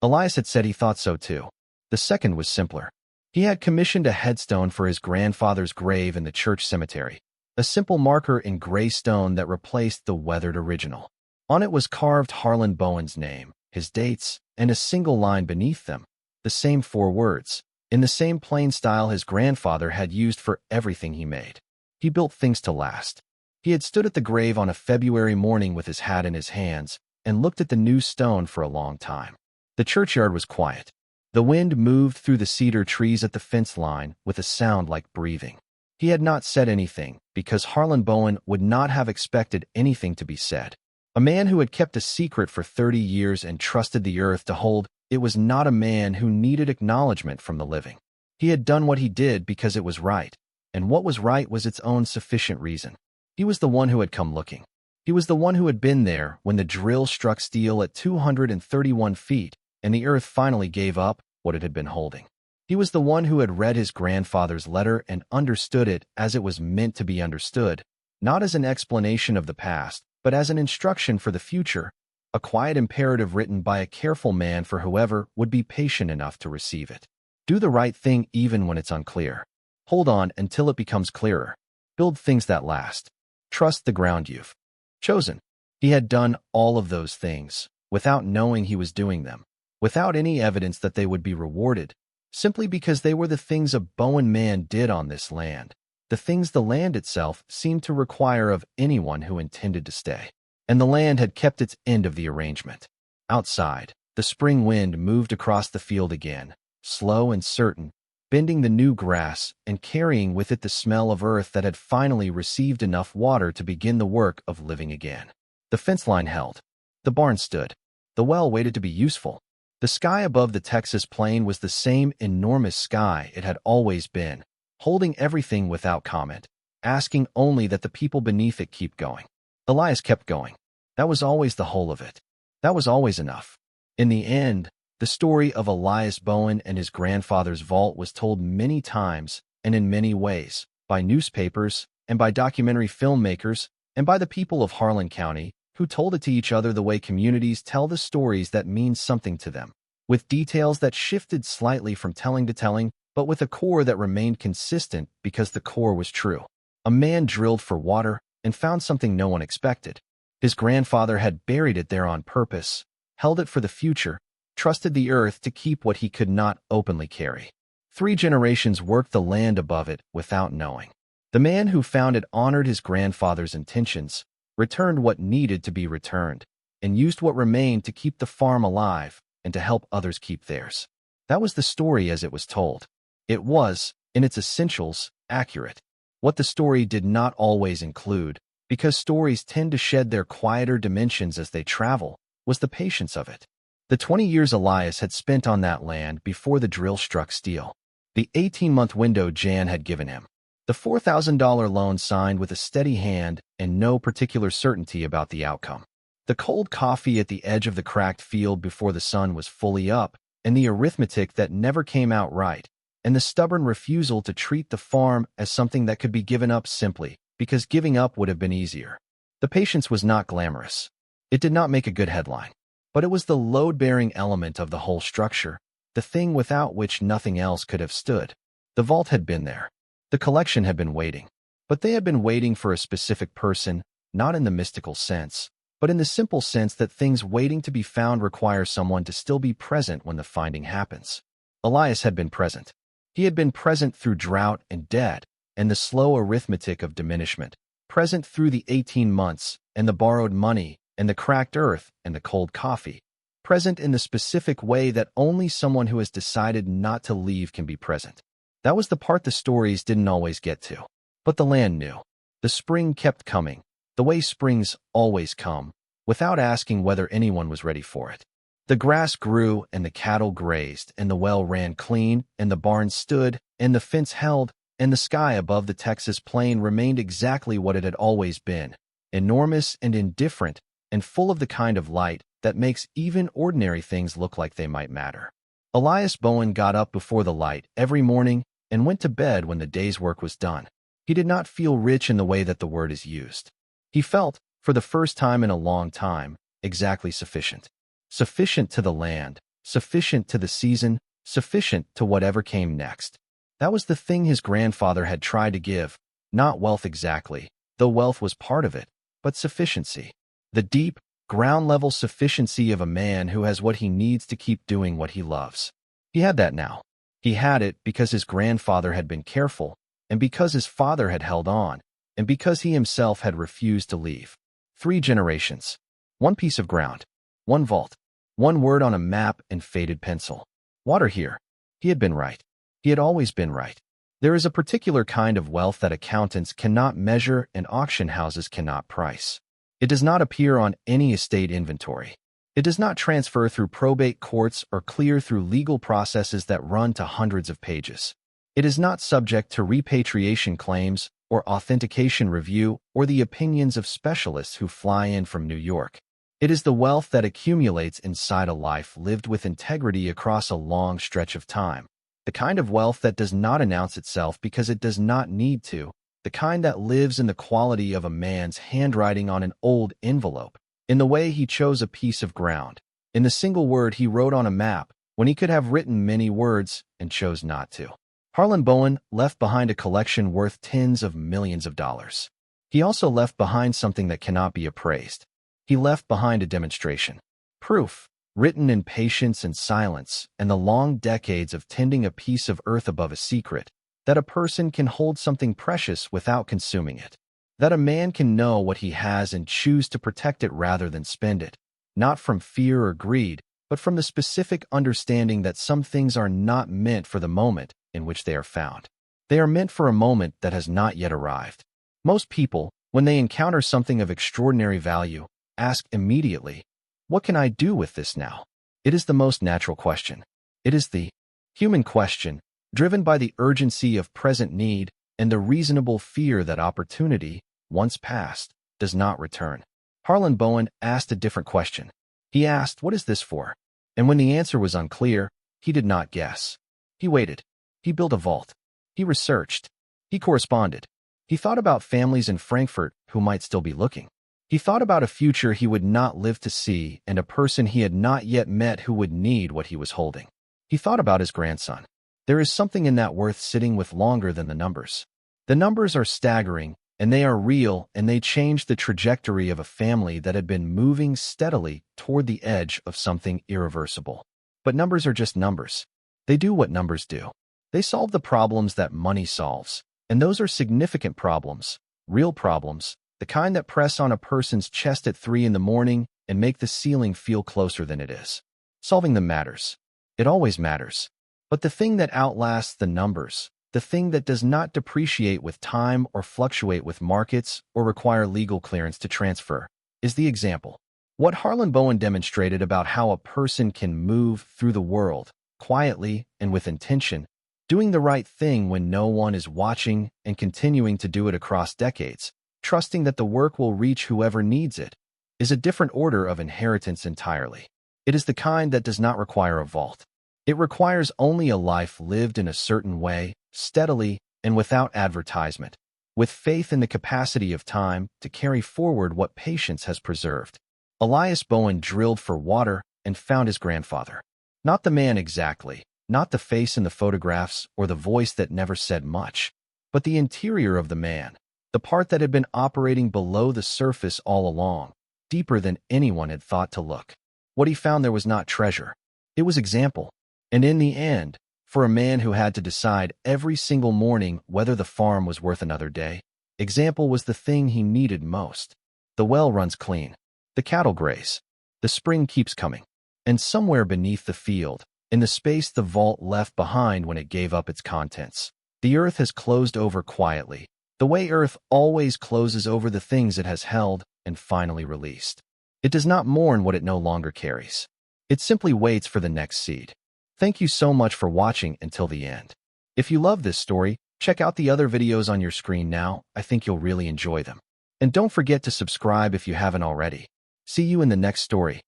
Elias had said he thought so too. The second was simpler. He had commissioned a headstone for his grandfather's grave in the church cemetery, a simple marker in gray stone that replaced the weathered original. On it was carved Harlan Bowen's name, his dates, and a single line beneath them, the same 4 words, in the same plain style his grandfather had used for everything he made. He built things to last. He had stood at the grave on a February morning with his hat in his hands and looked at the new stone for a long time. The churchyard was quiet. The wind moved through the cedar trees at the fence line with a sound like breathing. He had not said anything because Harlan Bowen would not have expected anything to be said. A man who had kept a secret for 30 years and trusted the earth to hold it was not a man who needed acknowledgement from the living. He had done what he did because it was right, and what was right was its own sufficient reason. He was the one who had come looking. He was the one who had been there when the drill struck steel at 231 feet and the earth finally gave up what it had been holding. He was the one who had read his grandfather's letter and understood it as it was meant to be understood, not as an explanation of the past, but as an instruction for the future, a quiet imperative written by a careful man for whoever would be patient enough to receive it. Do the right thing even when it's unclear. Hold on until it becomes clearer. Build things that last. Trust the ground you've chosen. He had done all of those things without knowing he was doing them, without any evidence that they would be rewarded, simply because they were the things a Bowen man did on this land, the things the land itself seemed to require of anyone who intended to stay. And the land had kept its end of the arrangement. Outside, the spring wind moved across the field again, slow and certain, bending the new grass and carrying with it the smell of earth that had finally received enough water to begin the work of living again. The fence line held. The barn stood. The well waited to be useful. The sky above the Texas plain was the same enormous sky it had always been, holding everything without comment, asking only that the people beneath it keep going. Elias kept going. That was always the whole of it. That was always enough. In the end, the story of Elias Bowen and his grandfather's vault was told many times and in many ways, by newspapers and by documentary filmmakers and by the people of Harlan County, who told it to each other the way communities tell the stories that mean something to them, with details that shifted slightly from telling to telling, but with a core that remained consistent because the core was true. A man drilled for water and found something no one expected. His grandfather had buried it there on purpose, held it for the future, trusted the earth to keep what he could not openly carry. 3 generations worked the land above it without knowing. The man who found it honored his grandfather's intentions, returned what needed to be returned, and used what remained to keep the farm alive and to help others keep theirs. That was the story as it was told. It was, in its essentials, accurate. What the story did not always include, because stories tend to shed their quieter dimensions as they travel, was the patience of it. The 20 years Elias had spent on that land before the drill struck steel. The 18-month window Jan had given him. The $4,000 loan signed with a steady hand and no particular certainty about the outcome. The cold coffee at the edge of the cracked field before the sun was fully up, and the arithmetic that never came out right, and the stubborn refusal to treat the farm as something that could be given up simply, because giving up would have been easier. The patience was not glamorous. It did not make a good headline. But it was the load-bearing element of the whole structure, the thing without which nothing else could have stood. The vault had been there. The collection had been waiting. But they had been waiting for a specific person, not in the mystical sense, but in the simple sense that things waiting to be found require someone to still be present when the finding happens. Elias had been present. He had been present through drought and debt, and the slow arithmetic of diminishment, present through the 18 months, and the borrowed money, and the cracked earth, and the cold coffee, present in the specific way that only someone who has decided not to leave can be present. That was the part the stories didn't always get to. But the land knew. The spring kept coming, the way springs always come, without asking whether anyone was ready for it. The grass grew, and the cattle grazed, and the well ran clean, and the barn stood, and the fence held, and the sky above the Texas plain remained exactly what it had always been, enormous and indifferent, and full of the kind of light that makes even ordinary things look like they might matter. Elias Bowen got up before the light every morning and went to bed when the day's work was done. He did not feel rich in the way that the word is used. He felt, for the first time in a long time, exactly sufficient. Sufficient to the land, sufficient to the season, sufficient to whatever came next. That was the thing his grandfather had tried to give, not wealth exactly, though wealth was part of it, but sufficiency. The deep, ground-level sufficiency of a man who has what he needs to keep doing what he loves. He had that now. He had it because his grandfather had been careful, and because his father had held on, and because he himself had refused to leave. 3 generations. 1 piece of ground. 1 vault. 1 word on a map and faded pencil. Water here. He had been right. He had always been right. There is a particular kind of wealth that accountants cannot measure and auction houses cannot price. It does not appear on any estate inventory. It does not transfer through probate courts or clear through legal processes that run to hundreds of pages. It is not subject to repatriation claims or authentication review or the opinions of specialists who fly in from New York. It is the wealth that accumulates inside a life lived with integrity across a long stretch of time. The kind of wealth that does not announce itself because it does not need to. The kind that lives in the quality of a man's handwriting on an old envelope, in the way he chose a piece of ground, in the single word he wrote on a map when he could have written many words and chose not to. Harlan Bowen left behind a collection worth tens of millions of dollars. He also left behind something that cannot be appraised. He left behind a demonstration. Proof, written in patience and silence, and the long decades of tending a piece of earth above a secret, that a person can hold something precious without consuming it. That a man can know what he has and choose to protect it rather than spend it, not from fear or greed, but from the specific understanding that some things are not meant for the moment in which they are found. They are meant for a moment that has not yet arrived. Most people, when they encounter something of extraordinary value, ask immediately, "What can I do with this now?" It is the most natural question. It is the human question, driven by the urgency of present need and the reasonable fear that opportunity, once past, does not return. Harlan Bowen asked a different question. He asked, "What is this for?" And when the answer was unclear, he did not guess. He waited. He built a vault. He researched. He corresponded. He thought about families in Frankfurt who might still be looking. He thought about a future he would not live to see and a person he had not yet met who would need what he was holding. He thought about his grandson. There is something in that worth sitting with longer than the numbers. The numbers are staggering, and they are real, and they change the trajectory of a family that had been moving steadily toward the edge of something irreversible. But numbers are just numbers. They do what numbers do. They solve the problems that money solves, and those are significant problems, real problems, the kind that press on a person's chest at 3 in the morning and make the ceiling feel closer than it is. Solving them matters. It always matters. But the thing that outlasts the numbers, the thing that does not depreciate with time or fluctuate with markets or require legal clearance to transfer, is the example. What Harlan Bowen demonstrated about how a person can move through the world, quietly and with intention, doing the right thing when no one is watching and continuing to do it across decades, trusting that the work will reach whoever needs it, is a different order of inheritance entirely. It is the kind that does not require a vault. It requires only a life lived in a certain way, steadily, and without advertisement, with faith in the capacity of time to carry forward what patience has preserved. Elias Bowen drilled for water and found his grandfather. Not the man exactly, not the face in the photographs or the voice that never said much, but the interior of the man, the part that had been operating below the surface all along, deeper than anyone had thought to look. What he found there was not treasure. It was example. And in the end, for a man who had to decide every single morning whether the farm was worth another day, example was the thing he needed most. The well runs clean. The cattle graze. The spring keeps coming. And somewhere beneath the field, in the space the vault left behind when it gave up its contents, the earth has closed over quietly, the way earth always closes over the things it has held and finally released. It does not mourn what it no longer carries. It simply waits for the next seed. Thank you so much for watching until the end. If you love this story, check out the other videos on your screen now. I think you'll really enjoy them. And don't forget to subscribe if you haven't already. See you in the next story.